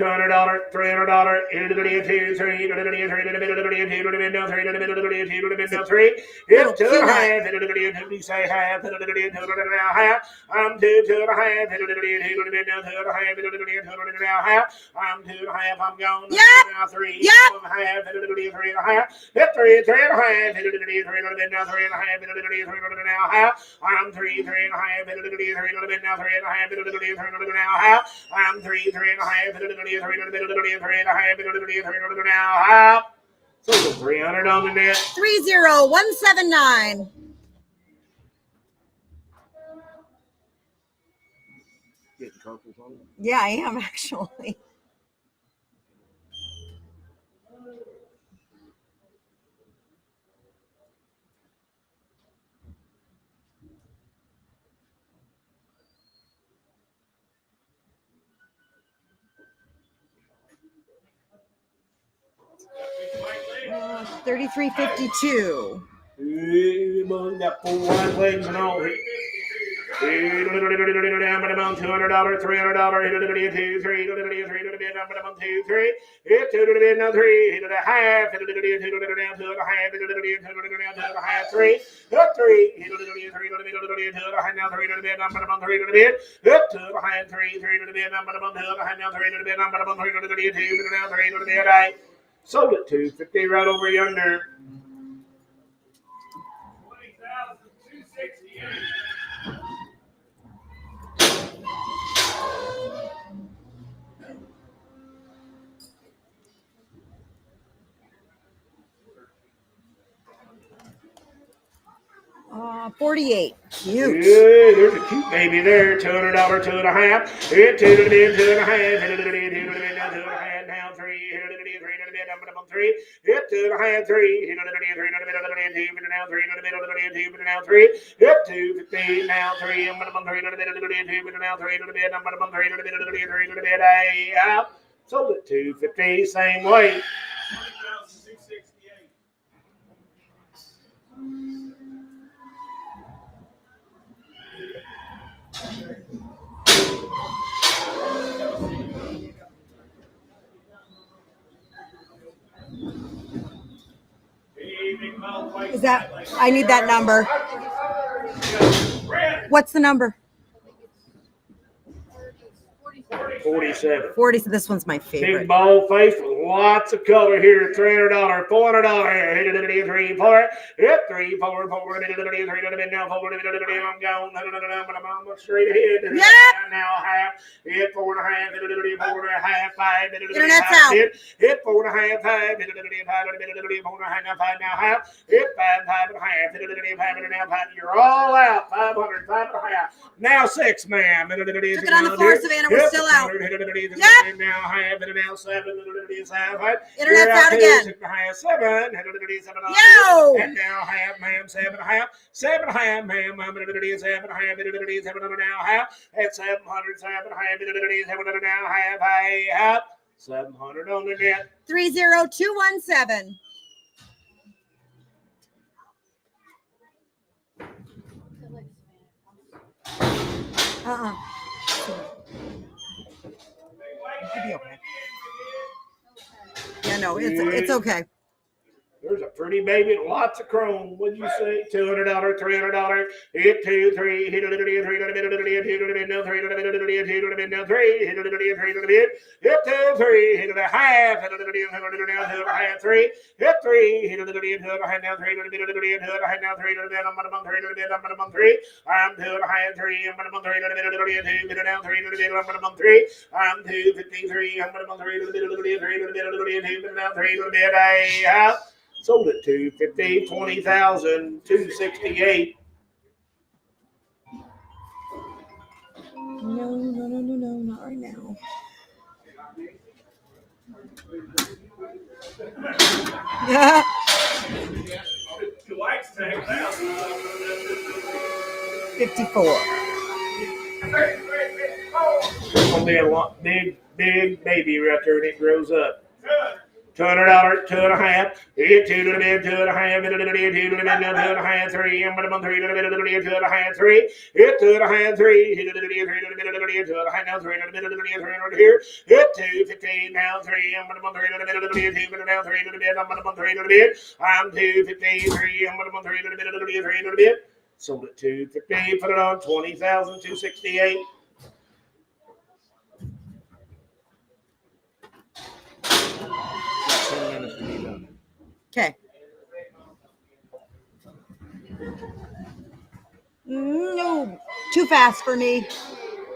$200, $300, into the video, 2, 3, to the video, 3 to the middle, to the video, 2 to the middle, 3 to the middle, to the video, 2 to the middle, 3. Hit 2 and a half, hit the video, 2 say half, hit the video, 2 to the now half. I'm 2, 2 and a half, hit the video, 2 to the middle, 2 and a half, hit the video, 2 to the now half. I'm 2 and a half, I'm gone. Now 3, 2 and a half, hit the video, 3 and a half. Hit 3, 3 and a half, hit the video, 3 to the middle, 3 and a half, hit the video, 3 to the now half. I'm 3, 3 and a half, hit the video, 3 to the middle, 3 and a half, hit the video, 3 to the now half. I'm 3, 3 and a half, hit the video, 3 to the middle, 3 and a half, hit the video, 3 to the now half. So 300 on the net. 30179. Yeah, I am actually. Uh, 3352. Got 4 wide legs and all. $200, $300, $300, $2, 3, 2, 3. Hit 2 to the bid, now 3. Hit to the half. Hit to the bid, 2 to the down, 2 to the half. Hit to the bid, 2 to the down, 2 to the half. 3. Hit 3. Hit to the bid, 3 to the bid, 2 to the bid, 2 to the half. Now 3 to the bid, I'm gonna bump 3 to the bid. Hit 2 to the half. 3. 3 to the bid, I'm gonna bump 2 to the half. Now 3 to the bid, I'm gonna bump 3 to the bid. 2 to the down, 3 to the bid. I sold it 250 right over yonder. 20,268. Uh, 48. Cute. Yeah, there's a cute baby there. $200, 2 and a half. Hit 2 to the bid, 2 and a half. Hit to the bid, 2 to the bid, now 2 and a half. Now 3. Hit to the bid, 3 to the bid, I'm gonna bump 3. Hit 2 and a half. 3. Hit to the bid, 3 to the bid, 2 to the bid, 2 to now 3 to the bid, 2 to the bid, 2 to now 3. Hit 2, 15, now 3. I'm gonna bump 3 to the bid, 2 to the bid, 2 to now 3 to the bid. I'm gonna bump 3 to the bid, 2 to the bid, 3 to the bid. Hey, out. Sold it 250, same way. 20,268. Is that, I need that number. What's the number? 47. 40. So this one's my Big favorite. ball face with lots of color here. $300, $400 here. Hit it, 3, 4. Hit 3, 4, 4. Hit it, 3, now 4. I'm gone. I'm straight ahead. Yeah. Now half. Hit 4.5. Hit it, 4.5. 5. Internet's out. Hit 4.5. 5. Hit it, 5. 4.5. Now 5. Now half. Hit 5. 5.5. Hit it, 5. Now 5. You're all out. 500. 5.5. Now 6, ma'am. Took it on the floor, Savannah. We're still out. Yep. Now half. Now 7. Internet's out again. 7. Yo. And now half, ma'am. 7.5. 7.5, ma'am. 7.5. 7 now half. At 700. 7.5. 7 now half. 700 on the net. 30217. It'll be okay. Yeah, no, it's okay. There's a pretty baby, lots of chrome. What'd you say? $200, $300. Hit 2, 3. Hit it, 3. Hit it, now 3. Hit it, now 3. Hit it, hit 2, 3. Hit it a half. Hit it, now 2 half 3. Hit 3. Hit it, now 3. Hit it, now 3. I'm going to 3. I'm 2 half 3. I'm going to 3. Hit it now 3. I'm going to 3. I'm 253. I'm going to 3. Sold it 250, 20,000, 268. No, not right now. Yeah. 54. It's gonna be a big baby right there, and it grows up. $200, 2.5. Hit 2 to the mid, 2.5. Hit 2 to the mid, now 2.5. 3. I'm gonna 3 to the mid, 2.5. 3. Hit 2.5. 3. Hit 2 to the mid, 3 to the mid, 2.5. Now 3 to the mid, 3 here. Hit 2, 15. Now 3. I'm gonna 3 to the mid, 2. Now 3 to the mid. I'm gonna 3 to the mid. I'm 253. I'm gonna 3 to the mid, 3 to the mid. Sold it 250. Put it on 20,000, 268. Okay. No, too fast for me.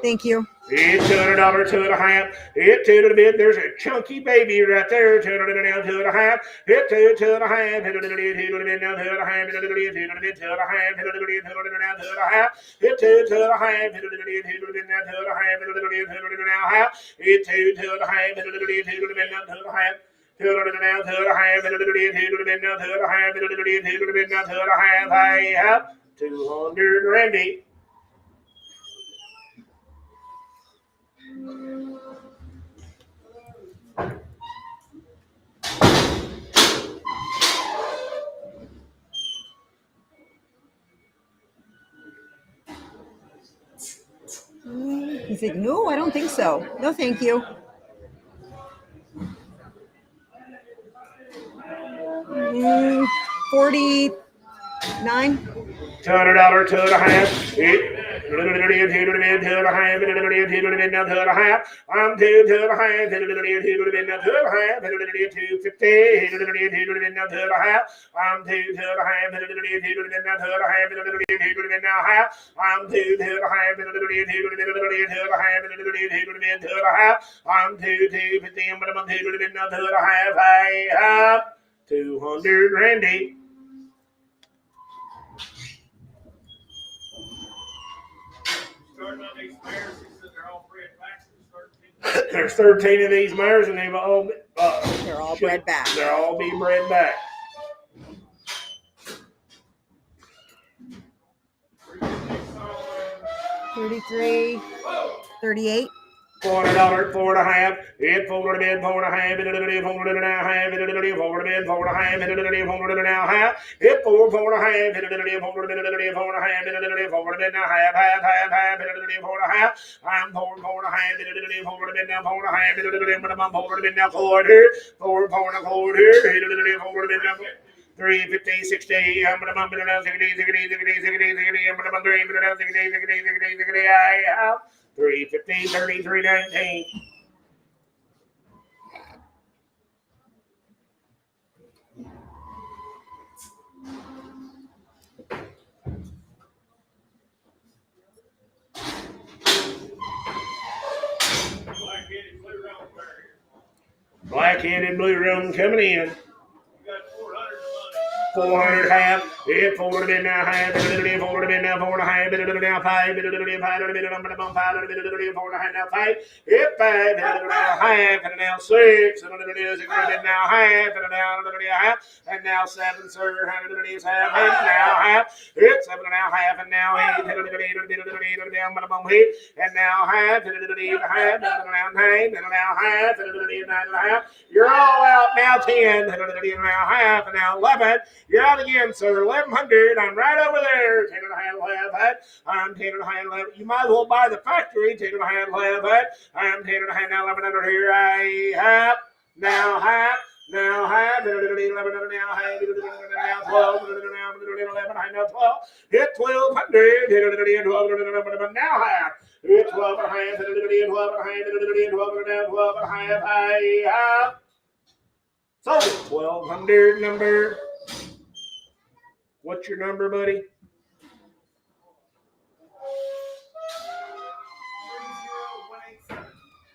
Thank you. Hit $200, 2.5. Hit 2 to the mid. There's a chunky baby right there. 200 now, 2.5. Hit 2, 2.5. Hit 2 to the mid, now 2.5. Hit 2 to the mid, 2.5. Hit 2 now, 2.5. Hit 2, 2.5. Hit 2 to the mid, 2 now 2.5. Hit 2 now half. Hit 2, 2.5. Hit 2 to the mid, now 2.5. 200 now, 2.5. Hit 2 to the mid, now 2.5. Hit 2 to the mid, now 2.5. 200, Randy. He's like, no, I don't think so. No, thank you. $49. $200, 2.5. Hit 2 to the mid, 2.5. Hit 2 to the mid, now 2.5. I'm 2, 2.5. Hit 2 to the mid, 2.5. Hit 250. Hit 2 to the mid, now 2.5. I'm 2, 2.5. Hit 2 to the mid, now 2.5. Hit 2 to the mid, now half. I'm 2, 2.5. Hit 2 to the mid, 2.5. Hit 2 to the mid, 2.5. I'm 2, 250. I'm 2 to the mid, now 2.5. 200, Randy. There's 13 of these mares, and they've all They're all bred back. They're all be bred back. $33, $38. $400, 4.5. It folded in 4.5. It folded in a half. It folded in 4.5. It folded in a half. It 4.5. It folded in 4.5. It folded in a half. Half. It 4.5. I'm 4.5. It folded in 4.5. It folded in 4. 4.4. It folded in 350, 60, I'm gonna bump it down, 60, 60, 60, 60, 60, I'm gonna bump it down, 60, 60, 60, 60, I have 350, 33, 19. Black-headed blue roan coming in. 400 half. It folded in now half. It folded in now 4.5. It now 5. It now 5. It 4.5 now 5. It 5. It now half. It now 6. It now half. It now half. And now 7, sir. It is half. And now half. It's 7 and now half. And now 8. And now half. And now 9. And now half. And 9.5. You're all out now 10. And now half. And now 11. You're out again, sir. 1,100. I'm right over there. 10 and a half. I'm 10 and a half. You might as well buy the factory. 10 and a half. I'm 10 and a half. Now 1,100 here. I have. Now half. Now half. 11. Now 12. 11. I know 12. Hit 1,200. Hit 12. Now half. Hit 12 and a half. 12 and a half. 12 and a half. 12 and a half. I have. So 1,200 number. What's your number, buddy?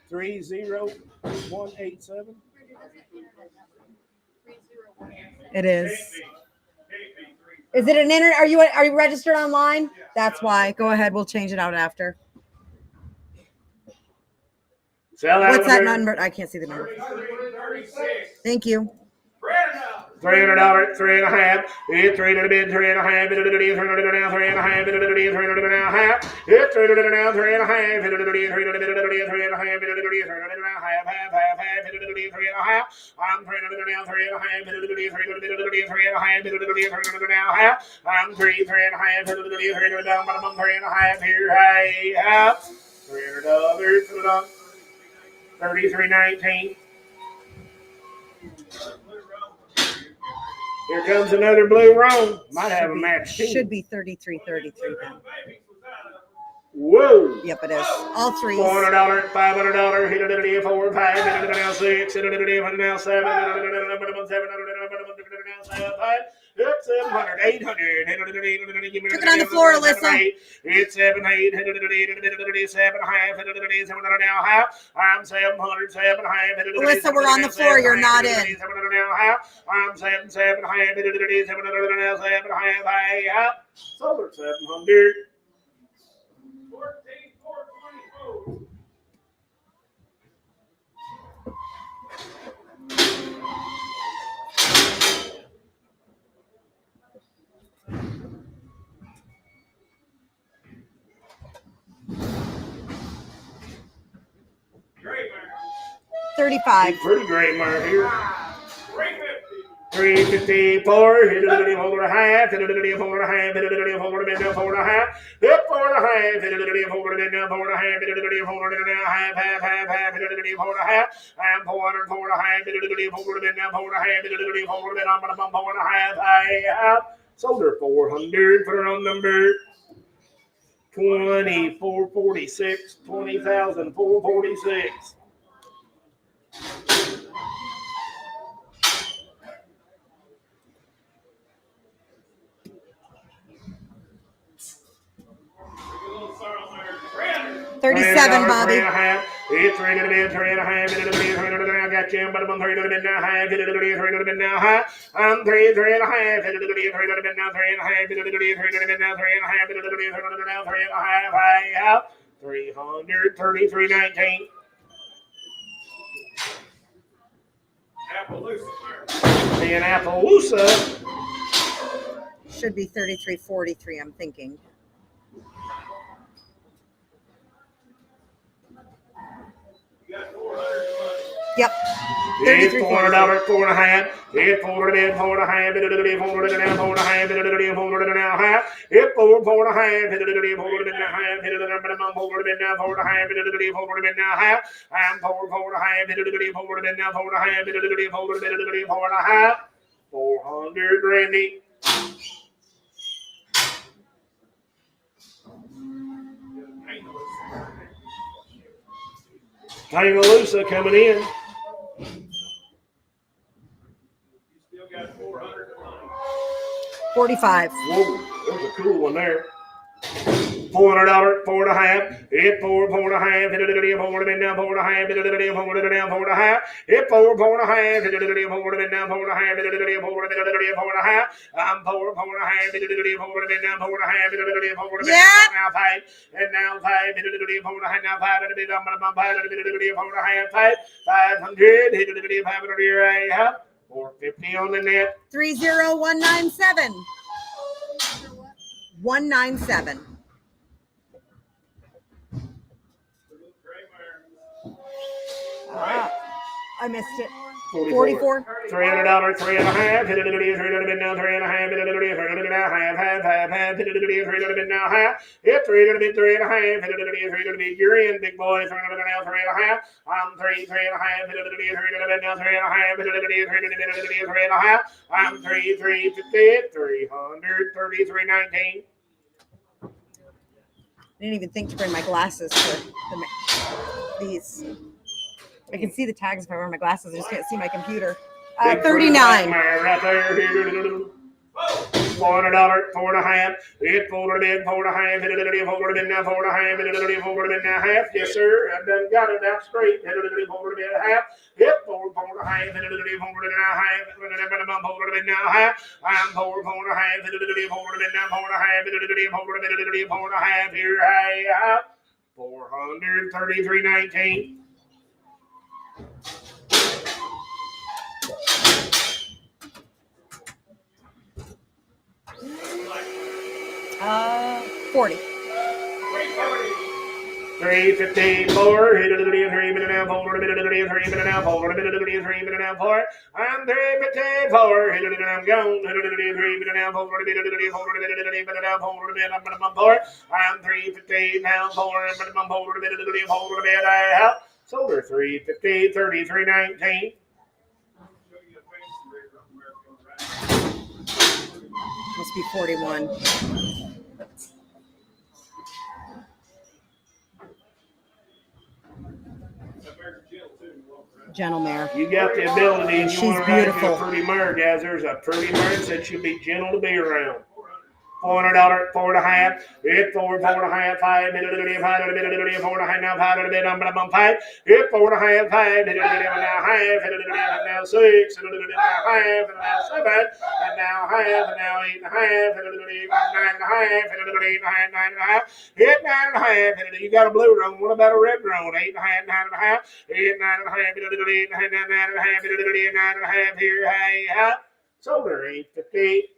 30187. It is. Is it an internet? Are you registered online? That's why. Go ahead. We'll change it out after. What's that number? I can't see the number. Thank you. $300, 3.5. It's 300, 3.5. It's 300 now, 3.5. It's 300 now, half. It's 300 now, 3.5. It's 3.5. It's 3.5. I'm 300 now, 3.5. It's 300 now, half. I'm 3.5. It's 300 down, but I'm 3.5 here. I have $300. 33.19. Here comes another blue roan. Might have a match team. Should be 33.33 then. Whoa. Yep, it is. All three. $400, $500, hit it 4, 5, hit it now 6, hit it now 7, it's 700, 800. Took it on the floor, Alyssa. It's 7, 8, 7, half, 700 now half. I'm 700, 7, half. Alyssa, we're on the floor. You're not in. 700 now half. I'm 7, 7, half. 700 now 7, half. Solar 700. 14,424. Great, man. 35. Pretty great, Mark here. 354, hit it over a half, hit it over a half, hit it over a half, hit 4.5, hit it over a half, hit it over a half, half, hit it over a half. I'm 400, 4.5, hit it over a half, hit it over a half. I have sold her 400, put her on number 2446, 20,446. $37, Bobby. It's 3.5. 3.5. I got you, but I'm 3.5. Now, 3.5. Now, I'm 3.5. 3.5. Now, 3.5. 3.5. Now, 3.5. I have 333.19. In Appaloosa. Should be 33.43, I'm thinking. It's $33.43. $400, 4.5. It's $4.5, 4.5. $4.5, 4.5. $4.5. It's 4.5. $4.5. $4.5. I'm 4.5. 400, Randy. Tangalusa coming in. You still got 400 to money. 45. Whoa, there's a cool one there. $400, 4.5. It's 4.5. Hit it down, 4.5. Hit it down, 4.5. It's 4.5. Hit it down, 4.5. Hit it down, 4.5. I'm 4.5. Hit it down, 4.5. Hit it down, 4.5. Now 5. And now 5. Hit it down, 4.5. Now 5. Hit it down, 4.5. 500. Hit it down, 500. 450 on the net. 30197. 197. I missed it. 44. $300, 3.5. Hit it now, 3.5. Hit it now, half. Hit it now, half. Hit 3.5. Hit it you're in, big boy. 3.5. I'm 3.5. Hit it now, 3.5. Hit it 3.5. I'm 350. 333.19. I didn't even think to bring my glasses for these. I can see the tags if I wear my glasses. I just can't see my computer. 39. Right there. $400, 4.5. It's 4.5. 4.5. Hit it now, 4.5. Hit it now, half. Yes, sir. I done got it out straight. Hit it 4.5. Hit 4.5. Hit it now, half. Hold it now, half. I'm 4.5. Hit it now, 4.5. Hit it 4.5. Here I am. 433.19. Uh, 40. 354. Hit it 3 minute now, 4 minute 3 minute now, 4 minute 3 minute now, 4. I'm 354. Hit it and I'm gone. Hit it 3 minute now, 4 minute 3 minute now, 4 minute I'm 4. I'm 350 now, 4 minute 4 minute I have. Sold her 350, 33.19. Must be 41. Gentle mare. You got the ability, and you She's want to ride beautiful. a pretty mare, guys. There's a pretty mare that should be gentle to be around. $400, 4.5. It's 4.5. 5 minute 4.5 now, 5 It's 4.5. 5 now, half. Now 6 and now half and now 7 and now half and now 8.5 and 9.5 and 8.5. Hit 9.5. You got a blue roan. What about a red roan? 8.5, 9.5. Hit 9.5. 9.5 here. Hey, so they're 850.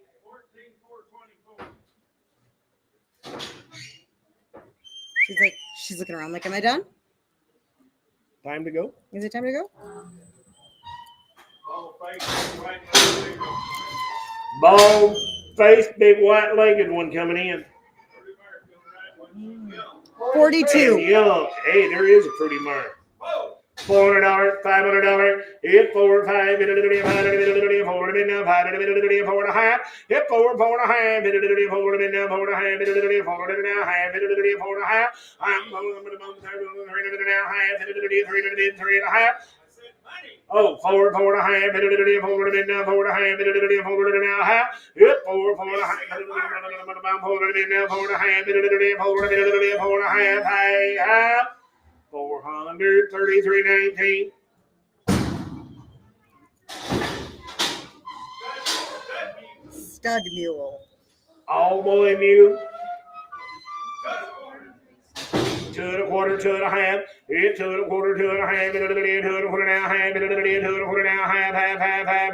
She's looking around like, am I done? Time to go. Is it time to go? Bald faced, big white legged one coming in. 42. And young. Hey, there is a pretty mare. $400, $500. Hit 4, 5. Hit it 5. Hit it 4. Hit now 5. Hit it 4.5. Hit 4, 4.5. Hit it 4. Hit now 4.5. Hit it 4. Hit now half. Hit it 4.5. I'm now half. Hit it 3.5. Oh, 4, 4.5. Hit it 4. Hit now 4.5. Hit it 4. Now half. Hit 4, 4.5. Hit it now 4.5. Hit it 4.5. Hey, half. 433.19. Stud mule. All boy mule. 2 1/4, 2 1/2. Hit 2 1/4, 2 1/2. Hit it 2 1/4 now, half. Hit it 2 1/4 now, half. Hit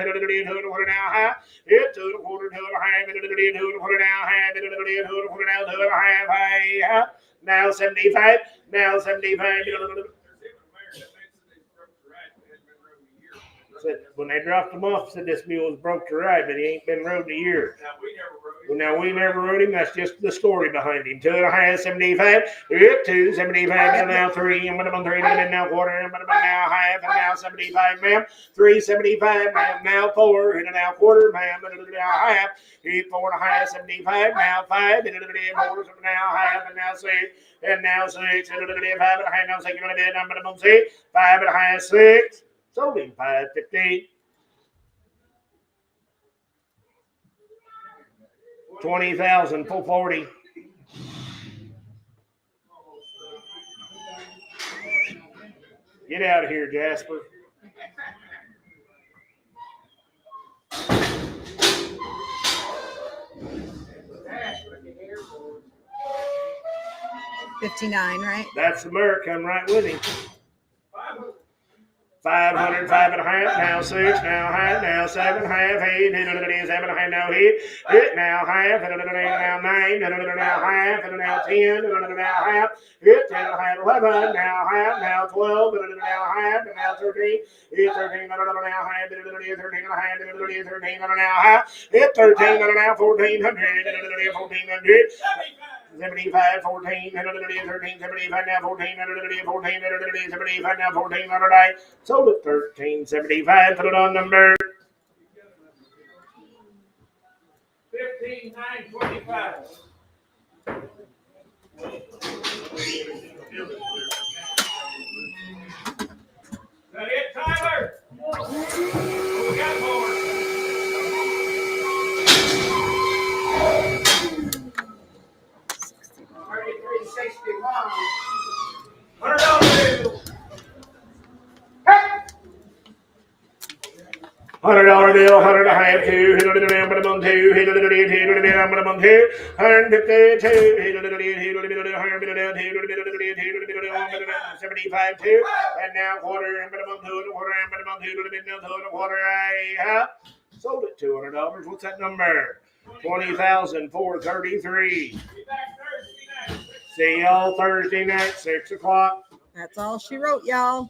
it 2 1/4 now, half. Hit 2 1/4, 2 1/2. Hit it 2 1/4 now, half. Hit it 2 1/4 now, 2 1/2. Hey, now 75. Now 75. Said when they dropped him off, said this mule was broke to ride, but he ain't been rode in a year. Now, we never rode him. Now we never rode him. That's just the story behind him. 2.5, 75. 2, 75. And now 3. And I'm 3. And now quarter. And I'm now half. And now 75, ma'am. 3, 75, ma'am. Now 4. And now quarter, ma'am. And now half. 4.5, 75. Now 5. And now half. And now 6. And now 6. And 5. And now 6. And now 6. 5.5, 6. Sold him 5.50. 20,000 for 40. Get out of here, Jasper. $59, right? That's the Merc. I'm right with him. 500, 5.5, now 6, now half, now 7.5, 8, 7.5, now hit, now half, now 9, now half, now 10, now half, hit, 10.5, 11, now half, now 12, now half, now 13, hit 13, now half, 13 now half, hit 13, now 1400, 1400. 75, 14, 13, 75, now 14, 14, 75, now 14, sold it 13.75. Put it on number 15,925. That it, Tyler? We got more. $100 bill. $100 bill, 100.5, 2, hit it down, but I'm on 2, hit it down, but I'm on 2, 152, hit it down, 75, 2, and now quarter, and but I'm on 2, and quarter, and but I'm on 2, and a quarter, I have sold it $200. What's that number? 20,433. See y'all Thursday night, 6 o'clock. That's all she wrote, y'all.